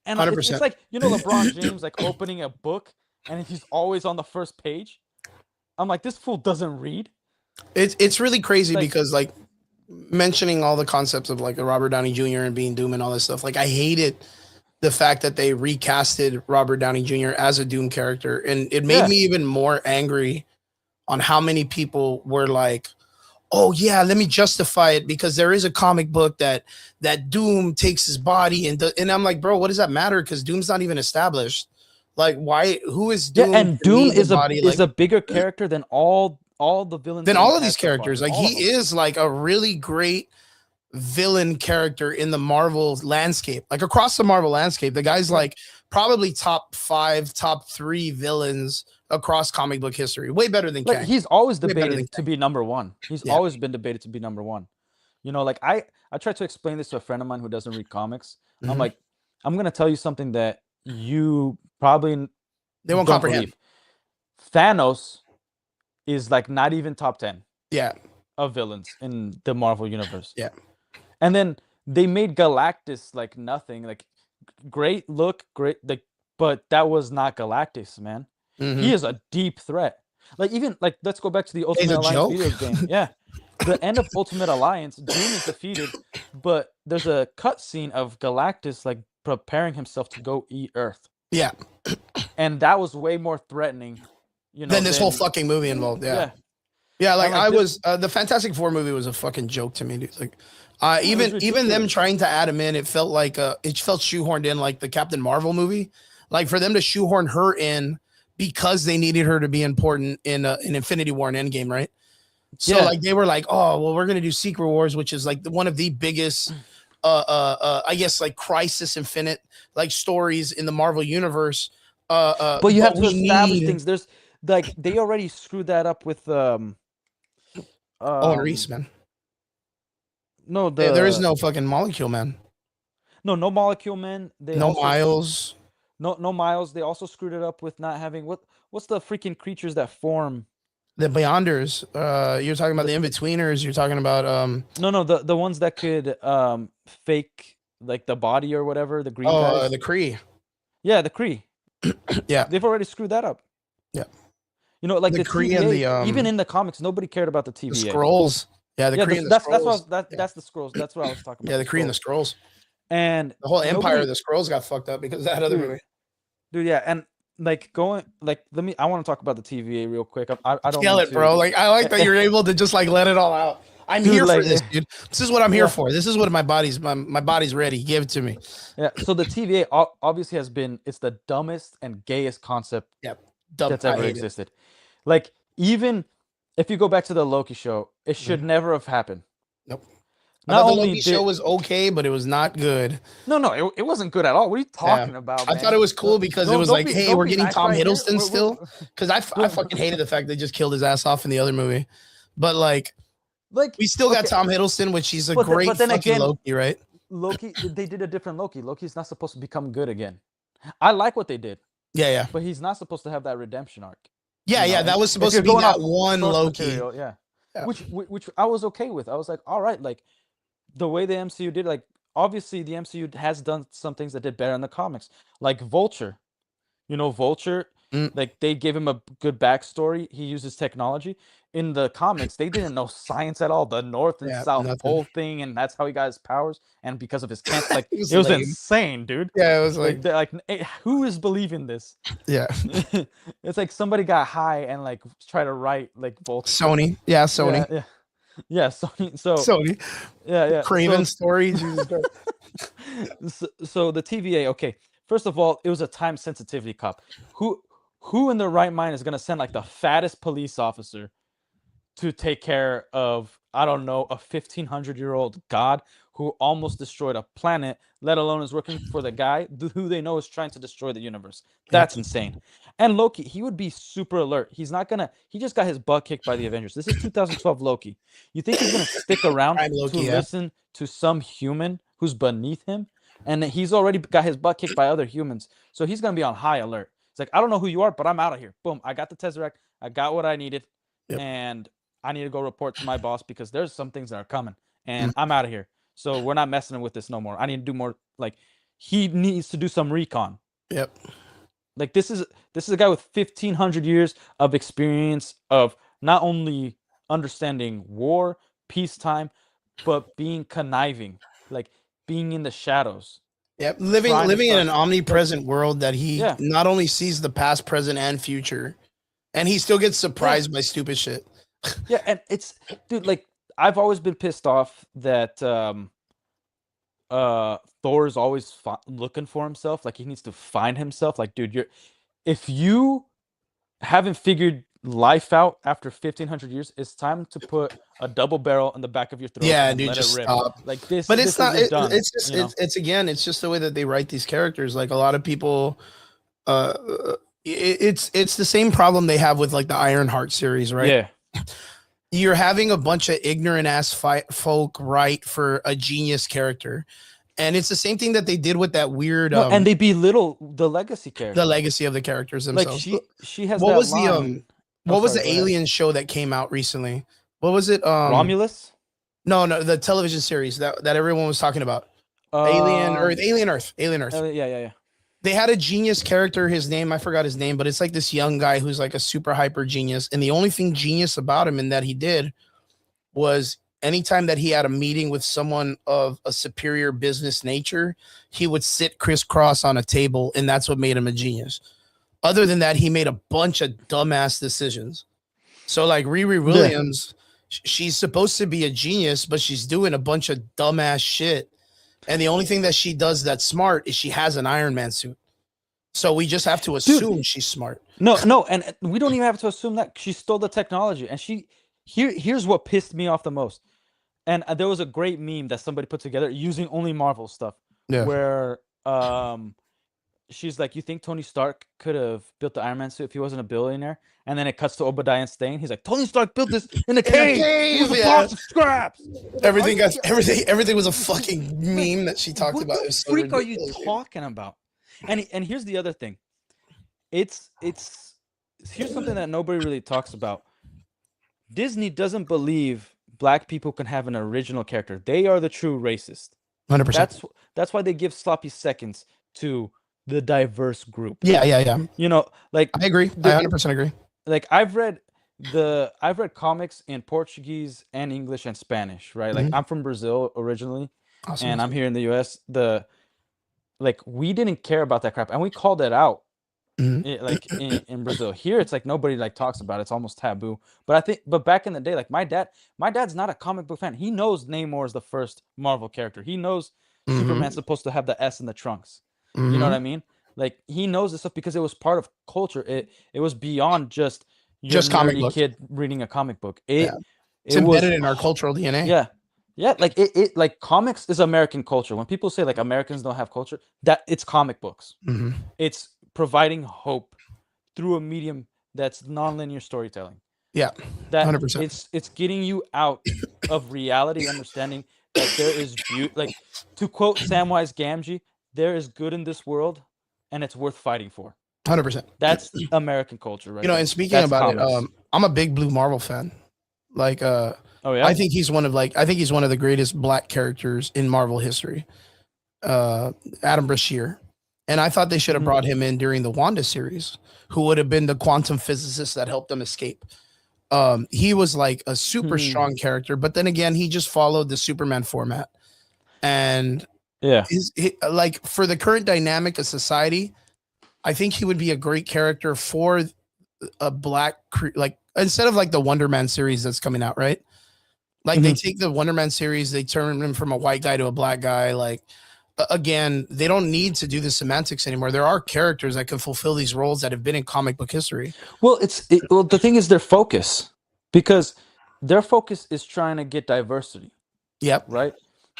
And 100%. it's like, you know, LeBron James like opening a book and he's always on the first page. I'm like, this fool doesn't read. It's really crazy Like- because like mentioning all the concepts of like Robert Downey Jr. and being Doom and all this stuff. Like I hated the fact that they recasted Robert Downey Jr. as a Doom character, and it made me even more angry on how many people were like, "Oh yeah, let me justify it because there is a comic book that Doom takes his body and I'm like, bro, what does that matter? Because Doom's not even established. Like, why? Who is Doom? Yeah, and to Doom need the is body? is a bigger character than all the villains. than that all we've of these had so far. characters. Like All of he them. is like a really great villain character in the Marvel landscape. Like across the Marvel landscape, the guy's like probably top 5, top 3 villains across comic book history. Way better than Like Kang. he's always Way better than debated to be number 1. He's Yeah. always been debated to be number 1. You know, like I tried to explain this to a friend of mine who doesn't read comics. I'm Mhm. like, I'm gonna tell you something that you probably They won't don't comprehend. believe. Thanos is like not even top 10 Yeah. of villains in the Marvel universe. Yeah. And then they made Galactus like nothing. Like great look, great like, but that was not Galactus, man. Mhm. He is a deep threat. Like even like let's go back to the He's Ultimate a Alliance video joke. game. Yeah. The end of Ultimate Alliance, Doom is defeated, but there's a cutscene of Galactus like preparing himself to go eat Earth. Yeah. And that was way more threatening, you know. Then this whole than- fucking movie involved. Yeah. yeah. Yeah, like like I this- was the Fantastic Four movie was a fucking joke to me, dude. Like was even them ridiculous. trying to add him in, it felt like it felt shoehorned in like the Captain Marvel movie. Like for them to shoehorn her in because they needed her to be important in Infinity War and Endgame, right? So Yeah. like they were like, "Oh, well we're going to do Secret Wars, which is like one of the biggest I guess like Crisis Infinite like stories in the Marvel universe. But you have to we establish need things. There's like they already screwed that up with Owen Reese, man. no There is the no fucking Molecule Man. no Molecule Man. They No also Miles. no Miles. They also screwed it up with not having what's the freaking creatures that form? The Beyonders. You're talking about the In-Betweeners. You're talking about No, the ones that could fake like the body or whatever, the green guys. the Kree. Yeah, the Kree. Yeah. They've already screwed that up. Yeah. You know, like The the Kree and TVA, the, even in the comics, nobody cared about the TVA. The Scrolls. Yeah, the Yeah, Kree and the that's Scrolls. that's the scrolls. That's what I was talking about. Yeah, the Kree and the Skrulls. Scrolls. And The whole Empire nobody- of the Scrolls got fucked up because of that other Dude, movie. dude, yeah, and like I want to talk about the TVA real quick. I don't Kill mean it, bro. to- Like I like that you're able to just like let it all out. I'm Dude, here like, for this, dude. This is what I'm here yeah. for. This is what my body's ready. Give it to me. Yeah, so the TVA obviously it's the dumbest and gayest concept Dumb. that's I ever hate it. existed. Like even if you go back to the Loki show, it should never have happened. Nope. I Not thought the only Loki show was okay, but it was not good. no, it wasn't good at all. What are you talking about? I man? thought it was cool because it Don't- was don't like, be- hey, don't we're be getting nice Tom right here. Hiddleston We're- still. Because I fucking hated the fact they just killed his ass off in the other movie. But like, like we still got okay, Tom Hiddleston, which he's a But great then fucking again- Loki, right? Loki. They did a different Loki. Loki's not supposed to become good again. I like what they did, Yeah, yeah. but he's not supposed to have that redemption arc. Yeah, You yeah. know, That was if supposed you're to be going that off one source Loki. material, yeah. Yeah. Which I was okay with. I was like, all right, like the way the MCU did, like obviously the MCU has done some things that did better in the comics, like Vulture. You know, Vulture, like they gave him a good backstory. He uses technology. In the comics, they didn't know science at all. The North and Yeah, South nothing. Pole thing, and that's how he got his powers. And because of his cancer, like It was it was lame. insane, dude. Yeah, it was Like, like, they're like, who is believing this? yeah. It's like somebody got high and like try to write like Vulture. Sony. Yeah, Sony. Yeah, Sony. So Sony. yeah. Craven story. Jesus Christ. So the TVA, okay. First of all, it was a time sensitivity cop. Who in their right mind is gonna send like the fattest police officer to take care of, I don't know, a 1,500-year-old god who almost destroyed a planet, let alone is working for the guy who they know is trying to destroy the universe? That's insane. And Loki, he would be super alert. He just got his butt kicked by the Avengers. This is 2012 Loki. You think he's gonna stick around Prime Loki, to yeah. listen to some human who's beneath him? And he's already got his butt kicked by other humans. So he's gonna be on high alert. It's like, I don't know who you are, but I'm out of here. Boom. I got the Tesseract. I got what I needed. Yep. And I need to go report to my boss because there's some things that are coming. And I'm out of here. So we're not messing with this no more. I need to do more. Like, he needs to do some recon. Yep. Like this is a guy with 1,500 years of experience of not only understanding war, peacetime, but being conniving, like being in the shadows. Yep. Trying to Living in start- an omnipresent world that he Yeah. not only sees the past, present, and future, and he still gets surprised by stupid shit. Yeah, and it's dude, like I've always been pissed off that Thor is always looking for himself. Like he needs to find himself. Like, dude, if you haven't figured life out after 1,500 years, it's time to put a double barrel in the back of your throat. Yeah, and dude, let just it rip. stop. Like this, But this it's not. isn't done, It's just. you know? It's again. It's just the way that they write these characters. Like a lot of people. It's the same problem they have with like the Ironheart series, right? Yeah, You're having a bunch of ignorant ass folk write for a genius character, and it's the same thing that they did with that weird. no, and they belittle the legacy character. the legacy of the characters Like themselves. she has what that was the line. what was sorry, the go ahead. alien show that came out recently? What was it? Romulus? No, the television series that everyone was talking about. Alien Earth. Yeah. They had a genius character. His name, I forgot his name, but it's like this young guy who's like a super hyper genius. And the only thing genius about him and that he did was anytime that he had a meeting with someone of a superior business nature, he would sit crisscross on a table, and that's what made him a genius. Other than that, he made a bunch of dumbass decisions. So like Riri Williams, she's supposed to be a genius, but she's doing a bunch of dumbass shit. And the only thing that she does that's smart is she has an Iron Man suit. So we just have to assume she's smart. No, and we don't even have to assume that she stole the technology. And here's what pissed me off the most. And there was a great meme that somebody put together using only Marvel stuff, Yeah. where she's like, "You think Tony Stark could have built the Iron Man suit if he wasn't a billionaire?" And then it cuts to Obadiah Stane. He's like, "Tony Stark built this in a cave. It was a yeah. box of scraps." Everything was a fucking meme that she talked What about. the It was so freak are you ridiculous, dude. talking about? And here's the other thing. It's here's something that nobody really talks about. Disney doesn't believe black people can have an original character. They are the true racist. 100%. That's why they give sloppy seconds to the diverse group. Yeah. You know, like I agree. I 100% agree. like I've read comics in Portuguese and English and Spanish, right? Like Mhm. I'm from Brazil originally, Awesome. and I'm here in the US. We didn't care about that crap, and we called it out. Mhm. In Brazil. Here it's like nobody like talks about it. It's almost taboo. But back in the day, like my dad's not a comic book fan. He knows Namor is the first Marvel character. He knows Mhm. Superman's supposed to have the S in the trunks. You know what Mhm. I mean? Like he knows this stuff because it was part of culture. It was beyond just your Just comic nerdy book. kid reading a comic book. Yeah. It's It was embedded in our cultural DNA. yeah. Yeah, like it like comics is American culture. When people say like Americans don't have culture, that it's comic books. Mhm. It's providing hope through a medium that's nonlinear storytelling. Yeah. That 100%. it's getting you out of reality, understanding that there is beauty. Like to quote Samwise Gamgee, there is good in this world, and it's worth fighting for. 100%. That's American culture, right? You know, there. and speaking That's about comics. it, I'm a big Blue Marvel fan. Like, Oh yeah, I think he's one of the greatest black characters in Marvel history. Adam Brashear. And I thought they should have Mhm. brought him in during the Wanda series, who would have been the quantum physicist that helped them escape. He was like a super Hmm. strong character, but then again, he just followed the Superman format. And yeah. like for the current dynamic of society, I think he would be a great character for a black, like instead of like the Wonder Man series that's coming out, right? Like they take the Wonder Man series, they turn him from a white guy to a black guy. Like again, they don't need to do the semantics anymore. There are characters that can fulfill these roles that have been in comic book history. Well, well, the thing is their focus, because their focus is trying to get diversity, Yep. right?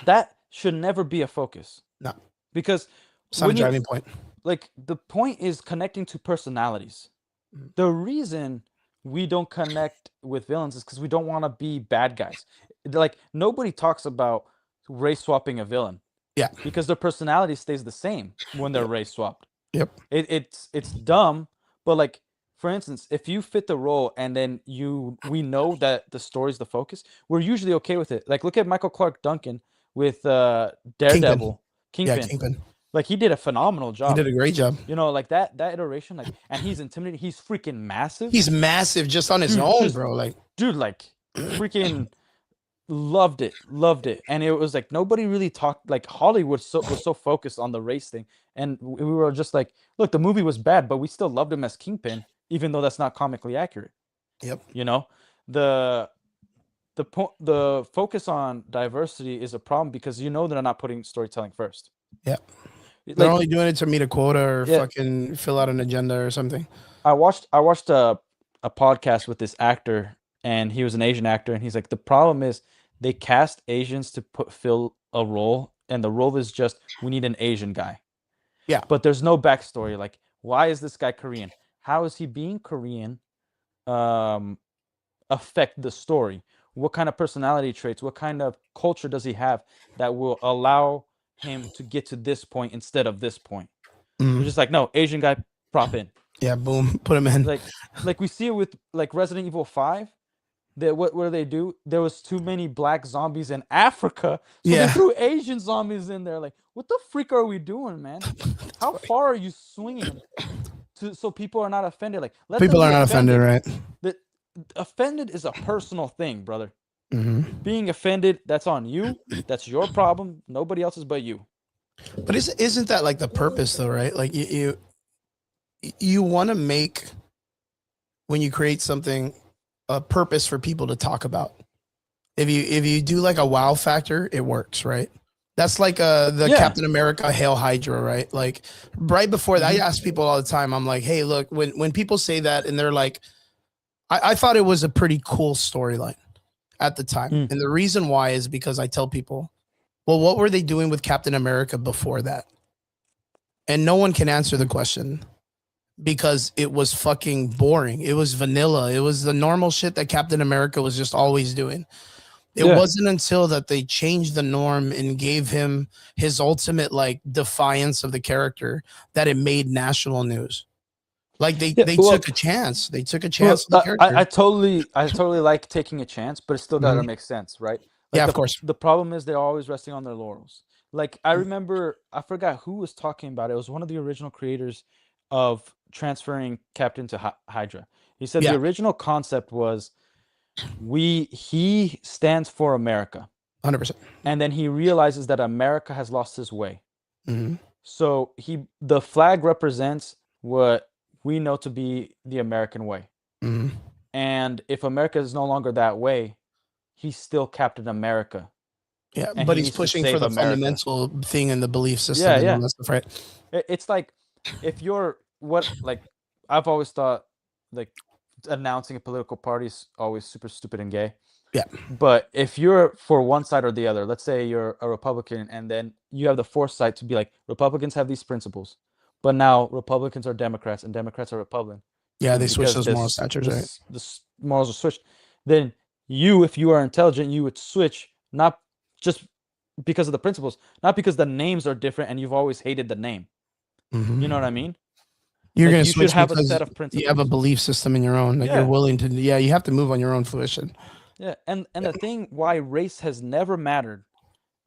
That should never be a focus. No. Because It's not a when you- driving point. like the point is connecting to personalities. Mhm. The reason we don't connect with villains is because we don't want to be bad guys. Like nobody talks about race swapping a villain. Yeah. Because their personality stays the same when they're race swapped. Yep. It's dumb, but like for instance, if you fit the role and then we know that the story's the focus, we're usually okay with it. Like look at Michael Clark Duncan with Daredevil, Kingpin. Yeah, Kingpin. Like he did a phenomenal He job. did a great job. You know, like that iteration, like, and he's intimidating. He's freaking massive. He's massive just on his Dude, own, just- bro. Like, Dude, like, freaking loved it, and it was like nobody really talked. Like Hollywood was so focused on the race thing, and we were just like, look, the movie was bad, but we still loved him as Kingpin, even though that's not comically accurate. Yep. You know, the focus on diversity is a problem because you know they're not putting storytelling first. Yeah. Like, they're only doing it to meet a quota or Yeah. fucking fill out an agenda or something. I watched a podcast with this actor, and he was an Asian actor, and he's like, the problem is they cast Asians to fill a role, and the role is just we need an Asian guy. Yeah. But there's no backstory. Like, why is this guy Korean? How is he being Korean affect the story? What kind of personality traits, what kind of culture does he have that will allow him to get to this point instead of this point? Mhm. We're just like, no, Asian guy, prop in. Yeah, boom, put him in. Like we see it with like Resident Evil 5. That what do they do? There was too many black zombies in Africa, so Yeah. they threw Asian zombies in there. Like, what the freak are we doing, man? How far are you swinging so people are not offended? Like, let them People be are not offended, right? That offended is a personal thing, brother. Hmm. Being offended, that's on you. That's your problem. Nobody else's but you. But isn't that like the purpose, though, right? Like you want to make, when you create something, a purpose for people to talk about. If you do like a wow factor, it works, right? That's like the Yeah. Captain America Hail Hydra, right? Like right before that, I ask people all the time, I'm like, hey, look, when people say that and they're like, I thought it was a pretty cool storyline. at the time. Mm. And the reason why is because I tell people, well, what were they doing with Captain America before that? And no one can answer the question because it was fucking boring. It was vanilla. It was the normal shit that Captain America was just always doing. It Yeah. wasn't until that they changed the norm and gave him his ultimate like defiance of the character that it made national news. Like they well- took a chance. They took a chance. Well, on the character. I totally like taking a chance, but it still gotta make sense, right? Like Yeah, of the, course. The problem is they're always resting on their laurels. Like I remember, I forgot who was talking about it. It was one of the original creators of transferring Captain to Hydra. He said Yeah. the original concept was he stands for America, 100%. and then he realizes that America has lost his way. Mhm. So the flag represents what we know to be the American way. Mhm. And if America is no longer that way, he's still Captain America. Yeah, And but he he's needs to pushing save for the America. fundamental thing in the belief system. Yeah, and all yeah. that stuff, right? It's like if you're like I've always thought like announcing a political party is always super stupid and gay. Yeah. But if you're for one side or the other, let's say you're a Republican and then you have the foresight to be like Republicans have these principles, but now Republicans are Democrats and Democrats are Republican. Yeah, they switch because those moral statures, right? the morals are switched. Then you, if you are intelligent, you would switch not just because of the principles, not because the names are different and you've always hated the name. Mhm. You know what I mean? You're Like, gonna you switch should have a because set of you have a principles. belief system in your own. Like Yeah. you're willing to. Yeah, you have to move on your own fruition. Yeah, and the thing why race has never mattered,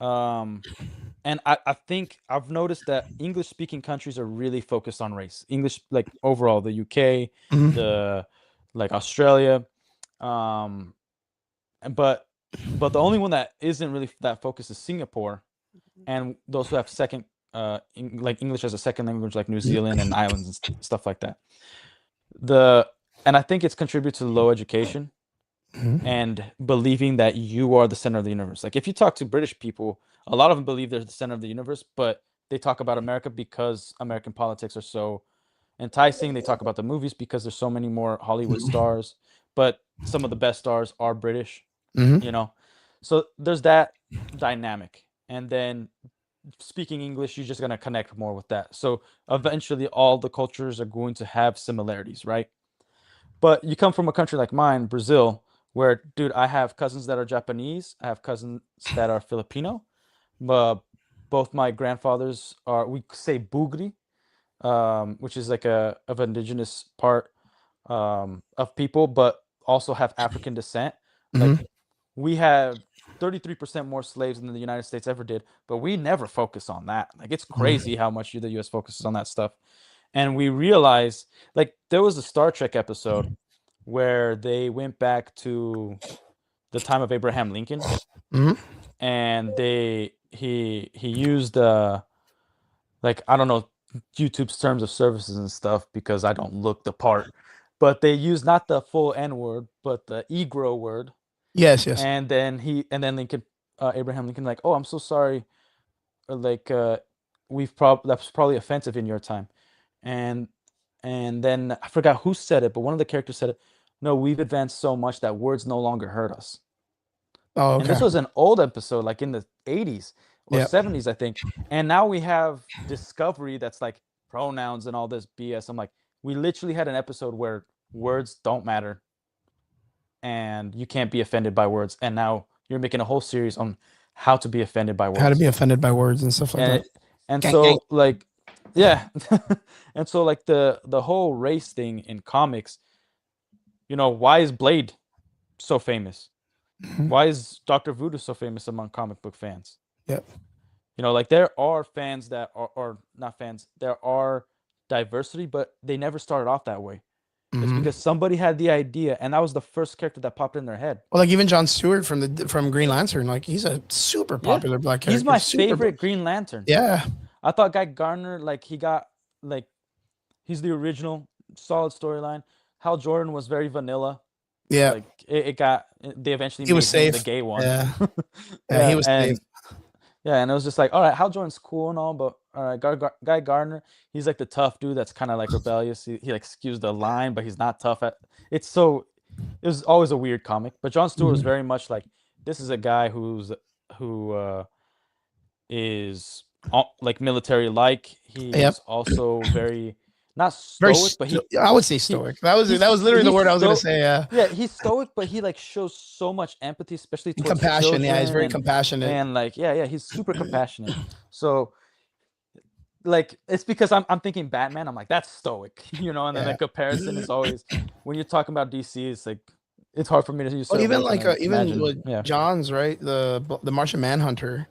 and I think I've noticed that English speaking countries are really focused on race. English, like overall, the UK, Mhm. the like Australia, but the only one that isn't really that focused is Singapore, and those who have second like English as a second language, like New Zealand and islands and stuff like that. And I think it's contributed to low education Mhm. and believing that you are the center of the universe. Like if you talk to British people, a lot of them believe they're the center of the universe, but they talk about America because American politics are so enticing. They talk about the movies because there's so many more Hollywood stars, but some of the best stars are British, Mhm. you know? So there's that dynamic. And then speaking English, you're just going to connect more with that. So eventually all the cultures are going to have similarities, right? But you come from a country like mine, Brazil, where, dude, I have cousins that are Japanese. I have cousins that are Filipino. Both my grandfathers are, we say Bugri, which is like of indigenous part of people, but also have African descent. Like we have 33% more slaves than the United States ever did, but we never focus on that. Like it's crazy how much the US focuses on that stuff. And we realize, like, there was a Star Trek episode where they went back to the time of Abraham Lincoln, Mhm. and he used like, I don't know YouTube's terms of services and stuff because I don't look the part, but they used not the full N word, but the Negro word, Yes, yes. and then Lincoln, Abraham Lincoln, like, oh, I'm so sorry, like that's probably offensive in your time. And then I forgot who said it, but one of the characters said it. No, we've advanced so much that words no longer hurt us. Oh, And this okay. was an old episode, like in the 80s or Yeah. 70s, I think. And now we have Discovery that's like pronouns and all this BS. I'm like, we literally had an episode where words don't matter and you can't be offended by words. And now you're making a whole series on how to be offended by words. How to be offended by words and stuff like and that. and Gang, so gang. like yeah and so like the whole race thing in comics, you know, why is Blade so famous? Mhm. Why is Dr. Voodoo so famous among comic book fans? Yep. You know, like there are fans that are, or not fans, there are diversity, but they never started off that way. It's Mhm. because somebody had the idea, and that was the first character that popped in their head. Well, like even John Stewart from Green Lantern, like he's a super popular black character. He's my super favorite Green Lantern. Yeah. I thought Guy Gardner, like he got like he's the original, solid storyline. Hal Jordan was very vanilla. Yeah. Like it got they eventually He made was him the safe. gay one. Yeah. Yeah, he was and, safe. Yeah, and it was just like, all right, Hal Jordan's cool and all, but all right, Guy Gardner, he's like the tough dude that's kind of like rebellious. He like skews the line, but he's not tough at. It's so it was always a weird comic. But Jon Stewart was Mhm. very much like, this is a guy who is like military like. Yep. He's also very not Very, stoic, but I would say he stoic. That was he's literally the he's word I was gonna sto say. yeah, he's stoic, but he like shows so much empathy, especially And towards compassion. Yeah, he's children very compassionate. and like yeah, he's super compassionate. So like it's because I'm thinking Batman, I'm like that's stoic, and then the Yeah. comparison is always when you're talking about DC, it's like it's hard for me to use Well, certain even words and like then even imagine. with Yeah. John's right, the Martian Manhunter.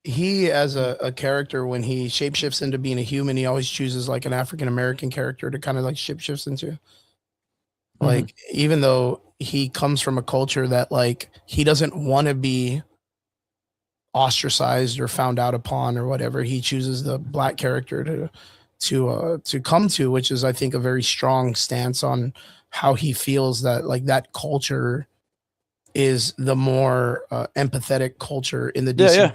He as Mhm. a character when he shapeshifts into being a human, he always chooses like an African American character to kind of like shapeshifts into. Like even though he comes from a culture that like he doesn't want to be ostracized or found out upon or whatever, he chooses the black character to come to, which is I think a very strong stance on how he feels that like that culture is the more empathetic culture in the Yeah, DC. yeah.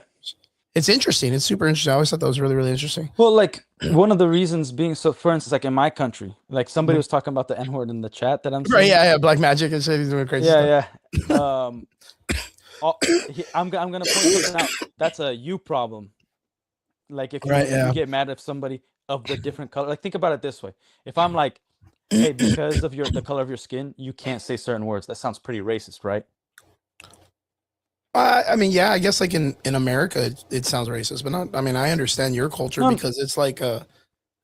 It's interesting. It's super interesting. I always thought that was really, really interesting. Well, like one of the reasons being so, for instance, like in my country, like somebody Mhm. was talking about the N word in the chat that I'm Right? seeing. Yeah, yeah. Black Magic and shit. He's doing crazy stuff. Yeah, yeah. I'm gonna point something out. That's a you problem. Like if you Right. if you Yeah. get mad at somebody of the different color, like think about it this way: if I'm like, hey, because of the color of your skin, you can't say certain words. That sounds pretty racist, right? I mean, yeah. I guess like in America, it sounds racist, but not. I mean, I understand your culture No, because it's like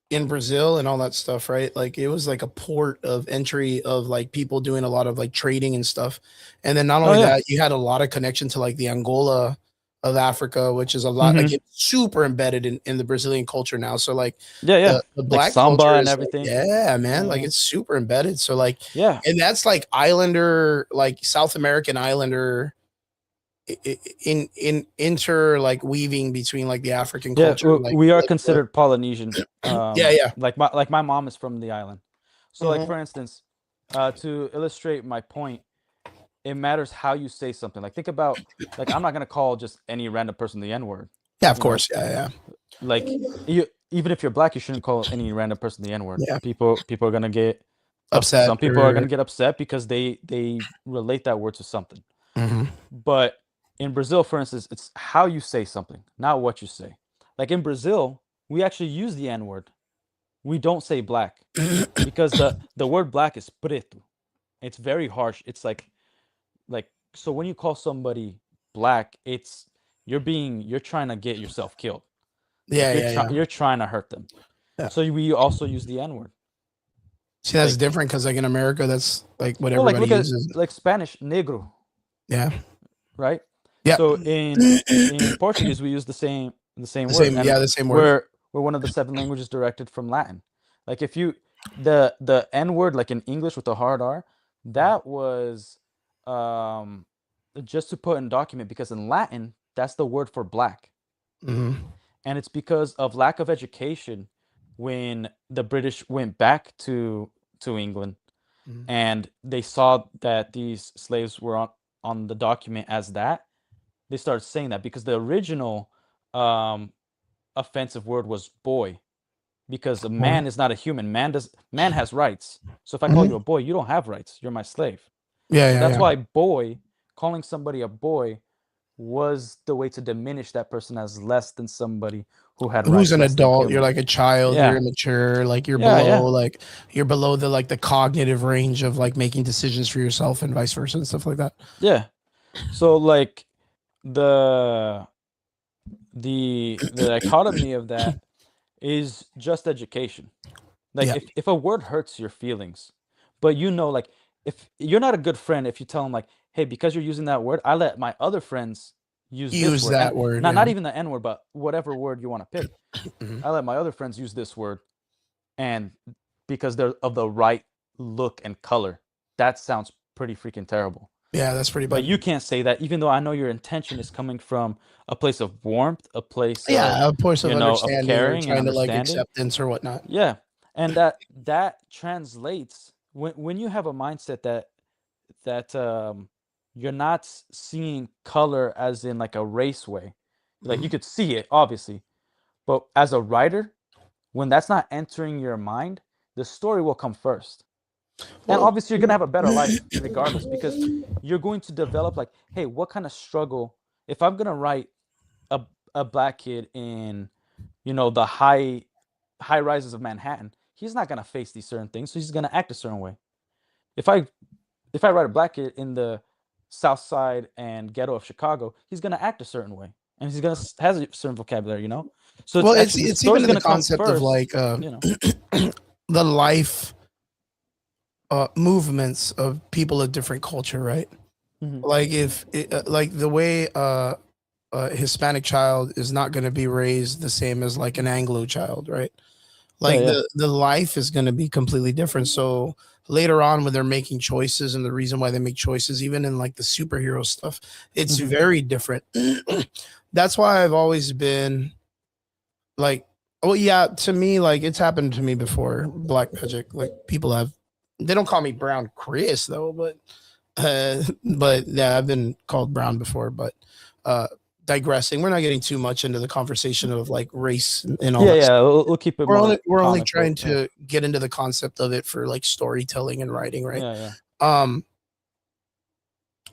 in Brazil and all that stuff, right? Like it was like a port of entry of like people doing a lot of like trading and stuff. And then not oh only yeah. that, you had a lot of connection to like the Angola of Africa, which is a lot like Mhm. it's super embedded in the Brazilian culture now. So like Yeah, yeah. the Like black samba culture and is like, everything. yeah, man, like Mhm. it's super embedded. So like, Yeah. and that's like Islander, like South American Islander in inter like weaving between like the African Yeah, culture, we are like the, considered Polynesian. yeah, yeah. Like my mom is from the island. So like Mhm. for instance, to illustrate my point, it matters how you say something. Like think about like I'm not gonna call just any random person the N word. Yeah, of You know, course. Yeah, yeah. like you even if you're black, you shouldn't call any random person the N word. Yeah. People are gonna get Upset some people are or gonna get upset because they relate that word to something. mhm. But in Brazil, for instance, it's how you say something, not what you say. Like in Brazil, we actually use the N word. We don't say black because the word black is preto. It's very harsh. It's like so when you call somebody black, it's you're trying to get yourself killed. Like Yeah, yeah, yeah. you're trying to hurt them. Yeah. So we also use the N word. See, that's Like different because like in America, that's like what well, like everybody look at uses. like Spanish negro, Yeah. right? Yep. So in Portuguese we use the same The word, same, and yeah, the same word. we're one of the 7 languages directed from Latin. Like if you the N word like in English with the hard R, that was um just to put in document because in Latin that's the word for black. Mhm. And it's because of lack of education when the British went back to England Mhm. and they saw that these slaves were on the document as that, they started saying that because the original um offensive word was boy because a Boy. man is not a human. Man has rights. So if I call Mhm. you a boy, you don't have rights. You're my slave. Yeah, So yeah, that's yeah. why boy, calling somebody a boy was the way to diminish that person as less than somebody who had Who's rights, an less than adult? You're human. like a child. You're Yeah. immature. Yeah, yeah. Like you're below the like the cognitive range of like making decisions for yourself and vice versa and stuff like that. Yeah. So like the the dichotomy of that is just education. Like Yeah. if a word hurts your feelings, but like if you're not a good friend if you tell them like, hey, because you're using that word, I let my other friends use this Use word. And that word. not Yeah. even the N word, but whatever word you want to pick. Mhm. I let my other friends use this word and because they're of the right look and color. That sounds pretty freaking terrible. Yeah, that's pretty But bad. you can't say that even though I know your intention is coming from a place of warmth, a place Yeah, of course of of understanding or caring and trying to like understanding. acceptance or whatnot. Yeah. And that translates when you have a mindset that you're not seeing color as in like a race way. Like you Mhm. could see it obviously, but as a writer, when that's not entering your mind, the story will come first. And Well, obviously, you're gonna have a better life regardless, because you're going to develop like, hey, what kind of struggle? If I'm gonna write a black kid in, the high rises of Manhattan, he's not gonna face these certain things, so he's gonna act a certain way. If I write a black kid in the South Side and ghetto of Chicago, he's gonna act a certain way, and he's gonna has a certain vocabulary, So well, it's it's actually the it's even story's in the gonna come concept of first, like you know. the life movements of people of different culture, right? Mhm. Like if like the way a Hispanic child is not going to be raised the same as like an Anglo child, right? Like Yeah. the life is going to be completely different. So later on, when they're making choices, and the reason why they make choices, even in like the superhero stuff, it's Mhm. very different. That's why I've always been like, oh yeah, to me, like it's happened to me before. Black Magic, like people have, they don't call me Brown Chris though, but yeah, I've been called Brown before. But uh, digressing, we're not getting too much into the conversation of like race and all Yeah, that. yeah. We'll keep it We're more only comical. trying to get into the concept of it for like storytelling and writing, right? Yeah. Um,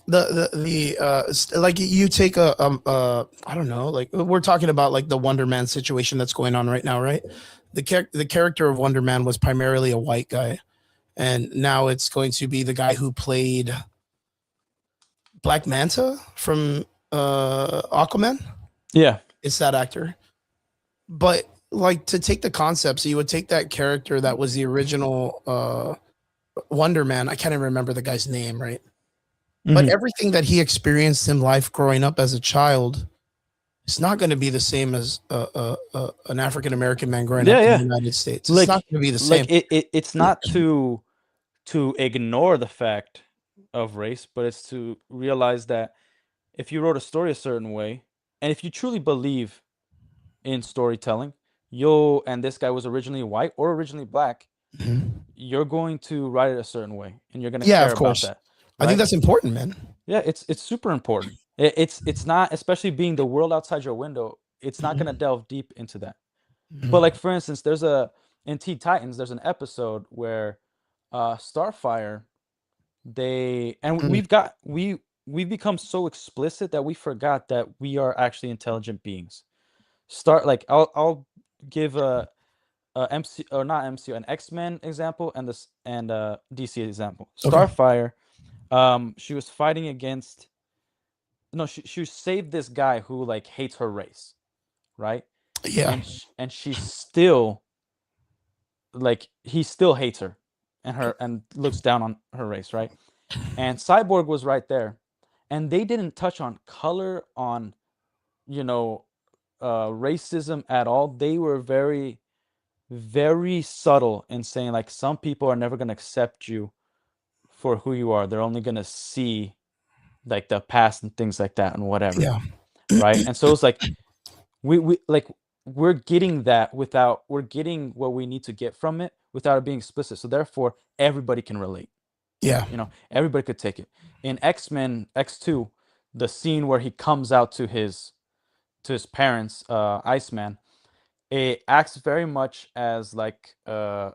like you take I don't know, like we're talking about like the Wonder Man situation that's going on right now, right? The character of Wonder Man was primarily a white guy, and now it's going to be the guy who played Black Manta from Aquaman. Yeah. It's that actor. But like to take the concepts, you would take that character that was the original Wonder Man. I can't even remember the guy's name, right? But Mhm. everything that he experienced in life growing up as a child, it's not going to be the same as an African American man growing up in the Yeah. United States. It's Like not going to be the same. it's not to ignore the fact of race, but it's to realize that if you wrote a story a certain way, and if you truly believe in storytelling, and this guy was originally white or originally black, Mhm. you're going to write it a certain way, and you're going to Yeah, care of about course. that, I think right? that's important, man. Yeah, it's super important. It's not, especially being the world outside your window, it's not going to Mhm. delve deep into that. But like Mhm. for instance, in Teen Titans, there's an episode where Starfire, Mhm. we've become so explicit that we forgot that we are actually intelligent beings. I'll give a MC, or not MCU, an X-Men example, and DC example. Okay. Starfire, she was fighting against, no, she saved this guy who like hates her race, right? Yeah. And she still, like, he still hates her, and looks down on her race, right? And Cyborg was right there, and they didn't touch on color, on you know racism at all. They were very, very subtle in saying like, some people are never going to accept you for who you are. They're only going to see like the past and things like that and whatever, Yeah. right? And so it's like, we like, we're getting we're getting what we need to get from it without it being explicit, so therefore everybody can relate. Yeah. Everybody could take it. In X-Men X2, the scene where he comes out to his parents, Iceman, it acts very much as like a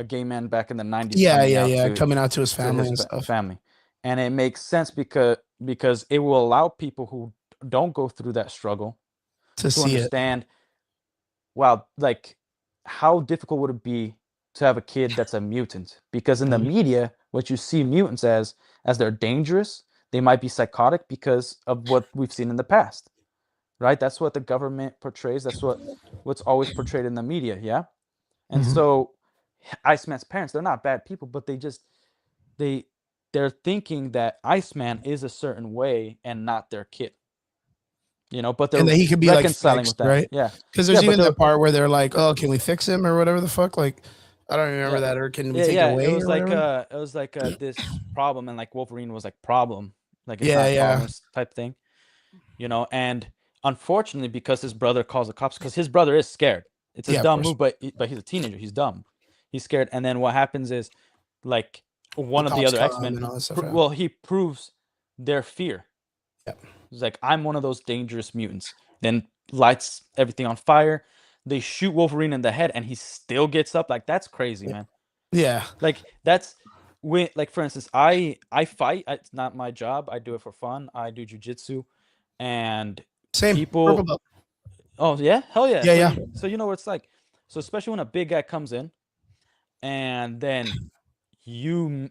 gay man back in the 90s Yeah. coming Yeah. out Yeah. to Coming out to his family and stuff. family. And it makes sense because it will allow people who don't go through that struggle To to see it. understand, wow, like, how difficult would it be to have a kid that's a mutant? Because in the Mhm. media, what you see mutants as they're dangerous, they might be psychotic because of what we've seen in the past, right? That's what the government portrays. That's what's always portrayed in the media, yeah? And Mhm. so Iceman's parents, they're not bad people, but they they're thinking that Iceman is a certain way and not their kid. But And they're then he could be like reconciling fixed, with that. right? Yeah. Because Yeah, there's but even they're that part where they're like, "Oh, can we fix him or whatever the fuck?" Like, I don't remember yeah. that. Or can we Yeah, take it yeah. away or whatever? It was like this problem, and like Wolverine was like, problem, like it's Yeah, not yeah, tolerance type thing, and unfortunately, because his brother calls the cops, because his brother is scared. It's a yeah. Of dumb course, move, but he's a teenager. He's dumb. He's scared. And then what happens is, like, the one of the cops other come X-Men, and all that stuff. Yeah. well, he proves their fear. Yeah. He's like, I'm one of those dangerous mutants. Then lights everything on fire. They shoot Wolverine in the head, and he still gets up. Like, that's crazy, man. Yeah. Like, that's when, like, for instance, I fight. It's not my job. I do it for fun. I do jujitsu, and Same. people. Purple belt. Oh yeah, hell yeah. Yeah, So you know what it's like. So especially when a big guy comes in, and then you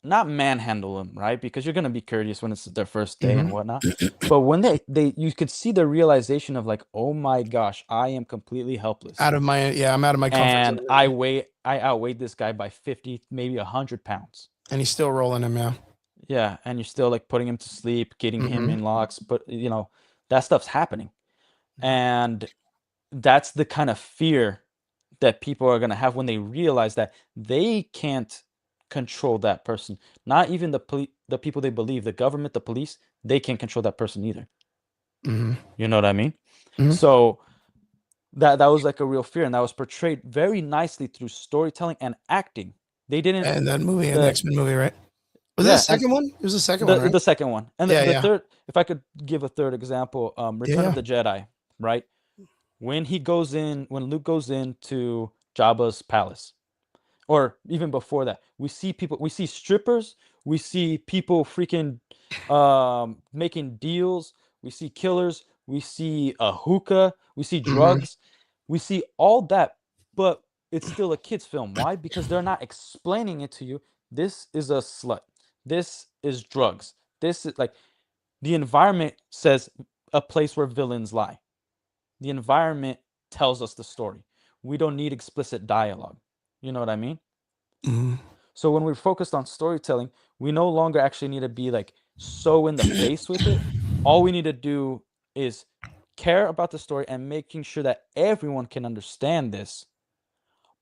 not manhandle them, right? Because you're gonna be courteous when it's their first day and whatnot. But when they you could see the realization of like, oh my gosh, I am completely helpless. I'm out of my comfort And zone. I outweighed this guy by 50, maybe 100 pounds. And he's still rolling him, yeah. Yeah, and you're still like putting him to sleep, getting him in locks, but you know, that stuff's happening. And that's the kind of fear that people are going to have when they realize that they can't control that person. Not even the people they believe, the government, the police, they can't control that person either. You know what I mean? So that was like a real fear, and that was portrayed very nicely through storytelling and acting. They didn't. And that movie, the X-Men movie, right? Was Yeah, that the second one? It was the second one, right? The second one. And Yeah, the yeah. third, if I could give a third example, Return Yeah. of the Jedi, right? When Luke goes into Jabba's palace, or even before that, we see strippers, we see people freaking making deals, we see killers, we see a hookah, we see drugs, we see all that, but it's still a kid's film. Why? Because they're not explaining it to you. This is a slut. This is drugs. This is like, the environment says a place where villains lie. The environment tells us the story. We don't need explicit dialogue. You know what I mean? So when we're focused on storytelling, we no longer actually need to be like so in the face with it. All we need to do is care about the story and making sure that everyone can understand this,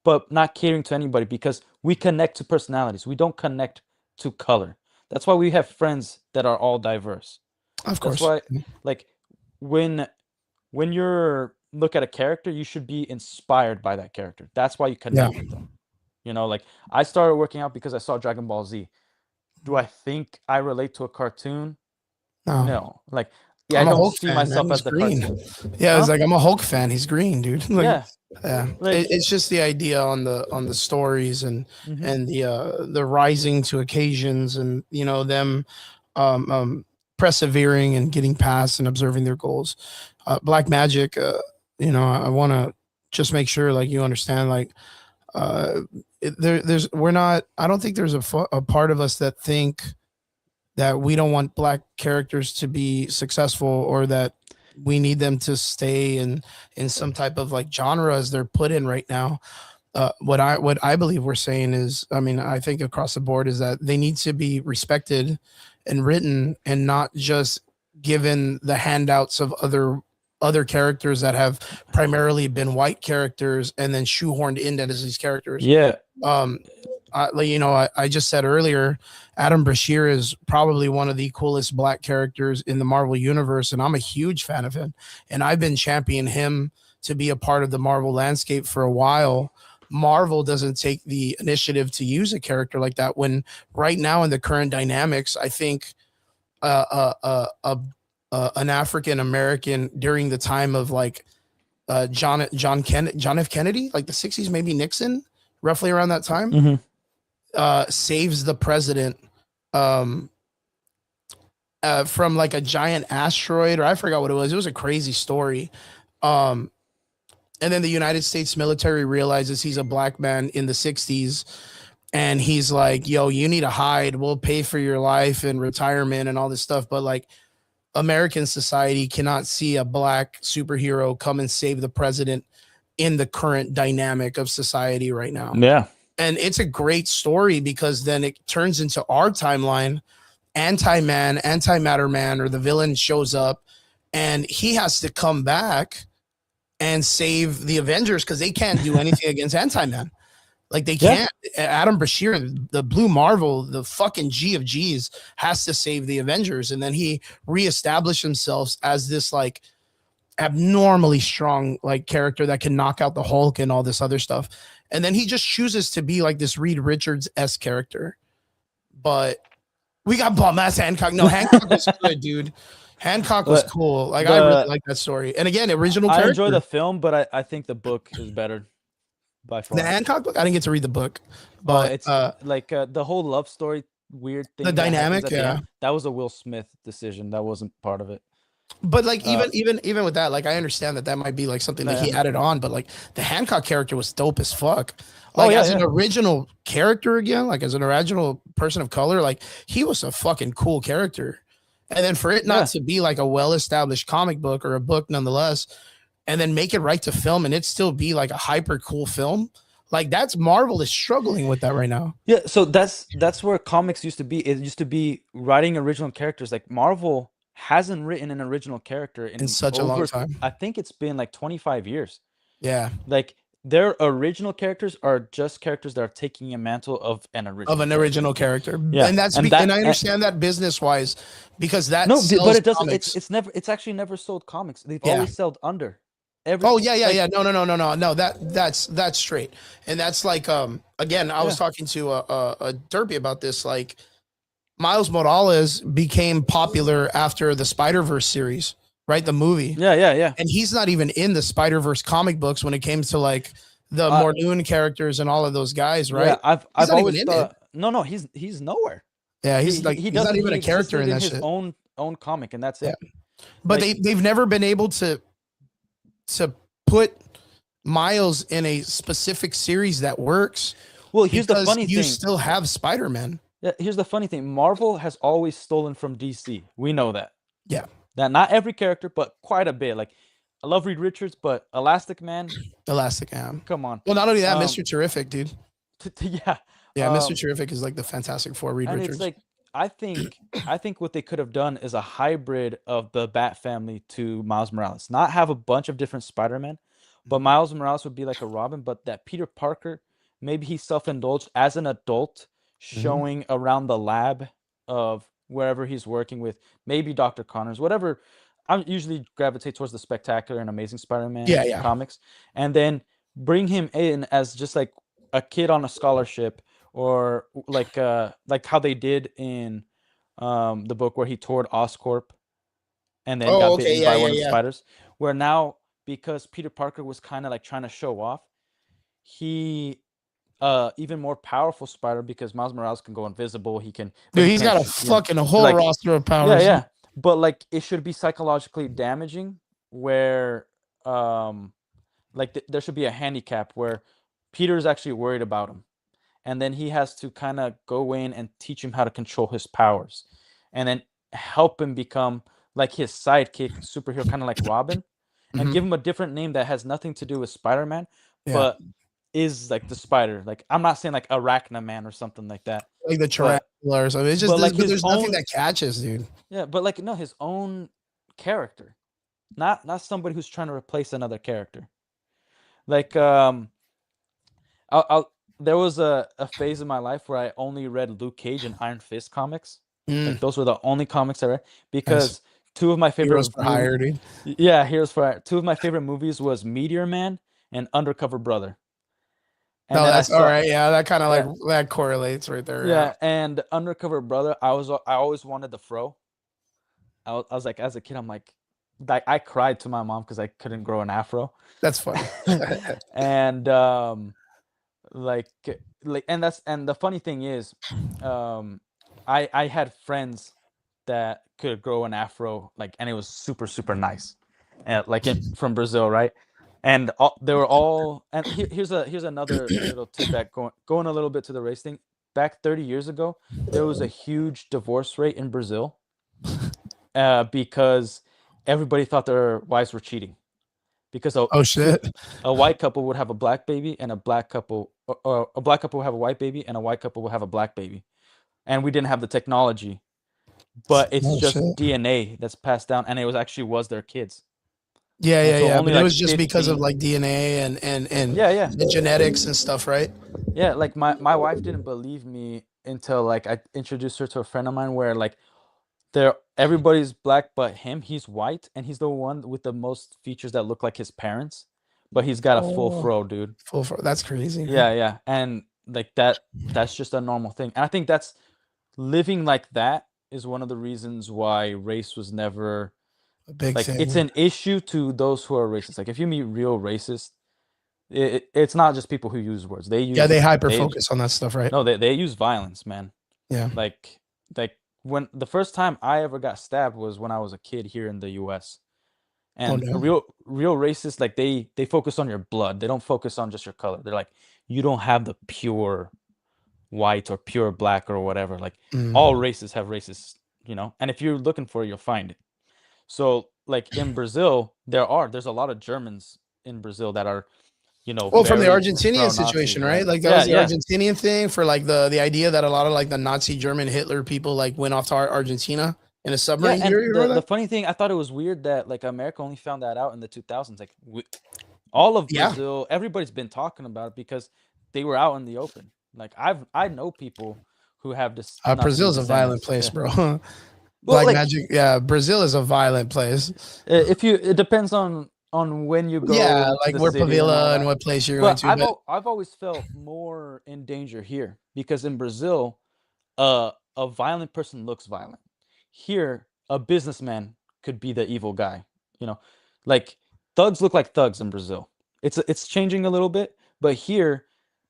but not catering to anybody, because we connect to personalities. We don't connect to color. That's why we have friends that are all diverse. Of course. That's why, like, when you're look at a character, you should be inspired by that character. That's why you connect with them. You know, like, I started working out because I saw Dragon Ball Z. Do I think I relate to a cartoon? No. Like, yeah, I don't see myself as the cartoon. Yeah, it's like, I'm a Hulk fan. He's green, dude. Like, yeah. Like, it's just the idea on the stories and the rising to occasions, and you know, them persevering and getting past and observing their goals. Black Magic, you know, I want to just make sure, like, you understand, like, I don't think there's a part of us that think that we don't want black characters to be successful, or that we need them to stay in some type of like genres they're put in right now. What I believe we're saying is, I mean, I think across the board, is that they need to be respected and written, and not just given the handouts of other characters that have primarily been white characters and then shoehorned in as these characters. Yeah. I just said earlier, Adam Brashear is probably one of the coolest black characters in the Marvel universe, and I'm a huge fan of him. And I've been championing him to be a part of the Marvel landscape for a while. Marvel doesn't take the initiative to use a character like that, when right now in the current dynamics, I think an African American during the time of like John F. Kennedy, like the 60s, maybe Nixon, roughly around that time, saves the president from like a giant asteroid, or I forgot what it was. It was a crazy story. And then the United States military realizes he's a black man in the 60s, and he's like, yo, you need to hide. We'll pay for your life and retirement and all this stuff. But like, American society cannot see a black superhero come and save the president in the current dynamic of society right now. Yeah. And it's a great story, because then it turns into our timeline. Anti-Man, Antimatter Man, or the villain shows up, and he has to come back and save the Avengers, because they can't do anything against Anti-Man. Like, they can't. Adam Brashear, the Blue Marvel, the fucking G of G's, has to save the Avengers. And then he reestablished himself as this like abnormally strong like character that can knock out the Hulk and all this other stuff. And then he just chooses to be like this Reed Richards-esque character. But we got bum ass Hancock. No, Hancock was good, dude. Hancock was cool. Like, I really like that story. And again, original character. I enjoy the film, but I think the book is better. by far. The Hancock book, I didn't get to read the book, But but it's like the whole love story weird thing. the that happens dynamic, at the yeah. end, that was a Will Smith decision. That wasn't part of it. But like Uh, even with that, like I understand that might be like something that he Yeah. added on, but like the Hancock character was dope as fuck. Oh, Like yeah, as an yeah. original character again, like as an original person of color, like he was a fucking cool character. And then for it not Yeah. to be like a well-established comic book or a book nonetheless, and then make it right to film and it still be like a hyper cool film, like that's Marvel is struggling with that right now. Yeah, so that's where comics used to be. It used to be writing original characters. Like Marvel hasn't written an original character In such a long time. I think it's been like 25 years. Yeah. Like their original characters are just characters that are taking a mantle of an original Of an original character. Yeah, And that's and and I that- understand that business wise because that No, sells but it doesn't. comics. It's actually never sold comics. They've Yeah. always sold under. Every, Oh yeah. like, No. That's straight. And that's like again, I was Yeah. talking to a Derpy about this. Like Miles Morales became popular after the Spider-Verse series, right? The movie. Yeah. And he's not even in the Spider-Verse comic books when it came to like the Uh, Mordoon characters and all of those guys, right? Yeah, I've not even always in thought. No, he's nowhere. Yeah, He- he's he- like he he's not doesn't- even he a character in existed that his shit. own comic, and that's Yeah. it. But like- they've never been able to put Miles in a specific series that works. Well, here's the because funny you thing. still have Spider-Man. Yeah, here's the funny thing. Marvel has always stolen from DC. We know that. Yeah. That not every character, but quite a bit. Like, I love Reed Richards, but Elastic Man, Elastic Man. come on. Well, not only that, Um, Mr. Terrific, dude. Yeah. Yeah, Mr. um, Terrific is like the Fantastic Four, Reed And Richards. it's like I think what they could have done is a hybrid of the Bat family to Miles Morales. Not have a bunch of different Spider-Man, but Miles Morales would be like a Robin, but that Peter Parker, maybe he self-indulged as an adult, showing around the lab of wherever he's working with, maybe Dr. Connors, whatever. I usually gravitate towards the Spectacular and Amazing Spider-Man Yeah. comics, and then bring him in as just like a kid on a scholarship, or like how they did in the book where he toured Oscorp and then Oh, got okay, bitten yeah, by one yeah, of the yeah. spiders. Where now, because Peter Parker was kind of like trying to show off, he even more powerful spider, because Miles Morales can go invisible. He can. but Dude, he he's got a can't you know, fucking whole like- roster of powers. yeah. But like it should be psychologically damaging, where there should be a handicap where Peter's actually worried about him, and then he has to kind of go in and teach him how to control his powers, and then help him become like his sidekick superhero, kind of like Robin, and Mhm. give him a different name that has nothing to do with Spider-Man, Yeah. but is like the spider. Like, I'm not saying like Arachnaman or something like that. Like the tarantula or something. It's just but, like, but his there's nothing own- that catches, dude. Yeah, but like no, his own character, not somebody who's trying to replace another character. Like there was a phase in my life where I only read Luke Cage and Iron Fist comics. Mm. Like those were the only comics I read, because two of my favorite Heroes for hire, dude. Yeah, Heroes for Hire. Two of my favorite movies was Meteor Man and Undercover Brother. And No, then I that's all saw- right. Yeah, that kind of Yeah. like that correlates right there. Yeah, and Undercover Brother, I always wanted the fro. I was like, as a kid, I'm like I cried to my mom because I couldn't grow an afro. That's funny. And like and the funny thing is, I had friends that could grow an afro, like, and it was super super nice, and like from Brazil, right? And they were all. And here's another little tidbit going a little bit to the race thing. Back 30 years ago, there was a huge divorce rate in Brazil, because everybody thought their wives were cheating. Because Oh shit. a white couple would have a black baby, and a black couple, or a black couple would have a white baby, and a white couple would have a black baby. And we didn't have the technology, but it's Oh, just shit. DNA that's passed down, and it was their kids. Yeah, And yeah, so yeah. only But it like was just because of 15 like DNA and Yeah. the genetics and stuff, right? Yeah, like my wife didn't believe me until like I introduced her to a friend of mine, where like everybody's black but him, he's white, and he's the one with the most features that look like his parents, but he's got a full Oh. fro, dude. That's crazy. man. Yeah, and like that's just a normal thing. And I think that's living like that is one of the reasons why race was never A big like thing. it's an issue to those who are racist. Like if you meet real racists, it's not just people who use words. They use they hyper they focus on that stuff, right? no they use violence, man. Yeah. Like when the first time I ever got stabbed was when I was a kid here in the U.S. And no. real racists, like they focus on your blood. They don't focus on just your color. They're like, you don't have the pure white or pure black or whatever. Like all races have racist, and if you're looking for it, you'll find it. So like in Brazil, there's a lot of Germans in Brazil that are, Well, from the very Argentinian pro-Nazi, situation, yeah. right? Like that Yeah, was the yeah. Argentinian thing for like the idea that a lot of like the Nazi German Hitler people like went off to Argentina in a Yeah, submarine. and You remember the that? funny thing, I thought it was weird that like America only found that out in the 2000s. Like all of Yeah. Brazil, everybody's been talking about it because they were out in the open. Like I know people who have this. Brazil's a Nazi violent descendants. place, Yeah. bro. Well, Black like Magic, yeah. Brazil is a violent place. it depends on when you go. Yeah, to like the where city and all Pavila and that. what place you're going But to. But I've always felt more in danger here because in Brazil, a violent person looks violent. Here, a businessman could be the evil guy. Like thugs look like thugs in Brazil. It's changing a little bit, but here,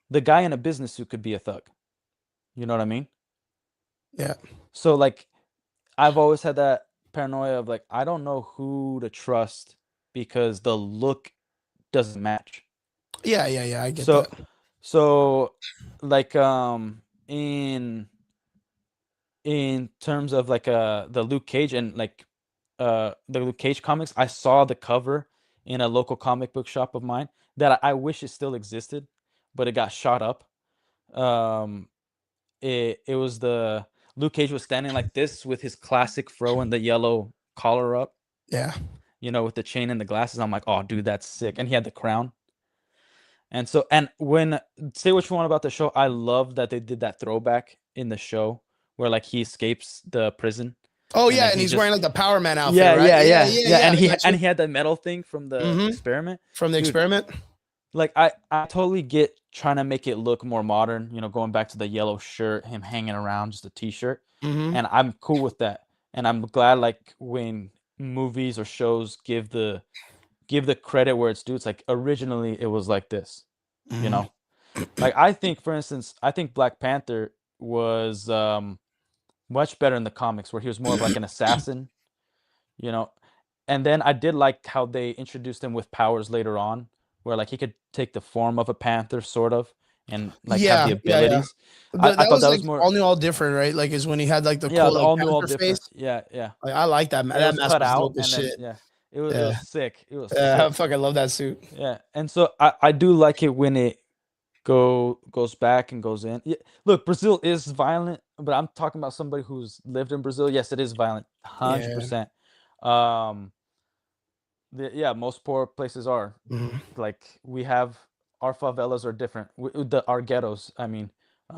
the guy in a business suit could be a thug. You know what I mean? yeah, So like, I've always had that paranoia of like, I don't know who to trust because the look doesn't match. yeah. I get So that. so like in terms of like the Luke Cage and like the Luke Cage comics, I saw the cover in a local comic book shop of mine that I wish it still existed, but it got shot up. Um it was the Luke Cage was standing like this with his classic fro and the yellow collar up, Yeah, with the chain and the glasses. I'm like, oh dude, that's sick. And he had the crown. And so, and when say what you want about the show, I love that they did that throwback in the show where like he escapes the prison. Oh And yeah, then and he he's just- wearing like the Power Man outfit, Yeah, right? yeah. And I got you. he had that metal thing from the Mhm. experiment. From the Dude, experiment. Like I totally get trying to make it look more modern, going back to the yellow shirt, him hanging around, just a t-shirt. Mhm. And I'm cool with that. And I'm glad like when movies or shows give the credit where it's due. It's like originally it was like this, you Mhm. know. Like I think, for instance, Black Panther was much better in the comics where he was more of like an assassin, And then I did like how they introduced him with powers later on, where like he could take the form of a panther, sort of, and like have the Yeah. abilities. That I thought that like was more all new, all different, right? Like is when he had like the yeah, cool the like all new, all panther different. face. Yeah. Like I like that. It That was mask cut was out, dope as and then shit. it was Yeah. sick. It was Yeah, I sick. fucking love that suit. Yeah, and so I do like it when it goes back and goes in. Yeah, look, Brazil is violent, but I'm talking about somebody who's lived in Brazil. Yes, it is violent, 100%. Most poor places are. Mhm. Like we have our favelas are different. Our ghettos, I mean,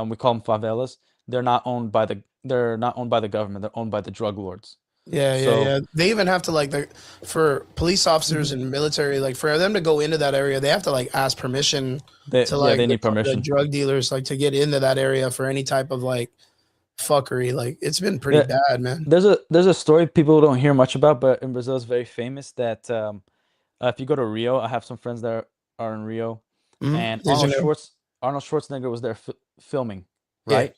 we call them favelas. They're not owned by the government. They're owned by the drug lords. Yeah. They even have to like for police officers and military, like for them to go into that area, they have to like ask permission to like they need the permission. drug dealers like to get into that area for any type of like fuckery. Like it's been pretty bad, man. There's a story people don't hear much about, but in Brazil it's very famous that if you go to Rio, I have some friends that are in Rio, and De Janeiro. Arnold Schwarzenegger was there filming, Yeah. right?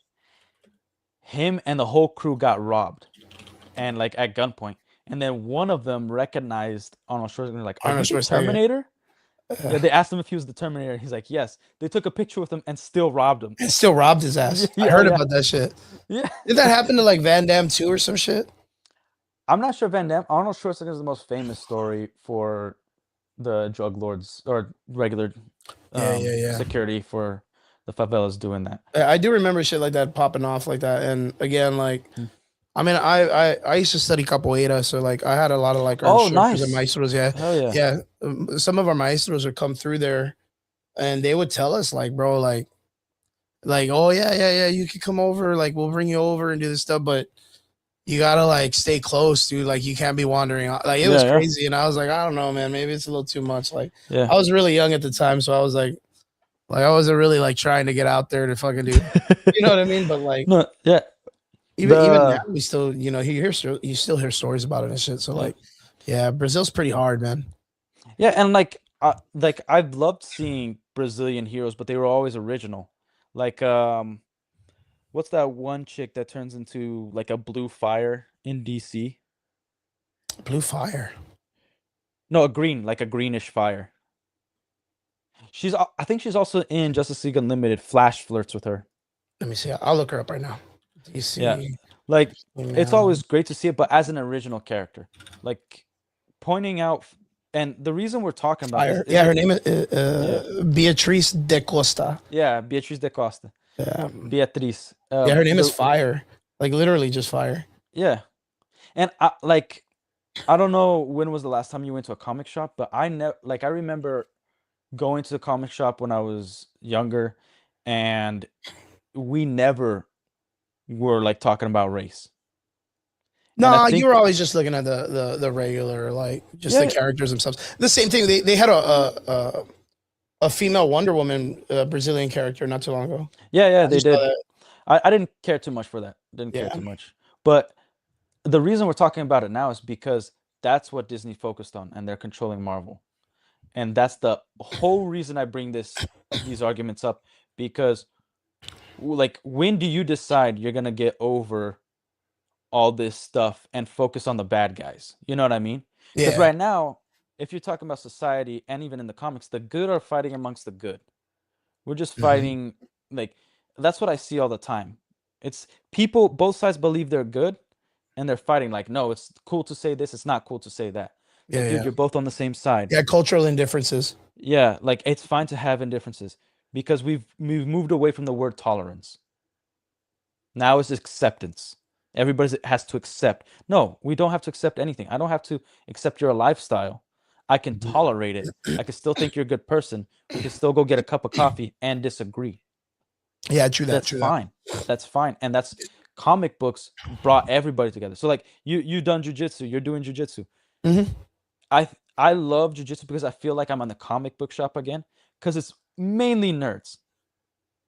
Him and the whole crew got robbed, and like at gunpoint, and then one of them recognized Arnold Schwarzenegger, like, "Are you the Terminator?" Yeah, they asked him if he was the Terminator. He's like, "Yes." They took a picture with him and still robbed him. And still robbed his ass. I Yeah, heard yeah. about that shit. Yeah, Did that happen to like Van Damme too or some shit? I'm not sure Van Damme. Arnold Schwarzenegger is the most famous story for the drug lords or regular Yeah. security for the favelas doing that. I do remember shit like that popping off like that. And again, like, I mean, I used to study capoeira, so like I had a lot of like our Oh, instructors nice. and maestros. Yeah, Hell yeah. some of our maestros would come through there, and they would tell us like, bro, like, oh yeah, you can come over, like we'll bring you over and do this stuff, but you gotta like stay close, dude. Like you can't be wandering out. Like it was Yeah. crazy, and I was like, I don't know, man, maybe it's a little too much. Like Yeah. I was really young at the time, so I was like I wasn't really like trying to get out there to fucking do, you know what I mean? But like. No, yeah. Even The- now, we still, you still hear stories about it and shit. So like, yeah, Brazil's pretty hard, man. Yeah, and like like I've loved seeing Brazilian heroes, but they were always original. Like what's that one chick that turns into like a blue fire in DC? Blue Fire. No, a green, like a greenish fire. I think she's also in Justice League Unlimited. Flash flirts with her. Let me see. I'll look her up right now. DC. Yeah. Like it's female. always great to see it, but as an original character, like pointing out, and the reason we're talking about Fire. this, Yeah, her name is Beatriz de Costa. yeah, Beatriz de Costa, Yeah, Beatriz. yeah, her name is the- Fire. Like literally just Fire. Yeah, and I don't know when was the last time you went to a comic shop, but I remember going to the comic shop when I was younger, and we never were like talking about race. And I No, think- you were always just looking at the regular, like just Yeah. the characters themselves. The same thing. They had a female Wonder Woman Brazilian character not too long ago. Yeah, I they just saw did. that. I didn't care too much for that. Didn't care Yeah. too much. But the reason we're talking about it now is because that's what Disney focused on, and they're controlling Marvel. And that's the whole reason I bring these arguments up, because like when do you decide you're gonna get over all this stuff and focus on the bad guys? You know what I mean? Because Yeah, right now, if you're talking about society and even in the comics, the good are fighting amongst the good. We're just Mhm. fighting, like that's what I see all the time. It's people, both sides believe they're good, and they're fighting like, no, it's cool to say this, it's not cool to say that. yeah, Dude, yeah. you're both on the same side. Yeah, cultural indifferences. Yeah, like it's fine to have indifferences because we've moved away from the word tolerance. Now it's acceptance. Everybody has to accept. No, we don't have to accept anything. I don't have to accept your lifestyle. I can Mhm. tolerate it. I can still think you're a good person. We can still go get a cup of coffee and disagree. Yeah, true that. That's True that. fine. That's fine. And that's comic books brought everybody together. So like you done jujitsu, you're doing jujitsu. Mhm. I love jujitsu because I feel like I'm on the comic book shop again, because it's mainly nerds.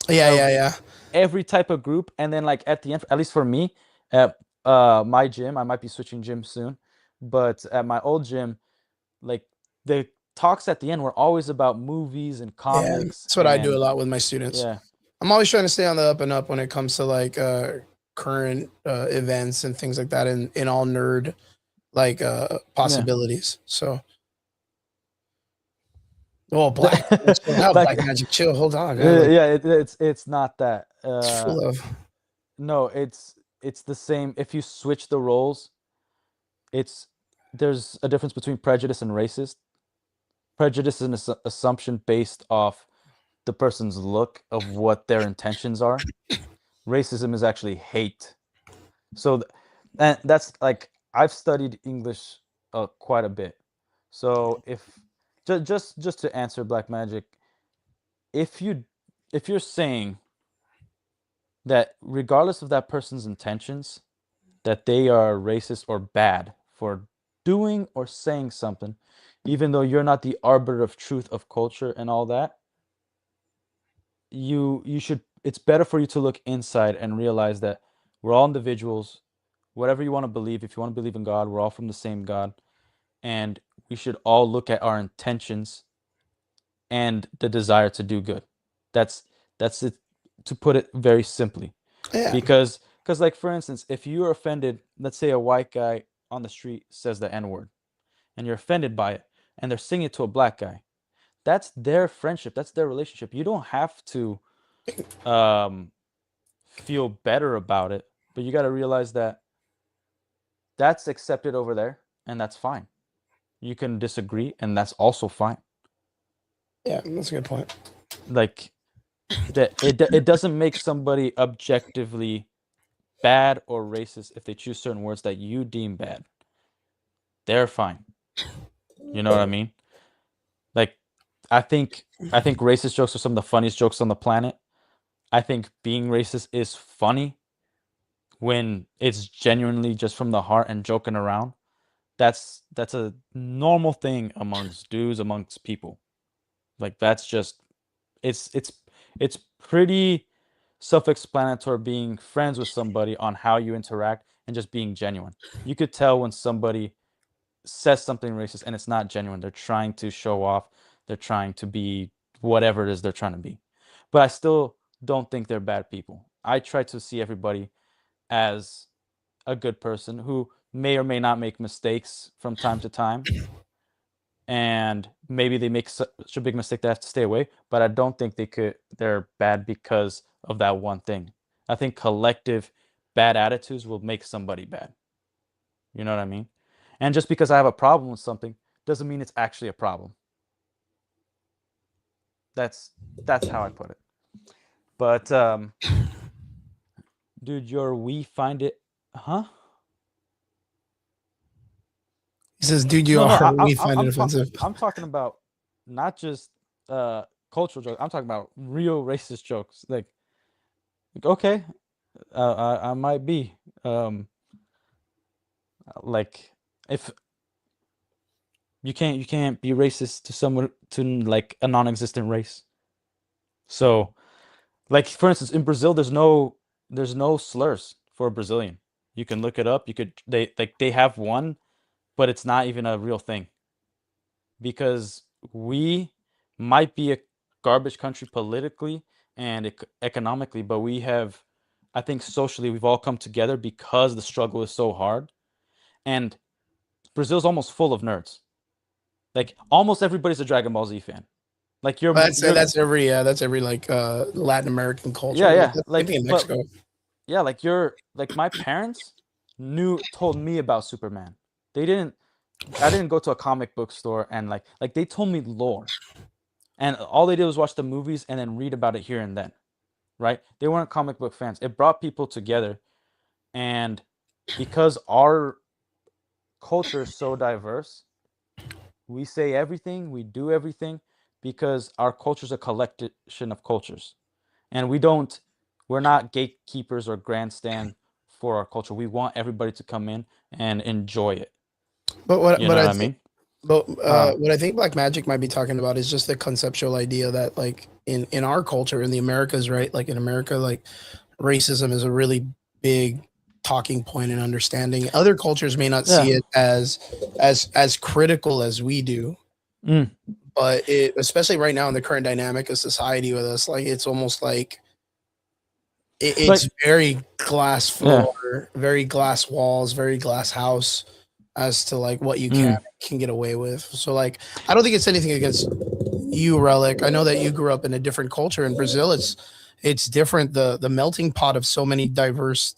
Yeah, So yeah, yeah. every type of group, and then like at the end, at least for me, at my gym, I might be switching gym soon, but at my old gym, like the talks at the end were always about movies and Yeah, comics. that's what I do a and- lot with my students. Yeah. I'm always trying to stay on the up and up when it comes to like current events and things like that in all nerd like possibilities. So Black chill out, Black- Black Magic, chill. Hold on. Man. Like, yeah, it's not that. it's full of No, it's the same. If you switch the roles, there's a difference between prejudice and racist. Prejudice is an assumption based off the person's look of what their intentions are. Racism is actually hate. So, and that's like I've studied English quite a bit. So if just to answer Black Magic, if you're saying that regardless of that person's intentions, that they are racist or bad for doing or saying something, even though you're not the arbiter of truth of culture and all that, you should, it's better for you to look inside and realize that we're all individuals. Whatever you want to believe, if you want to believe in God, we're all from the same God, and we should all look at our intentions and the desire to do good. That's it, to put it very simply. yeah. Because like for instance, if you're offended, let's say a white guy on the street says the N-word and you're offended by it, and they're saying it to a black guy, that's their friendship, that's their relationship. You don't have to feel better about it, but you got to realize that that's accepted over there, and that's fine. You can disagree, and that's also fine. Yeah, that's a good point. Like that it doesn't make somebody objectively bad or racist if they choose certain words that you deem bad. They're fine. You know what I mean? Like I think racist jokes are some of the funniest jokes on the planet. I think being racist is funny when it's genuinely just from the heart and joking around. That's a normal thing amongst dudes, amongst people. Like that's just it's pretty self-explanatory being friends with somebody on how you interact and just being genuine. You could tell when somebody says something racist and it's not genuine. They're trying to show off. they're trying to be whatever it is they're trying to be. But I still don't think they're bad people. I try to see everybody as a good person who may or may not make mistakes from time to time. And maybe they make such a big mistake they have to stay away, but I don't think they're bad because of that one thing. I think collective bad attitudes will make somebody bad. You know what I mean? And just because I have a problem with something doesn't mean it's actually a problem. That's how I put it. But dude, we find it, huh? He says, "Dude, you No, are." I, We find it I'm offensive. I'm talking about not just cultural jokes. I'm talking about real racist jokes. Like okay, I might be like if you can't be racist to someone to like a non-existent race. So, like for instance, in Brazil, there's no slurs for a Brazilian. You can look it up. They have one, but it's not even a real thing because we might be a garbage country politically and economically, but we have, I think socially, we've all come together because the struggle is so hard. And Brazil's almost full of nerds. Like almost everybody's a Dragon Ball Z fan. Like That's every like Latin American culture. yeah. Like in Mexico. Yeah, like my parents told me about Superman. I didn't go to a comic book store and like they told me lore. And all they did was watch the movies and then read about it here and then. Right? They weren't comic book fans. It brought people together. And because our culture is so diverse, we say everything, we do everything because our culture is a collection of cultures. And we're not gatekeepers or grandstand for our culture. We want everybody to come in and enjoy it. But what I mean? But what I think Black Magic might be talking about is just the conceptual idea that like in our culture in the Americas, right? Like in America, like racism is a really big talking point and understanding. Other cultures may not see it as critical as we do. But it, especially right now in the current dynamic of society with us, like it's almost like it's very glass floor, very glass walls, very glass house as to like what you can get away with. So like I don't think it's anything against you, Relic. I know that you grew up in a different culture in Brazil. It's different. The melting pot of so many diverse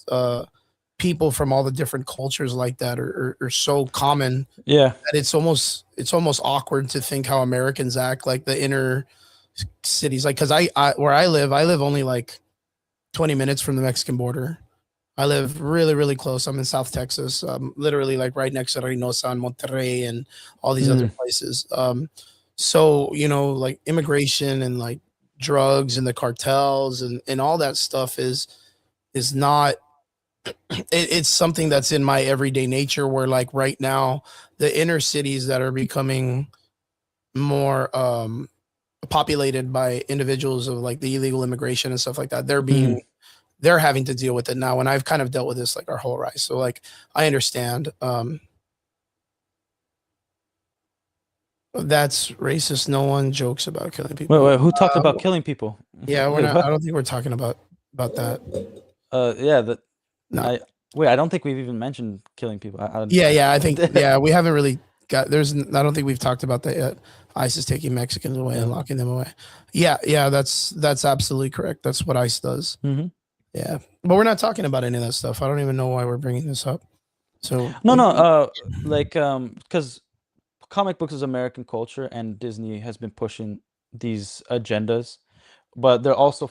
people from all the different cultures like that are so common. Yeah. That it's almost awkward to think how Americans act, like the inner cities. Like, cause I where I live only like 20 minutes from the Mexican border. I live really, really close. I'm in South Texas, literally like right next to Reynosa and Monterrey and all these other places. So, you know, like immigration and like drugs and the cartels and all that stuff is not, it's something that's in my everyday nature where like right now, the inner cities that are becoming more populated by individuals of like the illegal immigration and stuff like that, they're having to deal with it now. And I've kind of dealt with this like our whole life. So like, I understand. That's racist. No one jokes about killing people. Wait, who talked about killing people? Yeah, we're not. I don't think we're talking about that. Yeah, No. I don't think we've even mentioned killing people. Yeah, I think we haven't really got. I don't think we've talked about that yet. ICE taking Mexicans away and locking them away. Yeah, that's absolutely correct. That's what ICE does. Mm-hmm. Yeah, but we're not talking about any of that stuff. I don't even know why we're bringing this up. So because comic books is American culture and Disney has been pushing these agendas, but they're also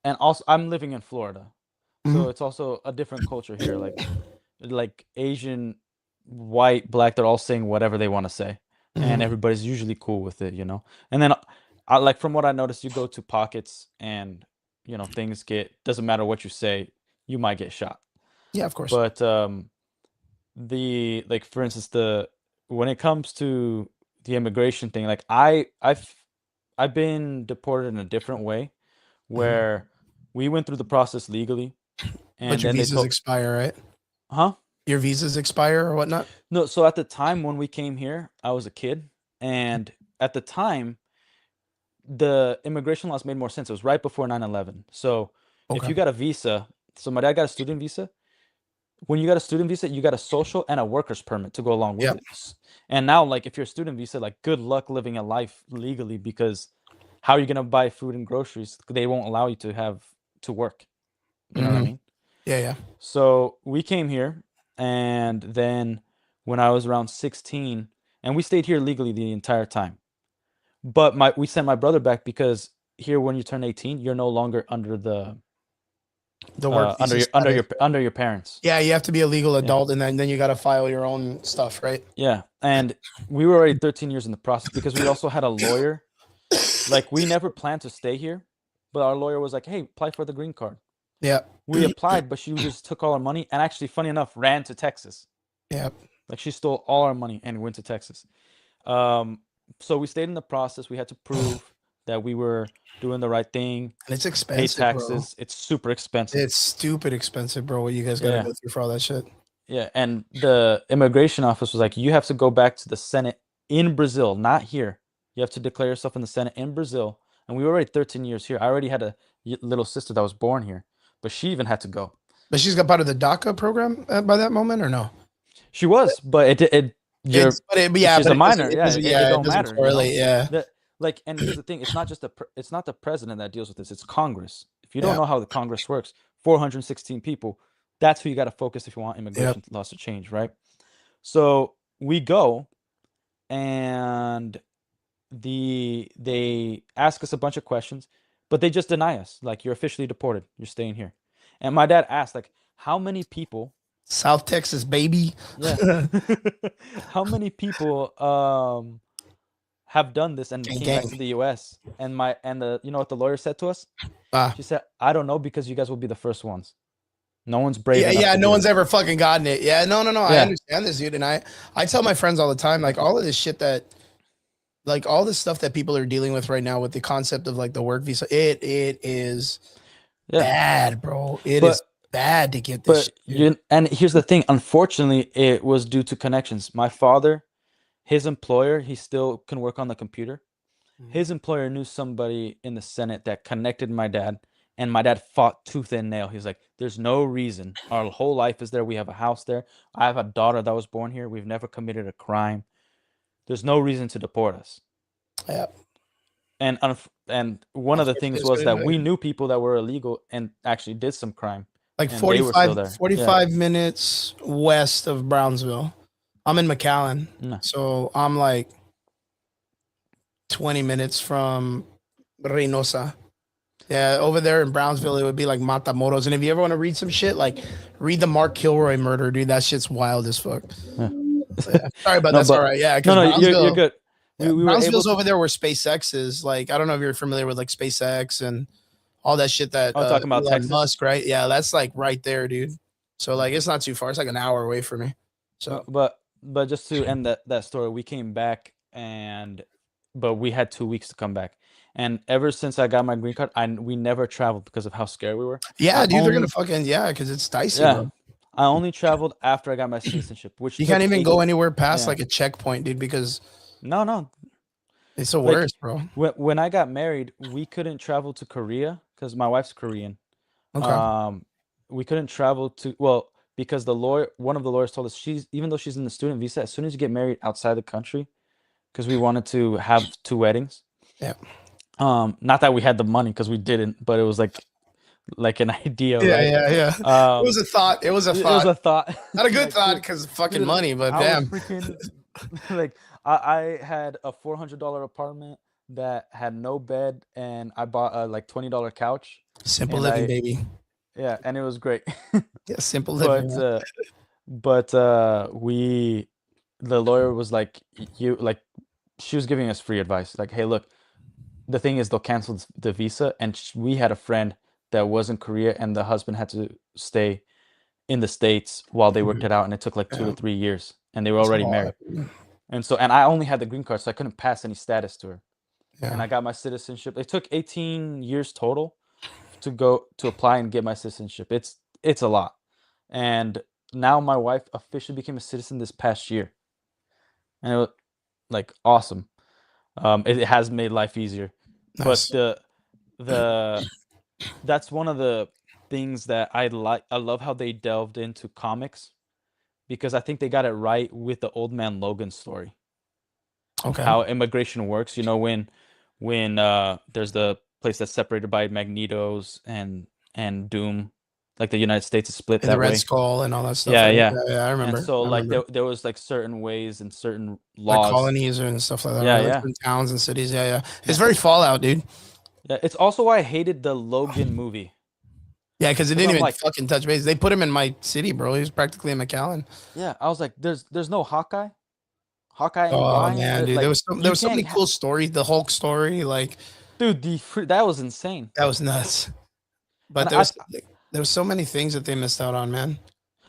and also I'm living in Florida, so it's also a different culture here. Like Asian, white, black, they're all saying whatever they want to say, and everybody's usually cool with it, you know. And then, like from what I noticed, you go to pockets and you know things doesn't matter what you say, you might get shot. Yeah, of course. But for instance, when it comes to the immigration thing, like I've been deported in a different way, where we went through the process legally, and but your then visas expire, right? Huh? Your visas expire or whatnot? No. So at the time when we came here, I was a kid, and at the time, the immigration laws made more sense. It was right before 9/11. So if Okay. you got a visa, so my dad got a student visa. When you got a student visa, you got a social and a worker's permit to go along with Yep. it. And now, like, if you're a student visa, like, good luck living a life legally, because how are you gonna buy food and groceries? They won't allow you to work. You know what I Mhm. mean? Yeah, yeah. So we came here, and then when I was around 16, and we stayed here legally the entire time. But we sent my brother back because here, when you turn 18, you're no longer under the The work under visa your status. under your parents. Yeah, you have to be a legal Yeah. adult, and then you got to file your own stuff, right? Yeah, and we were already 13 years in the process because we also had a lawyer. Like, we never planned to stay here, but our lawyer was like, "Hey, apply for the green card." Yeah. We applied, but she just took all our money and actually, funny enough, ran to Texas. Yeah. Like, she stole all our money and went to Texas. So we stayed in the process. We had to prove that we were doing the right thing, And it's pay expensive, bro. taxes. It's super expensive. It's stupid expensive, bro. What you guys got to Yeah. go through for all that shit. Yeah, and the immigration office was like, you have to go back to the Senate in Brazil, not here. You have to declare yourself in the Senate in Brazil. And we were already 13 years here. I already had a little sister that was born here, but she even had to go. But she's got part of the DACA program by that moment, or no? She was, but you're It's, but it, yeah, she's but a it doesn't- minor. it Yeah, doesn't- it yeah, don't doesn't matter. You know? correlate, yeah. Like, and here's the thing: it's not just it's not the president that deals with this. It's Congress. If you don't Yeah. know how the Congress works, 416 people. That's who you got to focus if you want immigration laws to change, right? So we go, and they ask us a bunch of questions, but they just deny us. Like, you're officially deported. You're staying here. And my dad asked, like, how many people? South Texas, baby. Yeah. How many people have done this and Gang, came back gang. to the US? And you know what the lawyer said to us? Ah. She said, "I don't know, because you guys will be the first ones. No one's brave Yeah, enough yeah. to No do one's it." ever fucking gotten it. Yeah, no. I Yeah. understand this, dude. And I tell my friends all the time, like, all of this shit that, like, all this stuff that people are dealing with right now with the concept of like the work visa, it is Yeah. bad, bro. It But- is bad to get this. But shit, dude. and here's the thing, unfortunately, it was due to connections. My father, his employer, he still can work on the computer. Mhm. His employer knew somebody in the Senate that connected my dad, and my dad fought tooth and nail. He's like, "There's no reason. Our whole life is there. We have a house there. I have a daughter that was born here. We've never committed a crime. There's no reason to deport us." Yeah. And one of the things Unfortunately, was it's that gonna we happen. knew people that were illegal and actually did some crime. Like And they were still there. 45 minutes west of Brownsville. I'm in McAllen. No. So I'm like 20 minutes from Reynosa. Yeah, over there in Brownsville, it would be like Matamoros. And if you ever want to read some shit, like read the Mark Kilroy murder, dude. That shit's wild as fuck. Yeah. Yeah. Sorry, but No, that's but- all right. Yeah, No, no, you're good. Yeah, We were able Brownsville's to, over there where SpaceX is. Like, I don't know if you're familiar with like SpaceX and all that shit that talking about Elon Texas? Musk, right? Yeah, that's like right there, dude. So like it's not too far. It's like an hour away from me. So but just to end that story, we came back, but we had 2 weeks to come back. And ever since I got my green card, we never traveled because of how scared we were. yeah, I dude, they're gonna only- fucking because it's dicey, Yeah. bro. I only traveled after I got my citizenship, which You took can't even 8 go anywhere past yeah. like a checkpoint, dude, because No. it's the Like, worst, bro. When I got married, we couldn't travel to Korea because my wife's Korean. Okay. We couldn't travel because one of the lawyers told us, even though she's in the student visa, as soon as you get married outside the country, because we wanted to have 2 weddings. Yeah. Not that we had the money, because we didn't, but it was like an idea, Yeah, right? yeah. It was a thought. It was a It was thought. a thought. Not a good Like, thought dude, because fucking dude, money, but I was damn. freaking like I had a $400 apartment that had no bed, and I bought a like $20 couch. Simple and living, I- baby. Yeah, and it was great. Yeah, simple living. man. The lawyer was like, she was giving us free advice. Like, hey, look, the thing is, they'll cancel the visa, and we had a friend that was in Korea, and the husband had to stay in the States while they worked it out, and it took like 2 Yeah. to 3 years, and they were That's already hard. married. And I only had the green card, so I couldn't pass any status to her. And Yeah. I got my citizenship. It took 18 years total to apply and get my citizenship. It's a lot. And now my wife officially became a citizen this past year. And it was like awesome. It has made life easier. Nice. But the that's one of the things that I like. I love how they delved into comics because I think they got it right with the Old Man Logan story. Okay. How immigration works. You know, when there's the place that's separated by Magneto's and Doom, like the United States is split And the that Red way. Skull and all that stuff. Yeah, right? yeah. I remember. And so I like remember. there was like certain ways and certain Like laws. colonies and stuff like that. Yeah, right? Like yeah. different towns and cities. Yeah, yeah. It's very Fallout, dude. Yeah, it's also why I hated the Logan movie. Yeah, because it 'Cause didn't I'm even like- fucking touch base. They put him in my city, bro. He was practically in McAllen. Yeah, I was like, there's no Hawkeye. Hawkeye ain't Oh why? man, dude, Like, there was you so many can't cool stories. The Hulk story, like dude, that was insane. that was nuts. But And there was so many things that they missed out on, man.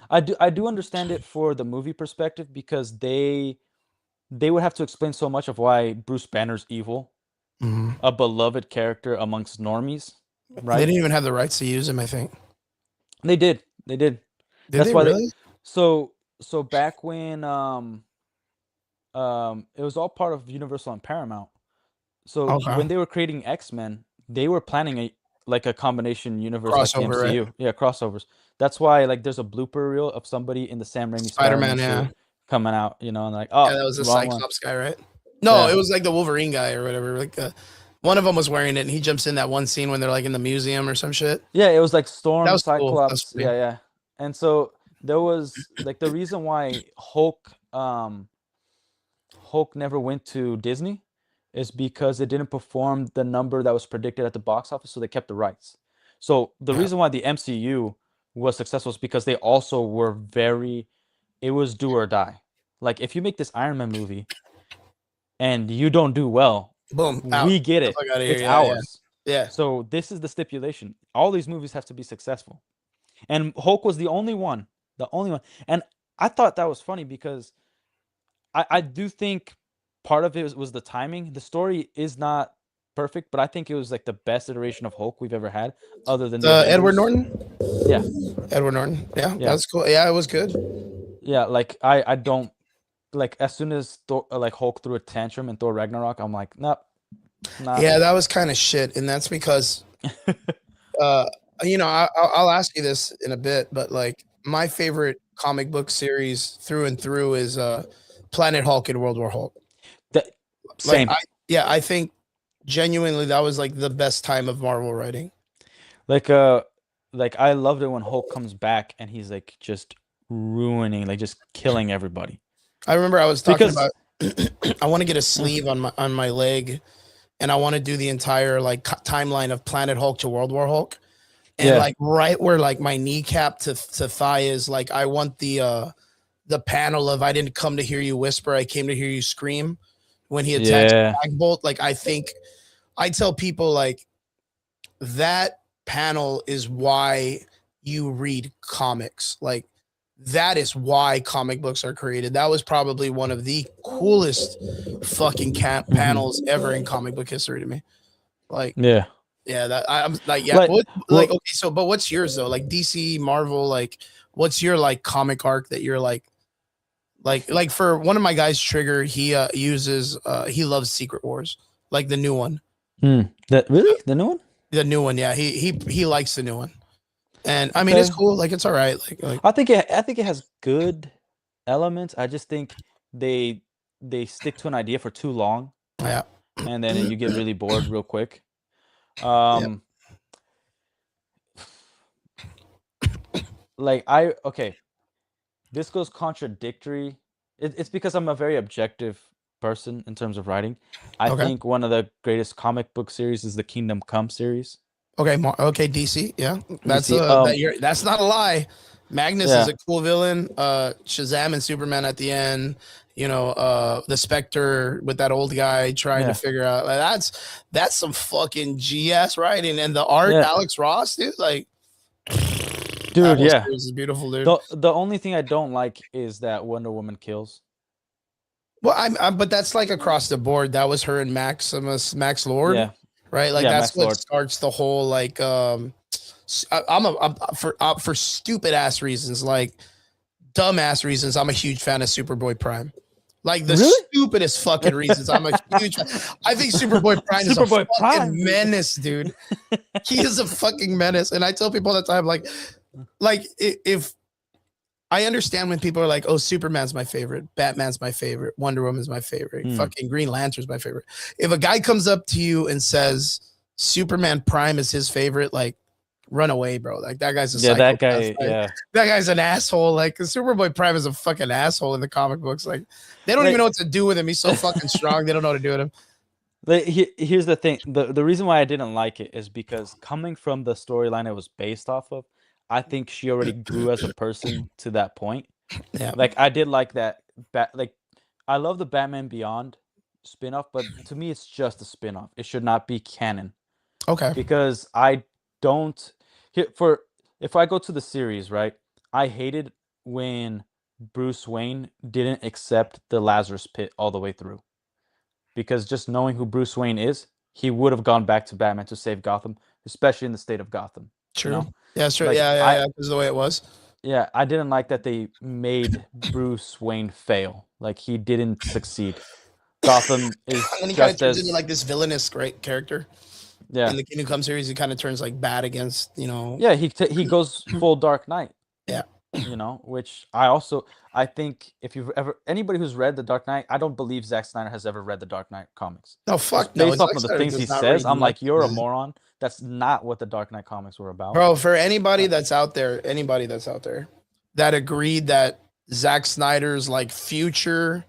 I do understand it for the movie perspective because they would have to explain so much of why Bruce Banner's evil, Mhm. a beloved character amongst normies, They right? didn't even have the rights to use him. I think. They did. Did That's they why really? So back when it was all part of Universal and Paramount. So Okay. when they were creating X-Men, they were planning a combination universe like the Crossover, right? MCU. Yeah, crossovers. That's why like there's a blooper reel of somebody in the Sam Raimi Spider-Man, Spider-Man yeah. suit coming out, you know, and like, oh, Yeah, that was the wrong one. Cyclops guy, right? No, Yeah. it was like the Wolverine guy or whatever. Like one of them was wearing it, and he jumps in that one scene when they're like in the museum or some shit. Yeah, it was like Storm, That was cool. That was Cyclops. funny. Yeah, yeah. And so there was like the reason why Hulk never went to Disney is because it didn't perform the number that was predicted at the box office, so they kept the rights. So the Yeah. reason why the MCU was successful is because they also were it was do or die. Like if you make this Iron Man movie and you don't do well, Boom. Out. we get it. Fuck outta here. It's Yeah, yeah. ours. Yeah. So this is the stipulation. All these movies have to be successful. And Hulk was the only one. And I thought that was funny because I do think part of it was the timing. The story is not perfect, but I think it was like the best iteration of Hulk we've ever had, other than the Edward Avengers. Norton. Yeah. Edward Norton. Yeah, Yeah. that's cool. Yeah, it was good. Yeah, like I don't like as soon as like Hulk threw a tantrum in Thor Ragnarok, I'm like, nope. Nah. Yeah, that was kind of shit, and that's because, you know, I'll ask you this in a bit, but like my favorite comic book series through and through is Planet Hulk and World War Hulk. Same. I think genuinely that was like the best time of Marvel writing. Like I loved it when Hulk comes back and he's like just ruining, like just killing everybody. I remember I was talking Because- about I want to get a sleeve on my leg, and I want to do the entire like timeline of Planet Hulk to World War Hulk, and Yeah. like right where like my kneecap to thigh is, like I want the panel of "I didn't come to hear you whisper, I came to hear you scream" when he attacks Yeah. Black Bolt. Like I think I tell people like that panel is why you read comics. Like that is why comic books are created. That was probably one of the coolest fucking panels ever in comic book history to me. Like, Yeah. yeah, that I'm like, yeah, But- like, okay, so, but what's yours though? Like DC, Marvel, like, what's your like comic arc that you're like for one of my guys, Trigger, he uses, he loves Secret Wars, like the new one. That really? The new one? The new one, yeah, he likes the new one, and I mean it's Okay. cool, like it's all right, like I think it has good elements. I just think they stick to an idea for too long, yeah. and then you get really bored real quick. Like this goes contradictory. It's because I'm a very objective person in terms of writing. I Okay. think one of the greatest comic book series is the Kingdom Come series. Okay, okay, DC, yeah, that's DC, that's not a lie. Magnus Yeah. is a cool villain. Shazam and Superman at the end. You know, the Spectre with that old guy trying Yeah. to figure out. Like, that's some fucking GS writing, and the art, Yeah. Alex Ross, dude. Like, Dude, that whole yeah. series is beautiful, dude. The only thing I don't like is that Wonder Woman kills. Well, but that's like across the board. That was her and Max Lord. Yeah. Right, like Yeah, that's Max what Lord. starts the whole like I'm for stupid ass reasons, like dumb ass reasons. I'm a huge fan of Superboy Prime. Like the Really? stupidest fucking reasons. I'm a huge. I think Superboy Prime is a Superboy fucking Prime. menace, dude. He is a fucking menace, and I tell people all the time, like if I understand when people are like, "Oh, Superman's my favorite, Batman's my favorite, Wonder Woman's my favorite, fucking Green Lantern's my favorite." If a guy comes up to you and says Superman Prime is his favorite, like, run away, bro. Like that guy's a Yeah, that guy. psychopath. Like, Yeah. that guy's an asshole. Like Superboy Prime is a fucking asshole in the comic books. Like they don't Like- even know what to do with him. He's so fucking strong. They don't know what to do with him. Here's the thing. The reason why I didn't like it is because coming from the storyline it was based off of, I think she already grew as a person to that point. Yeah. Like I did like that. Like I love the Batman Beyond spin-off, but to me it's just a spin-off. It should not be canon Okay. because I don't. If I go to the series, right? I hated when Bruce Wayne didn't accept the Lazarus Pit all the way through. Because just knowing who Bruce Wayne is, he would have gone back to Batman to save Gotham, especially in the state of Gotham. True. You know? Yeah, sure. Like, Yeah. This is the way it was. Yeah, I didn't like that they made Bruce Wayne fail. Like he didn't succeed. Gotham is And he kind of just turns as into like this villainous great character. yeah, In the Kingdom Come series, he kind of turns like bad against, you know. yeah. He goes full Dark Knight. Yeah. You know, which I think if you've ever anybody who's read the Dark Knight, I don't believe Zack Snyder has ever read the Dark Knight comics. No, fuck no. Based off Zack of the Snyder things does he not says, read I'm like, much. you're a moron. That's not what the Dark Knight comics were about. Bro, for anybody that's out there that agreed that Zack Snyder's like future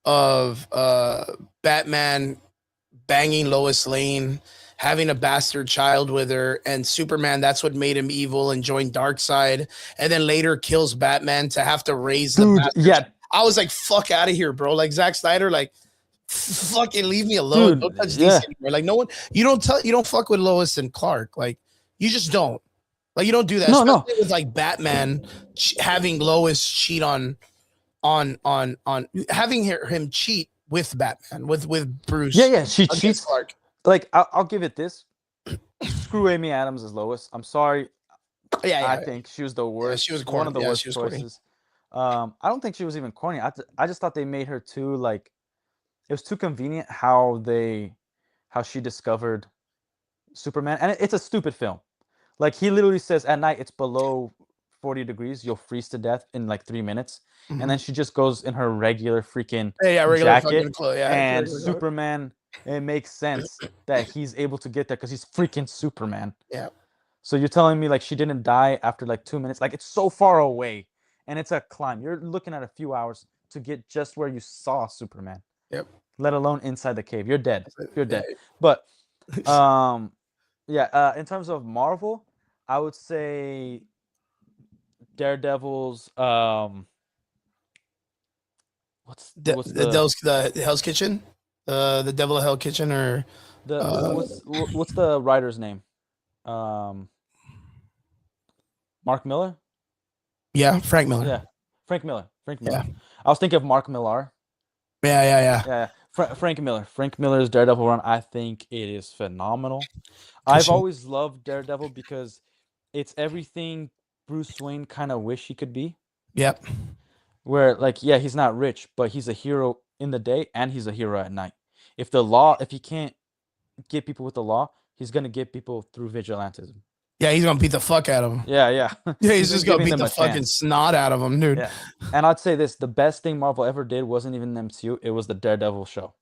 of Batman banging Lois Lane, having a bastard child with her, and Superman, that's what made him evil and joined Darkseid, and then later kills Batman to have to raise the Dude, bastard. yeah, I was like, fuck out of here, bro. Like Zack Snyder, like fucking leave me alone. Dude, Don't touch yeah. DC anymore. Like no one, you don't fuck with Lois and Clark. Like you just don't. Like you don't do that. No, no. Especially with like Batman having Lois cheat on having him cheat with Batman with Bruce. yeah. She against cheats. Clark. Like I'll give it this. Screw Amy Adams as Lois. I'm sorry. Yeah, I think she was the worst. she was one corny. of the Yeah, worst she was corny. choices. I don't think she was even corny. I just thought they made her too like it was too convenient how she discovered Superman, and it's a stupid film. Like he literally says at night it's below 40 degrees, you'll freeze to death in like 3 minutes, and then she just goes in her regular freaking regular jacket, fucking clothes. Yeah, and regular clothes. Superman. It makes sense that he's able to get there because he's freaking Superman. Yeah. So you're telling me like she didn't die after like 2 minutes? Like it's so far away, and it's a climb. You're looking at a few hours to get just where you saw Superman. Yep. Let alone inside the cave. You're dead. You're dead. Yeah. But yeah. In terms of Marvel, I would say Daredevil's the Hell's Kitchen, the Devil of Hell Kitchen, or what's the writer's name? Mark Miller? Yeah, Frank Miller. Yeah, Frank Miller. Yeah. I was thinking of Mark Millar. Yeah. Yeah. Frank Miller. Frank Miller's Daredevil run, I think it is phenomenal. I've always loved Daredevil because it's everything Bruce Wayne kind of wish he could be. Yep. Where like, yeah, he's not rich, but he's a hero in the day and he's a hero at night. If he can't get people with the law, he's gonna get people through vigilantism. Yeah, he's gonna beat the fuck out of him. Yeah. Yeah, he's just gonna giving beat them the a fucking chance. snot out of him, dude. Yeah. And I'd say this: the best thing Marvel ever did wasn't even the MCU; it was the Daredevil show.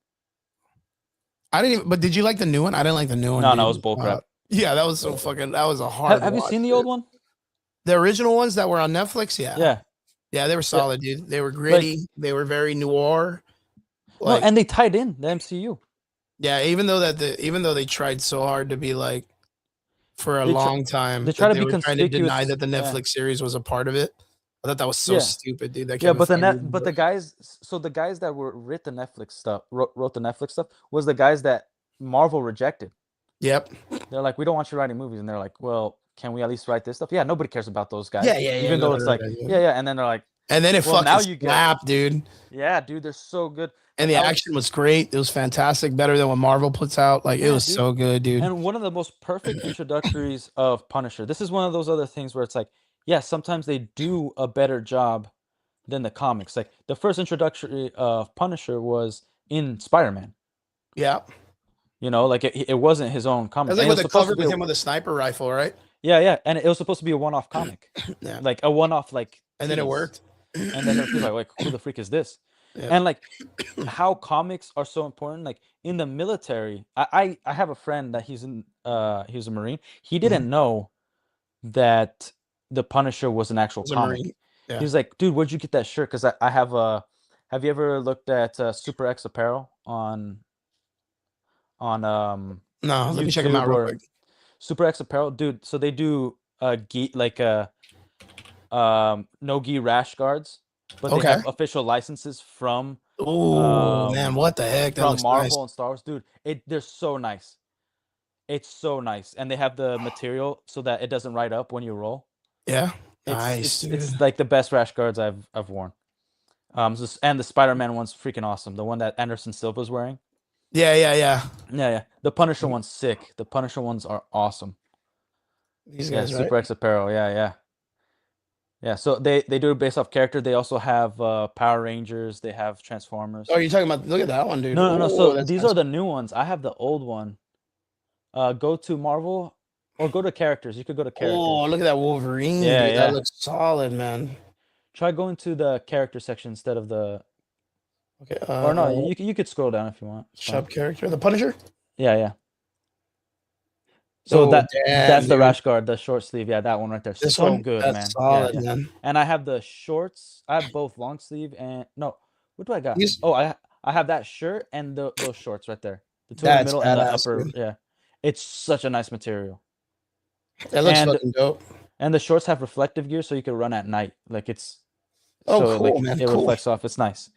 I didn't even. But did you like the new one? I didn't like the new one. No, dude. it was bullcrap. Yeah, that was so fucking. That was a hard. Have you watch, seen the dude. old one? The original ones that were on Netflix? Yeah. Yeah, they were solid, dude. They were gritty. They were very noir. No, and they tied in the MCU. Yeah, even though they tried so hard to be like for a They try- long time, they try that to be were trying to deny conspicuous, that the yeah. Netflix series was a part of it. I thought that was so Yeah. stupid, dude. That Yeah, Kevin Feige but the guys, so the guys that wrote the Netflix stuff, wrote the Netflix stuff, was the guys that Marvel rejected. Yep. They're like, we don't want you writing movies, and they're like, well, can we at least write this stuff? Yeah, nobody cares about those guys. Yeah. Even though it's like, yeah, and then they're like, And then it Well, now fucking you get- slapped, dude. yeah, dude, they're so good. And the I was- action was great. It was fantastic, better than what Marvel puts out. Like it Yeah, was dude. so good, dude. And one of the most perfect introductories of Punisher. This is one of those other things where it's like, yeah, sometimes they do a better job than the comics. Like the first introductory of Punisher was in Spider-Man. Yeah. You know, like it wasn't his own comic. That's And like it with was the supposed cover to be with a- him with a sniper rifle, right? yeah, and it was supposed to be a one-off comic, Yeah. like a one-off like And then it tease. worked. And then there were people like who the freak is this? Yeah. And like how comics are so important. Like in the military, I have a friend that he was a Marine. He didn't know that the Punisher was an actual As a comic. Marine. Yeah. He was like, dude, where'd you get that shirt? Because I have a. Have you ever looked at Super X Apparel on No, let me check him out YouTube real or quick. Super X Apparel, dude? So they do gi like no gi rash guards, but they Okay. have official licenses from Oh man, what the heck? That from looks Marvel nice. and Star Wars, dude. They're so nice. It's so nice, and they have the material so that it doesn't ride up when you roll. Yeah. It's, Nice, it's dude. like the best rash guards I've worn. And the Spider-Man one's freaking awesome. The one that Anderson Silva's wearing. Yeah. Yeah. The Punisher one's sick. The Punisher ones are awesome. These Yeah, guys, right? Super X Apparel. Yeah. So they do it based off character. They also have Power Rangers. They have Transformers. Oh, you're talking about? Look at that one, dude. No. Oh, So that's these nice. are the new ones. I have the old one. Go to Marvel or go to characters. You could go to characters. Oh, look at that Wolverine, Yeah, dude. yeah. That looks solid, man. Try going to the character section instead of the. Okay. Or no, you could scroll down if you want. It's fine. Shop character, the Punisher. Yeah. So Oh, that's damn, the dude. rash guard, the short sleeve. Yeah, that one right there. This So one, good, that's man. solid, Yeah. man. And I have the shorts. I have both long sleeve and no. What do I got? These- Oh, I have that shirt and those shorts right there. The two in the That's middle and the badass, upper. dude. Yeah, it's such a nice material. That looks And- fucking dope. And the shorts have reflective gear, so you can run at night. Like it's. Oh, so, cool, like, man, It cool. reflects off. It's nice.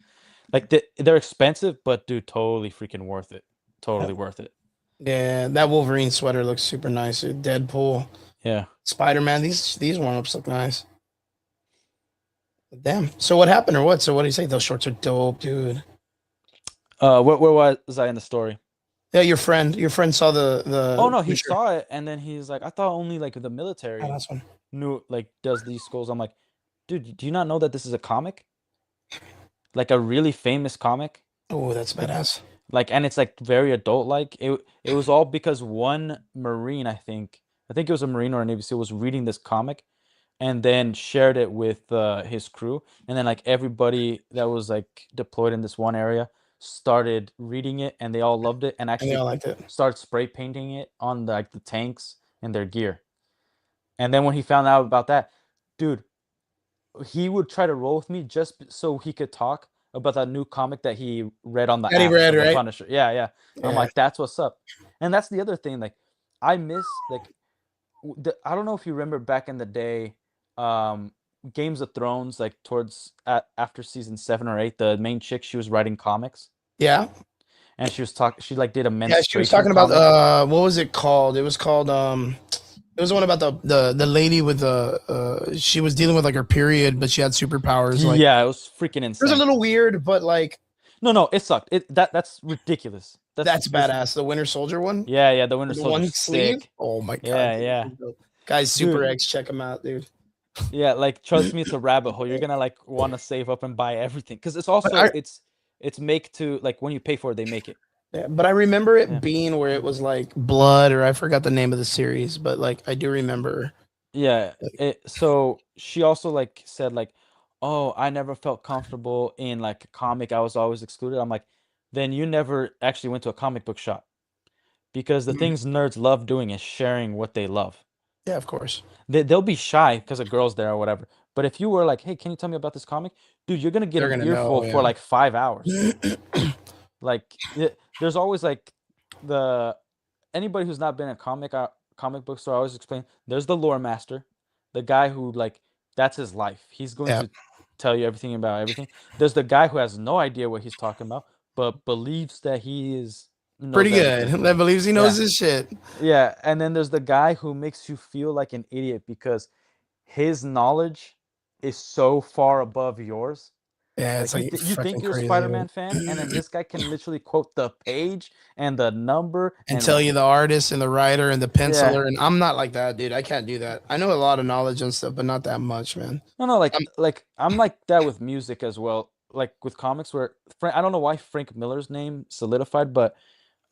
Like they're expensive, but dude, totally freaking worth it. Totally worth it. Yeah, that Wolverine sweater looks super nice, dude. Deadpool, Yeah. Spider-Man. These warm-ups look nice. Damn. So what happened or what? So what do you say? Those shorts are dope, dude. Where was I in the story? Yeah, your friend saw the. Oh no, he picture. saw it and then he's like, I thought only like the military Oh, that's one. knew like does these skulls. I'm like, dude, do you not know that this is a comic? Like a really famous comic? Oh, that's badass. Like, and it's like very adult like. It was all because one Marine, I think it was a Marine or a Navy SEAL, was reading this comic and then shared it with his crew. And then like everybody that was like deployed in this one area started reading it and they all loved it and And actually they all liked it. started spray painting it on like the tanks and their gear. And then when he found out about that, dude, he would try to roll with me just so he could talk about that new comic that he read on the That he app read, of the right? Punisher. Yeah. I'm Yeah. like, that's what's up. And that's the other thing. Like, I miss like, I don't know if you remember back in the day, Games of Thrones, like after season 7 or 8, the main chick, she was writing comics Yeah. and she was she like did a Yeah, menstruation she was talking about comic. what was it called? It was called it was the one about the lady with the she was dealing with like her period, but she had superpowers. Like, Yeah, it was freaking it was insane. a little weird, but like No, it sucked. That's ridiculous. that's badass. The Winter Soldier one. Yeah, the Winter The Soldier's one sleeve. sick. Oh my god. Yeah, dude, yeah. this is dope. Guys, Super Dude. X, check them out, dude. Yeah, like trust me, it's a rabbit hole. You're gonna like want to save up and buy everything because it's also I- it's make to like when you pay for it, they make it. Yeah, but I remember it Yeah. being where it was like blood, or I forgot the name of the series, but like I do remember. Yeah. So she also like said like, oh, I never felt comfortable in like a comic. I was always excluded. I'm like, then you never actually went to a comic book shop because the Mhm. things nerds love doing is sharing what they love. Yeah, of course. They'll be shy because a girl's there or whatever. But if you were like, hey, can you tell me about this comic? Dude, you're gonna get They're an gonna earful know, for yeah. like 5 hours. Like there's always like anybody who's not been in a comic book store, I always explain there's the lore master, the guy who like that's his life. He's going Yeah. to tell you everything about everything. There's the guy who has no idea what he's talking about, but believes that he is knows Pretty good. everything. That believes he knows Yeah. his shit. Yeah, and then there's the guy who makes you feel like an idiot because his knowledge is so far above yours Yeah, it's Like like you think freaking you're a crazy. Spider-Man fan, and then this guy can literally quote the page and the number And tell you the artist and the writer and the Yeah. penciler. And I'm not like that, dude. I can't do that. I know a lot of knowledge and stuff, but not that much, man. No, I'm- like I'm like that with music as well. Like with comics, where I don't know why Frank Miller's name solidified, but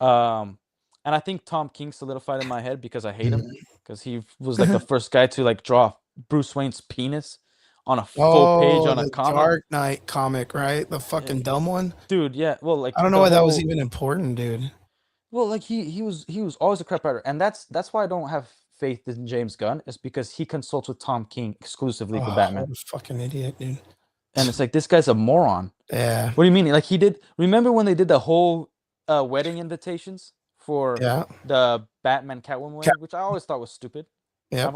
and I think Tom King solidified in my head because I hate him because he was like the first guy to like draw Bruce Wayne's penis on a full page on a the comic. Dark Knight comic, right? The fucking dumb one. Dude, yeah. Well, like I don't know the why that was whole- even important, dude. Well, like he was always a crap writer, and that's why I don't have faith in James Gunn, is because he consults with Tom King exclusively for Oh, Batman, what a fucking idiot, dude. and it's like this guy's a moron. Yeah. What do you mean? Like he did? Remember when they did the whole wedding invitations for Yeah. the Batman Catwoman wedding, which I always thought was stupid. Yeah.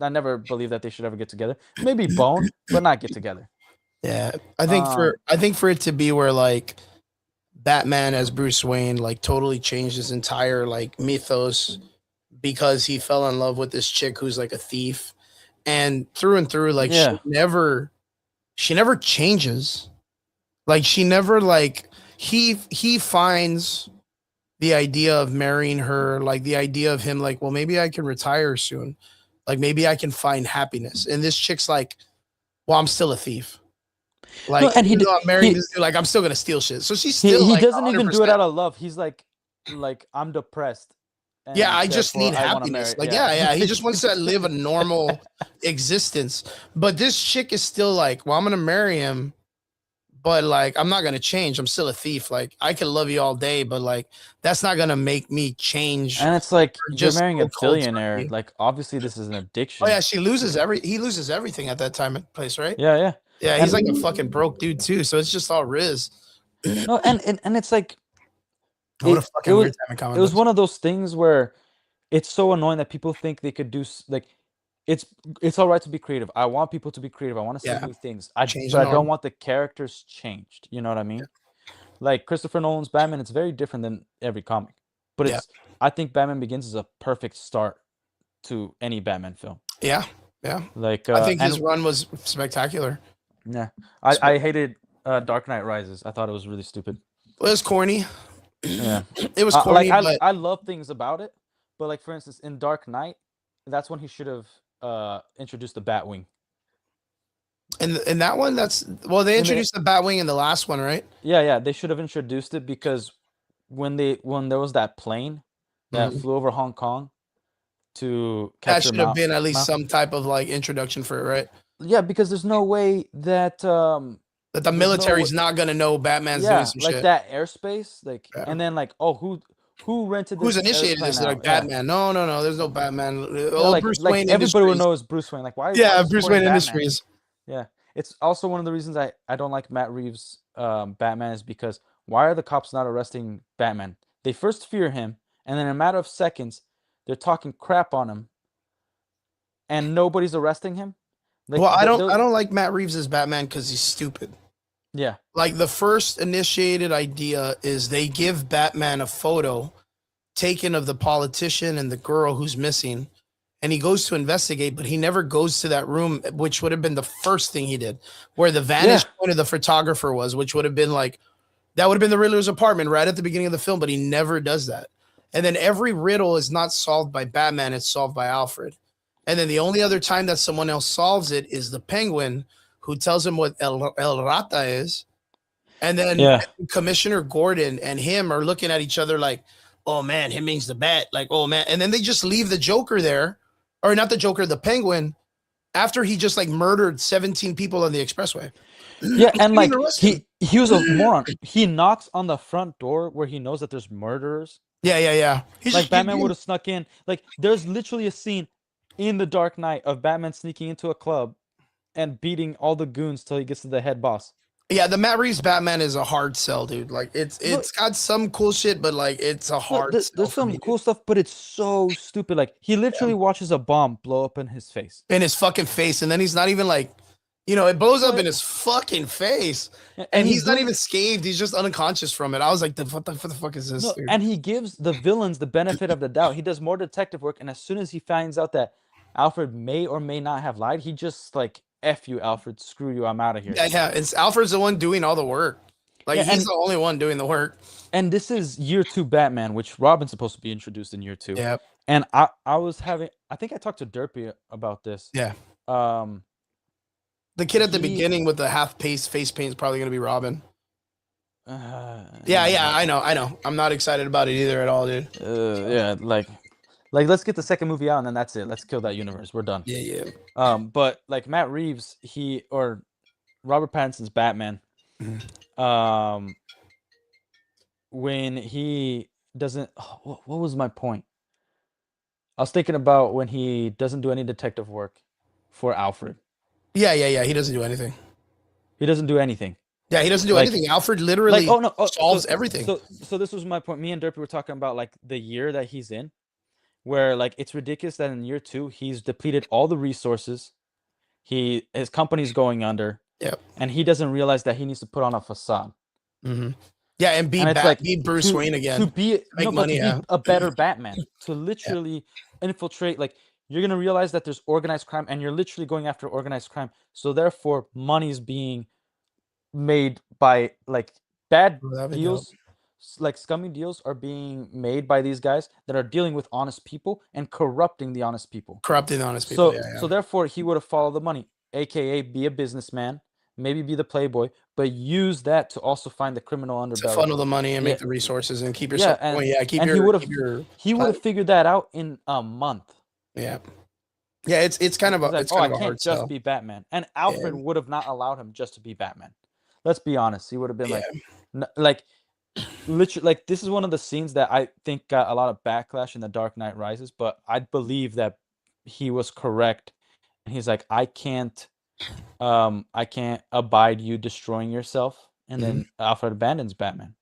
I never believed that they should ever get together. Maybe bone, but not get together. Yeah. I think for it to be where like Batman as Bruce Wayne like totally changed his entire like mythos because he fell in love with this chick who's like a thief, and through like Yeah. she never changes. Like she never like he finds the idea of marrying her, like the idea of him like, well, maybe I can retire soon. Like maybe I can find happiness. And this chick's like, well, I'm still a thief. Like, No, and he even d- though I'm marrying he- this dude, like I'm still gonna steal shit. So she's He, still he like doesn't even do it 100%. out of love. He's like I'm depressed. Yeah, and I just therefore need I wanna happiness. marry- Like, yeah. He just wants to live a normal existence. But this chick is still like, well, I'm gonna marry him, but like I'm not gonna change. I'm still a thief. Like I can love you all day, but like that's not gonna make me change. And it's like Or you're just marrying a go cold billionaire. turkey. Like obviously this is an addiction. Oh yeah, he loses everything at that time and place, right? Yeah, yeah. Yeah, he's like a fucking broke dude too. So it's just all Riz. No, and it's like What a it- fucking it was- weird time in comic it was books. one of those things where it's so annoying that people think they could do like it's all right to be creative. I want people to be creative. I want to see Yeah. new things. Change But the I don't norm. want the characters changed. You know what I mean? Like Christopher Nolan's Batman, it's very different than every comic. But Yeah. I think Batman Begins is a perfect start to any Batman film. Yeah. Like I think his and- run was spectacular. yeah. I hated Dark Knight Rises. I thought it was really stupid. It was corny. Yeah. It was Like corny, but I love things about it, but like for instance in Dark Knight, that's when he should have introduced the Batwing. in that one, they In the- introduced the Batwing in the last one, right? Yeah, they should have introduced it because when there was that plane that flew over Hong Kong to That capture should have Mount- been at least Mount- some type of like introduction for it, right? Yeah, because there's no way that That the no military's way- not gonna know Batman's yeah, doing some like shit. that airspace, like Yeah. and then like who rented this Who's initiated airplane this? They're out? like Yeah. Batman. No, there's no Batman. Yeah, Oh, like, Bruce like Wayne everybody would Industries. know it's Bruce Wayne. Like why? Yeah, why is Bruce supporting Wayne Batman? Industries. Yeah, it's also one of the reasons I don't like Matt Reeves' Batman is because why are the cops not arresting Batman? They first fear him, and then in a matter of seconds, they're talking crap on him, and nobody's arresting him. Like, Well, I th- don't those- like Matt Reeves as Batman because he's stupid. Yeah, Like the first initiated idea is they give Batman a photo taken of the politician and the girl who's missing, and he goes to investigate, but he never goes to that room, which would have been the first thing he did, where the vantage point of the photographer was, which would have been like that would have been the Riddler's apartment right at the beginning of the film, but he never does that. And then every riddle is not solved by Batman, it's solved by Alfred. And then the only other time that someone else solves it is the Penguin, who tells him what El Rata is. And then yeah, Commissioner Gordon and him are looking at each other like, oh man, him means the bat. Like, oh man. And then they just leave the Joker there, or not the Joker, the Penguin, after he just like murdered 17 people on the expressway. yeah, and like Even arrest him. he was a moron. He knocks on the front door where he knows that there's murderers. Yeah. He's Like just Batman getting- would have snuck in. Like there's literally a scene in The Dark Knight of Batman sneaking into a club and beating all the goons till he gets to the head boss. Yeah, the Matt Reeves Batman is a hard sell, dude. Like it's got some cool shit, but like it's a No, hard there's sell for some me, dude. cool stuff, but it's so stupid. Like he literally watches a bomb blow up in his face. In his fucking face, and then he's not even like, it blows up Right. in his fucking face, And and he's not doing- even scathed. He's just unconscious from it. I was like, what the fuck is this? No, dude? and he gives the villains the benefit of the doubt. He does more detective work, and as soon as he finds out that Alfred may or may not have lied, he just like "F you, Alfred. Screw you. I'm out of here." Yeah. It's Alfred's the one doing all the work. Like Yeah, he's and the only one doing the work. and this is year 2 Batman, which Robin's supposed to be introduced in year 2. Yeah. And I think I talked to Derpy about this. Yeah. Um, The kid at the He- beginning with the half face paint is probably gonna be Robin. uh, Yeah. I know. I'm not excited about it either at all, dude. yeah, like let's get the second movie out and then that's it. Let's kill that universe. We're done. Yeah. But like Matt Reeves, or Robert Pattinson's Batman, when he doesn't, what was my point? I was thinking about when he doesn't do any detective work for Alfred. Yeah. He doesn't do anything. He doesn't do anything. Yeah, he doesn't do Like- anything. Alfred literally solves so- everything. So this was my point. Me and Derpy were talking about like the year that he's in, where like it's ridiculous that in year 2 he's depleted all the resources. His company's going under. Yep. And he doesn't realize that he needs to put on a facade. Mm-hmm. Yeah, and be And it's like be Bruce Wayne again. To be Make no, but money, to yeah. be a better Batman. To literally infiltrate, like you're gonna realize that there's organized crime, and you're literally going after organized crime. So therefore, money's being made by like bad Oh, that'd be deals, like scummy deals are being made by these guys that are dealing with honest people and corrupting the honest people. Corrupting honest people. So so therefore, he would have followed the money, aka be a businessman, maybe be the playboy, but use that to also find the criminal to underbelly. funnel the money and make Yeah. the resources and keep yourself and- going. Yeah, keep and your he would've- keep your He would have figured that out in a month. yeah. Yeah, it's kind of a He's like, it's oh, kind I of a can't hard just sell. be Batman. And Alfred would have not allowed him just to be Batman. Let's be honest. He would have been like literally, like this is one of the scenes that I think got a lot of backlash in The Dark Knight Rises, but I believe that he was correct. And he's like, I can't abide you destroying yourself. And then Alfred abandons Batman.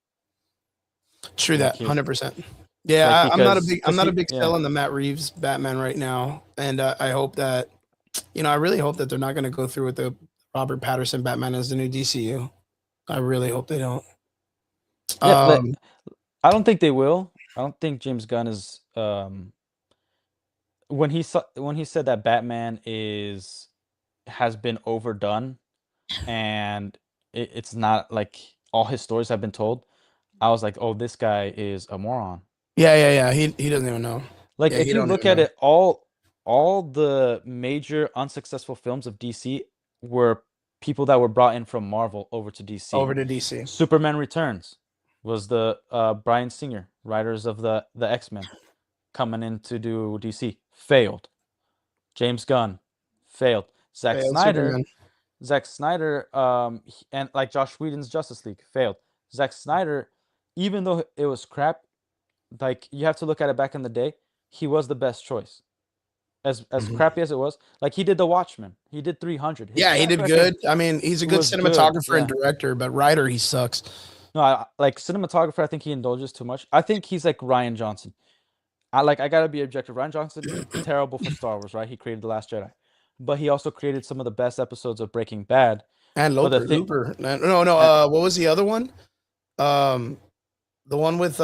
True that, Like he- 100%. Yeah, like, I'm not a because- big I'm not a big yeah. sell on the Matt Reeves Batman right now, and I hope that I really hope that they're not going to go through with the Robert Pattinson Batman as the new DCU. I really hope they don't. Yeah, but I don't think they will. I don't think James Gunn is when he said that Batman has been overdone and it's not like all his stories have been told. I was like, oh, this guy is a moron. Yeah. He doesn't even know. Like Yeah, if he you don't look even at know. it, all the major unsuccessful films of DC were people that were brought in from Marvel over to DC. Over to DC. Superman Returns was the Bryan Singer, writers of the X-Men, coming in to do DC. Failed. James Gunn failed. Zack Failed Snyder, and like Josh Whedon's Justice League failed. Zack Snyder, even though it was crap, like you have to look at it back in the day, he was the best choice. As crappy as it was, like he did The Watchmen, he did 300. His Yeah, he track did record- good. I mean, he's a good was good, cinematographer and yeah. director, but writer, he sucks. No, like cinematographer, I think he indulges too much. I think he's like Ryan Johnson. I gotta be objective. Ryan Johnson terrible for Star Wars, right? He created The Last Jedi, but he also created some of the best episodes of Breaking Bad. And But the Looper. thing- No. What was the other one? The one with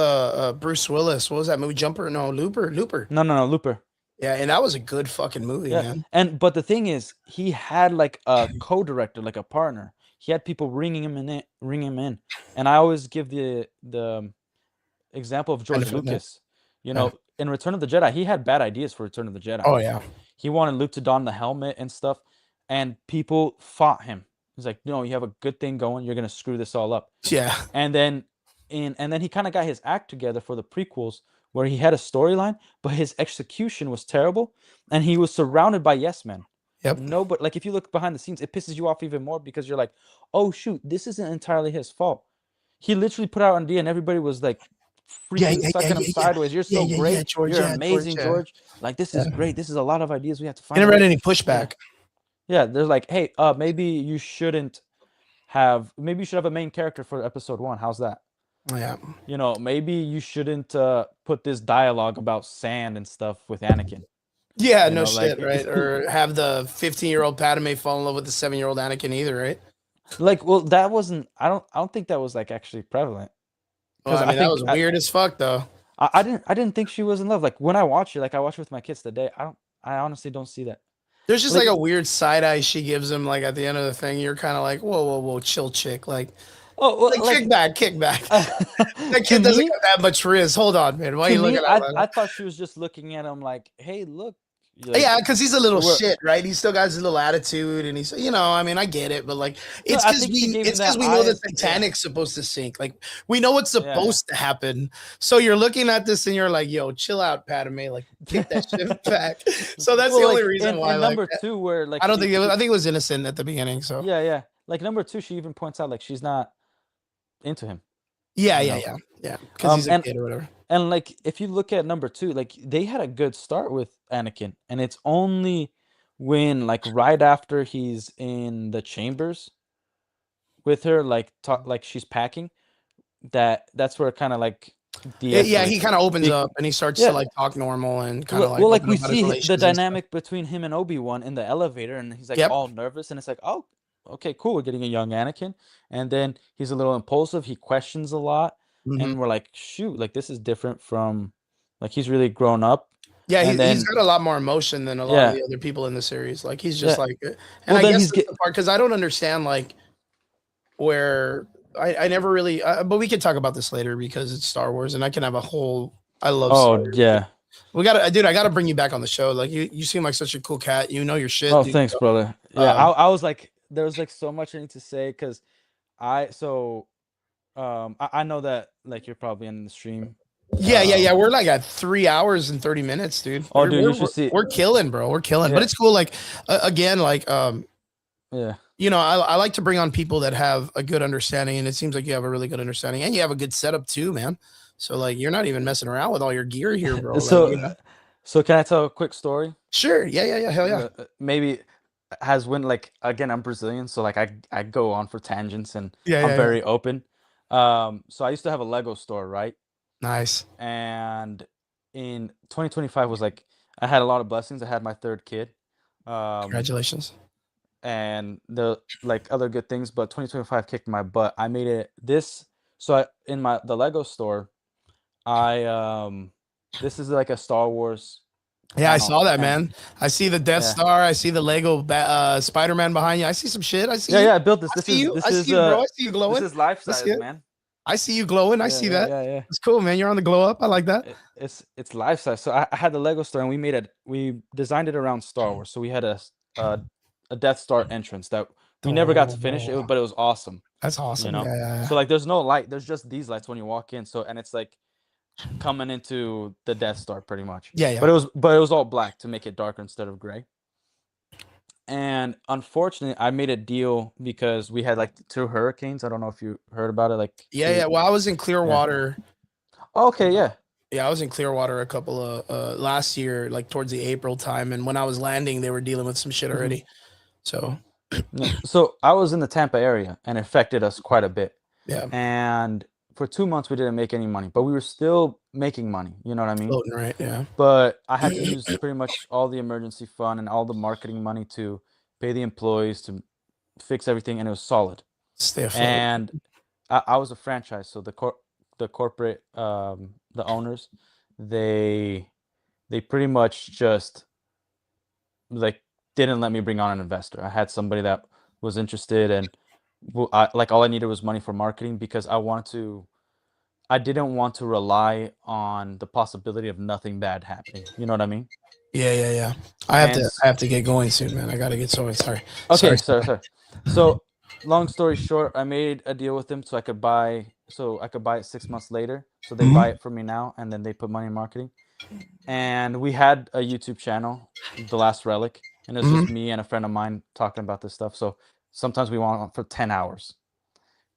Bruce Willis. What was that movie? Jumper? No, Looper. No, Looper. Yeah, and that was a good fucking movie, Yeah, man. but the thing is, he had like a co-director, like a partner. He had people ringing him in, and I always give the example of George Benefit of the- Lucas. You know, in Return of the Jedi, he had bad ideas for Return of the Jedi. Oh yeah. He wanted Luke to don the helmet and stuff, and people fought him. He's like, "No, you have a good thing going. You're gonna screw this all up." Yeah. And then he kind of got his act together for the prequels, where he had a storyline, but his execution was terrible, and he was surrounded by yes men. Yep. No, but like if you look behind the scenes, it pisses you off even more because you're like, "Oh shoot, this isn't entirely his fault." He literally put out an idea, and everybody was like freaking sucking him sideways. You're so great. George, You're yeah, amazing, George, George. Like this is great. This is a lot of ideas we have to I find. never out." had any pushback. Yeah, they're like, "Hey, maybe you should have a main character for episode 1. How's that? Yeah. You know, maybe you shouldn't put this dialogue about sand and stuff with Anakin." Yeah, You no know, like- shit, right? Or have the 15-year-old Padme fall in love with the 7-year-old Anakin either, right? Like, well, that wasn't. I don't think that was like actually prevalent. Well, 'Cause I mean, that was think- weird as fuck, though. I didn't think she was in love. Like when I watch it, like I watched it with my kids today. I honestly don't see that. There's just Like- like a weird side eye she gives him, like at the end of the thing. You're kind of like, whoa, whoa, whoa, chill, chick. Like, Oh, well, kick back, kick back. That to kid doesn't me, got that much riz. Hold on, man. Why are to you me, looking at I that? thought she was just looking at him like, hey, look. Like, Yeah, because he's a little we're- shit, right? He's still got his little attitude, and he's, I mean, I get it, but like, it's I because think she gave him it's because that we know eye the of- yeah. Titanic's supposed to sink. Like, we know what's yeah. supposed to happen. So you're looking at this, and you're like, "Yo, chill out, Padme. Like, kick that shit back." So that's Well, the only like, reason and, why. and Like, number two, where like I don't she- think I think it was innocent at the beginning. So yeah. Like number two, she even points out like she's not into him. yeah, you yeah, know. yeah. Because he's a and- kid or whatever. And like if you look at number two, like they had a good start with Anakin, and it's only when like right after he's in the chambers with her, like like she's packing, that's where kind of like Yeah, he de-escalates. kind of opens Be- up and he starts yeah. to like talk normal and kind of Well, like well, like open we up about his see relations the and stuff. dynamic between him and Obi-Wan in the elevator, and he's like Yep. all nervous, and it's like, oh, okay, cool, we're getting a young Anakin, and then he's a little impulsive, he questions a lot, Mhm. and we're like, shoot, like this is different from, like he's really grown up. Yeah, and he's then- got a lot more emotion than a lot Yeah. of the other people in the series. Like he's just Yeah. like, and Well, I then guess he's that's the part because I don't understand like where I never really. But we can talk about this later because it's Star Wars, and I can have a whole. I love. Star Oh Wars. yeah. We got to, dude. I got to bring you back on the show. Like you seem like such a cool cat. You know your shit. Oh, dude. thanks, brother. Yeah, Um, I was like, there was like so much I need to say because I know that like you're probably in the stream. Yeah. We're like at 3 hours and 30 minutes, dude. Oh, We're- dude, you we're, should see- We're killing, bro. We're killing. But Yeah. it's cool. Like again, like Yeah. I like to bring on people that have a good understanding, and it seems like you have a really good understanding, and you have a good setup too, man. So like you're not even messing around with all your gear here, bro. Like, So you know? so can I tell a quick story? Sure, yeah, hell yeah. Maybe has when like again I'm Brazilian, so like I go on for tangents and Yeah, I'm yeah. very open. So I used to have a Lego store, right? Nice. And in 2025 was like I had a lot of blessings. I had my third kid. Congratulations. And the like other good things, but 2025 kicked my butt. I made it this so in the Lego store, this is like a Star Wars. Yeah, I panel, saw that, and- man. I see the Death Yeah. Star. I see the Lego Spider-Man behind you. I see some shit. I see Yeah, you. yeah, I built this. I This see is you. this I is see you, bro. I see you this glowing. is life Let's size, get it. man. I see you glowing. I Yeah, see yeah, that. Yeah. It's cool, man. You're on the glow up. I like that. It's life size. So I had the Lego store, and we designed it around Star Wars. So we had a Death Star entrance that we never got to finish, Oh. but it was awesome. That's awesome. know, Yeah. So like, there's no light. There's just these lights when you walk in. So and it's like coming into the Death Star pretty much. Yeah. But it was all black to make it darker instead of gray. And unfortunately, I made a deal because we had like 2 hurricanes. I don't know if you heard about it. Like Yeah. Well, I was in Clearwater. Okay, yeah. Yeah, I was in Clearwater a couple of last year, like towards the April time, and when I was landing, they were dealing with some shit Mhm. already. So Yeah. So I was in the Tampa area and it affected us quite a bit. yeah, And for 2 months we didn't make any money, but we were still making money. You know what I mean? floating right. Yeah, But I had to use pretty much all the emergency fund and all the marketing money to pay the employees to fix everything, and it was solid. stay afloat. And I was a franchise, so the corporate the owners, they pretty much just like didn't let me bring on an investor. I had somebody that was interested, and like all I needed was money for marketing because I didn't want to rely on the possibility of nothing bad happening. You know what I mean? Yeah. I have to get going soon, man. I gotta get going. Sorry. Okay, Sorry. sorry. So, long story short, I made a deal with them so I could buy it 6 months later. So they Mhm. buy it from me now, and then they put money in marketing. And we had a YouTube channel, The Last Relic, and it was just me and a friend of mine talking about this stuff. So sometimes we went on for 10 hours,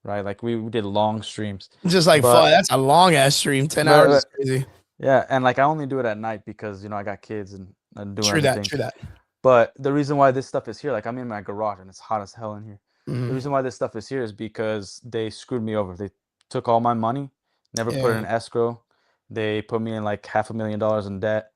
right? Like we did long streams. Just like But- fuck, that's a long ass stream. 10 Right, hours right. is crazy. Yeah, and like I only do it at night because I got kids and do True everything. that. But the reason why this stuff is here, like I'm in my garage and it's hot as hell in here. The Mhm. reason why this stuff is here is because they screwed me over. They took all my money, never put it Yeah. in escrow. They put me in like $500,000 in debt,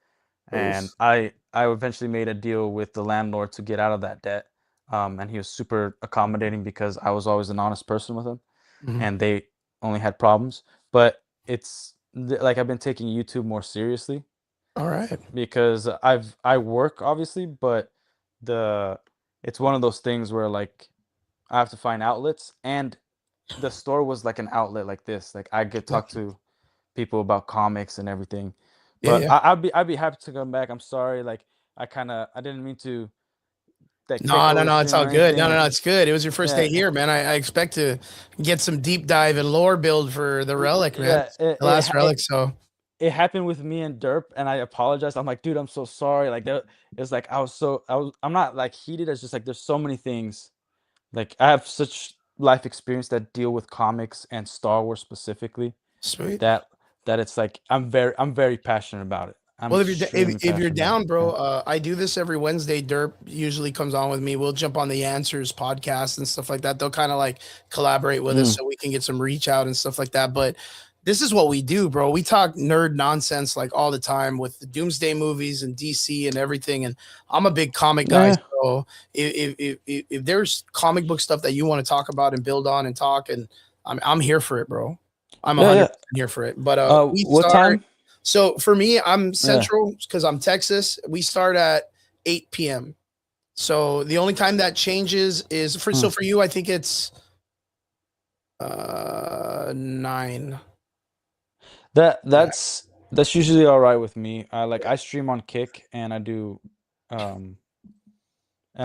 and Oof. I eventually made a deal with the landlord to get out of that debt. And he was super accommodating because I was always an honest person with him, Mhm. and they only had problems. But it's like I've been taking YouTube more seriously All right. because I work obviously, but it's one of those things where like I have to find outlets, and the store was like an outlet like this. Like I could talk to people about comics and everything. Yeah, But yeah. I'd be happy to come back. I'm sorry, like I didn't mean to like take No, over no, the no, it's stream all or good. No, no, no, anything. it's good. It was your first day Yeah, here, man. I expect to get some deep dive and lore build for the relic, man. yeah. The last relic. So It happened with me and Derp, and I apologized. I'm like, dude, I'm so sorry. Like that, it's like I'm not like heated. It's just like there's so many things. Like I have such life experience that deal with comics and Star Wars specifically sweet. that it's like I'm very passionate about it. I'm Well, extremely if you're passionate about down, it. bro, Yeah. I do this every Wednesday. Derp usually comes on with me. We'll jump on the Answers podcast and stuff like that. They'll kind of like collaborate with us Mm. so we can get some reach out and stuff like that. But this is what we do, bro. We talk nerd nonsense like all the time with the Doomsday movies and DC and everything. And I'm a big comic guy, Yeah. so if there's comic book stuff that you want to talk about and build on and talk, and I'm here for it, bro. I'm Yeah, 100% yeah. here for it. But we What start. time? So for me, I'm Yeah. central because I'm Texas. We start at 8 p.m. So the only time that changes is so for you, I think it's 9. That's usually all right with me. I stream on Kick, and I do and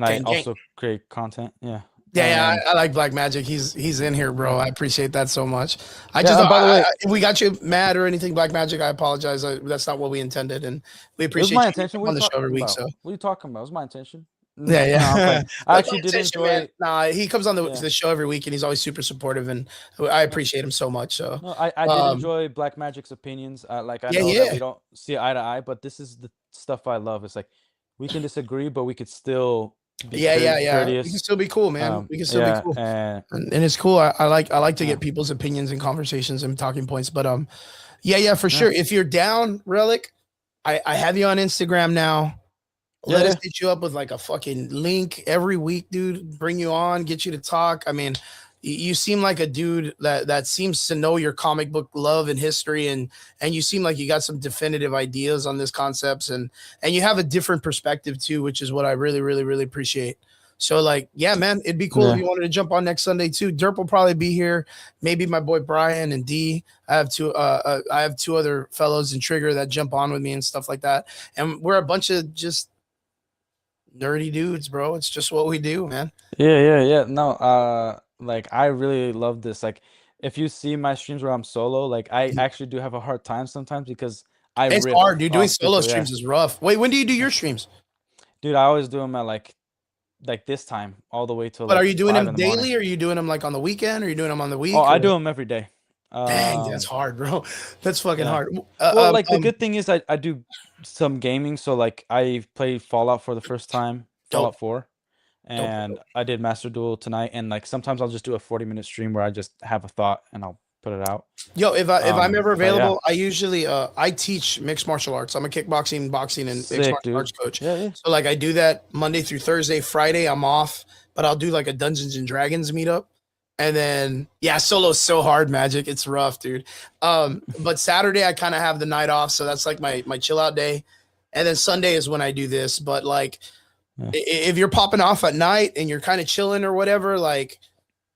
I Gang, gang. also create content. Yeah. Yeah, And I like Black Magic. He's in here, bro. I appreciate that so much. I yeah, just and by the way, if we got you mad or anything, Black Magic, I apologize. That's not what we intended, and we it was appreciate my you intention. What on are the you show every talking week. about? So What are you talking about? It was my intention. yeah, No, yeah. I'm playing. I That's my actually did intention, man. enjoy. Nah, he comes on Yeah. the show every week, and he's always super supportive, and I appreciate him so much. So No, I did um, enjoy Black Magic's opinions. Like I yeah, know that yeah. we don't see eye to eye, but this is the stuff I love. It's like we can disagree, but we could still be Yeah, yeah, yeah. We can courteous. still be cool, man. We can still be Yeah, cool, and and it's cool. I like to yeah, get people's opinions and conversations and talking points. But yeah, yeah, for yeah, sure. If you're down, Relic, I have you on Instagram now. yeah, Let us yeah. hit you up with like a fucking link every week, dude. Bring you on, get you to talk. I mean, you seem like a dude that seems to know your comic book love and history, and you seem like you got some definitive ideas on this concepts, and you have a different perspective too, which is what I really, really, really appreciate. So like, yeah, man, it'd be cool if Yeah. you wanted to jump on next Sunday too. Derp will probably be here. Maybe my boy Brian and D. I have two other fellows in Trigger that jump on with me and stuff like that. And we're a bunch of just nerdy dudes, bro. It's just what we do, man. Yeah. No, like I really love this. Like, if you see my streams where I'm solo, like I actually do have a hard time sometimes because I It's rip hard, dude. Doing off solo people. Yeah, streams is rough. Wait, when do you do your streams? dude, I always do them at like this time all the way till But are like you doing 5 them in the morning. daily? Or are you doing them like on the weekend? Or are you doing them on the week? Oh, I or- do them every day. Dang, that's hard, bro. That's fucking Yeah. hard. Well, like the good thing is I do some gaming. So like I played Fallout for the first time, Dope. Fallout 4, and I did Master Duel tonight. And like sometimes I'll just do a 40-minute stream where I just have a thought and I'll put it out. Yo, if I'm ever but yeah. available, I usually I teach mixed martial arts. I'm a kickboxing, boxing, and mixed Sick, martial dude. arts coach. Yeah. So like I do that Monday through Thursday. Friday I'm off, but I'll do like a Dungeons and Dragons meetup. And then yeah, solo's so hard, Magic. It's rough, dude. But Saturday I kind of have the night off, so that's like my chill out day. And then Sunday is when I do this. But like Yeah. if you're popping off at night and you're kind of chilling or whatever, like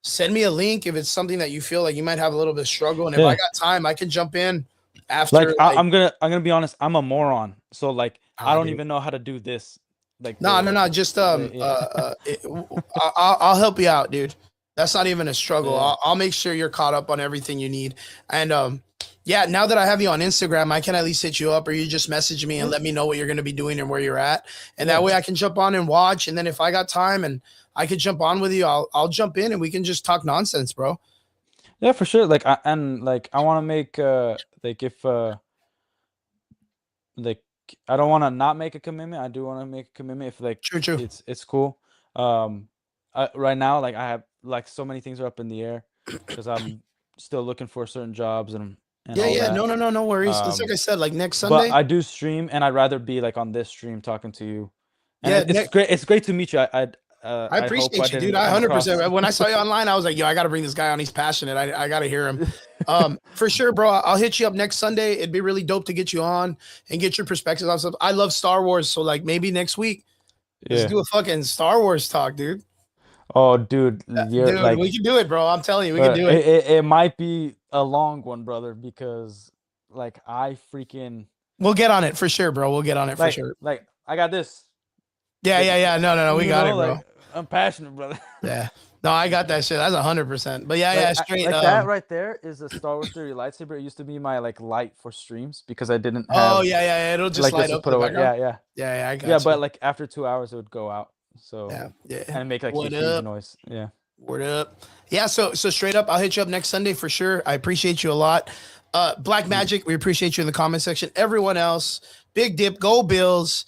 send me a link if it's something that you feel like you might have a little bit of struggle. And if Yeah. I got time, I can jump in after. Like I'm gonna be honest, I'm a moron. So like I don't dude. even know how to do this. Like No. Just yeah. I'll help you out, dude. That's not even a struggle. Yeah. I'll make sure you're caught up on everything you need. And yeah, now that I have you on Instagram, I can at least hit you up, or you just message me and let me know what you're going to be doing and where you're at. And that way I can jump on and watch. And then if I got time and I could jump on with you, I'll jump in and we can just talk nonsense, bro. Yeah, for sure. Like I want to make like if like I don't want to not make a commitment. I do want to make a commitment if like True. it's cool. Right now like I have like so many things are up in the air because I'm still looking for certain jobs and all Yeah. that. No worries. It's like I said, like next Sunday. But I do stream, and I'd rather be like on this stream talking to you. And Yeah, it's great. It's great to meet you. I I appreciate you, dude. didn't I come 100%. across- When I saw you online, I was like, yo, I got to bring this guy on. He's passionate. I got to hear him. For sure, bro. I'll hit you up next Sunday. It'd be really dope to get you on and get your perspectives on stuff. I love Star Wars. So like maybe next week Let's Yeah. do a fucking Star Wars talk, dude. Oh, dude, you're Dude, like, we can do it, bro. I'm telling you, we can do it. it might be a long one, brother, because like I freaking We'll get on it for sure, bro. We'll get on it for like sure. like I got this. Yeah. No, we You got know, it, bro. like, I'm passionate, brother. Yeah. No, I got that shit. That's 100%. But yeah, Like, yeah, straight. like that right there is a Star Wars Theory lightsaber. It used to be my like light for streams because I didn't have Oh yeah. It'll just like light this to up put in the away. background. Yeah. Yeah, I got Yeah, you. but like after 2 hours it would go out. So yeah. and make like What huge up? noise. Yeah. Word up. Yeah, so straight up, I'll hit you up next Sunday for sure. I appreciate you a lot. Black Magic, we appreciate you in the comment section. Everyone else, Big Dip, Go Bills.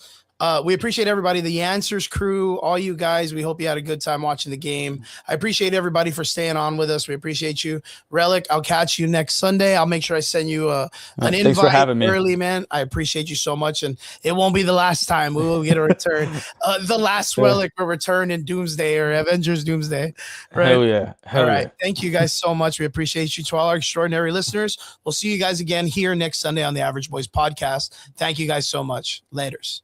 We appreciate everybody, the Answers crew, all you guys. We hope you had a good time watching the game. I appreciate everybody for staying on with us. We appreciate you. Relic, I'll catch you next Sunday. I'll make sure I send you an Thanks for invite having me. early, man. I appreciate you so much. And it won't be the last time. We will get a return. The last Yeah. Relic will return in Doomsday or Avengers Doomsday. Right? Hell yeah. Hell All right. yeah. Thank you guys so much. We appreciate you to all our extraordinary listeners. We'll see you guys again here next Sunday on the Average Boys podcast. Thank you guys so much. Laters.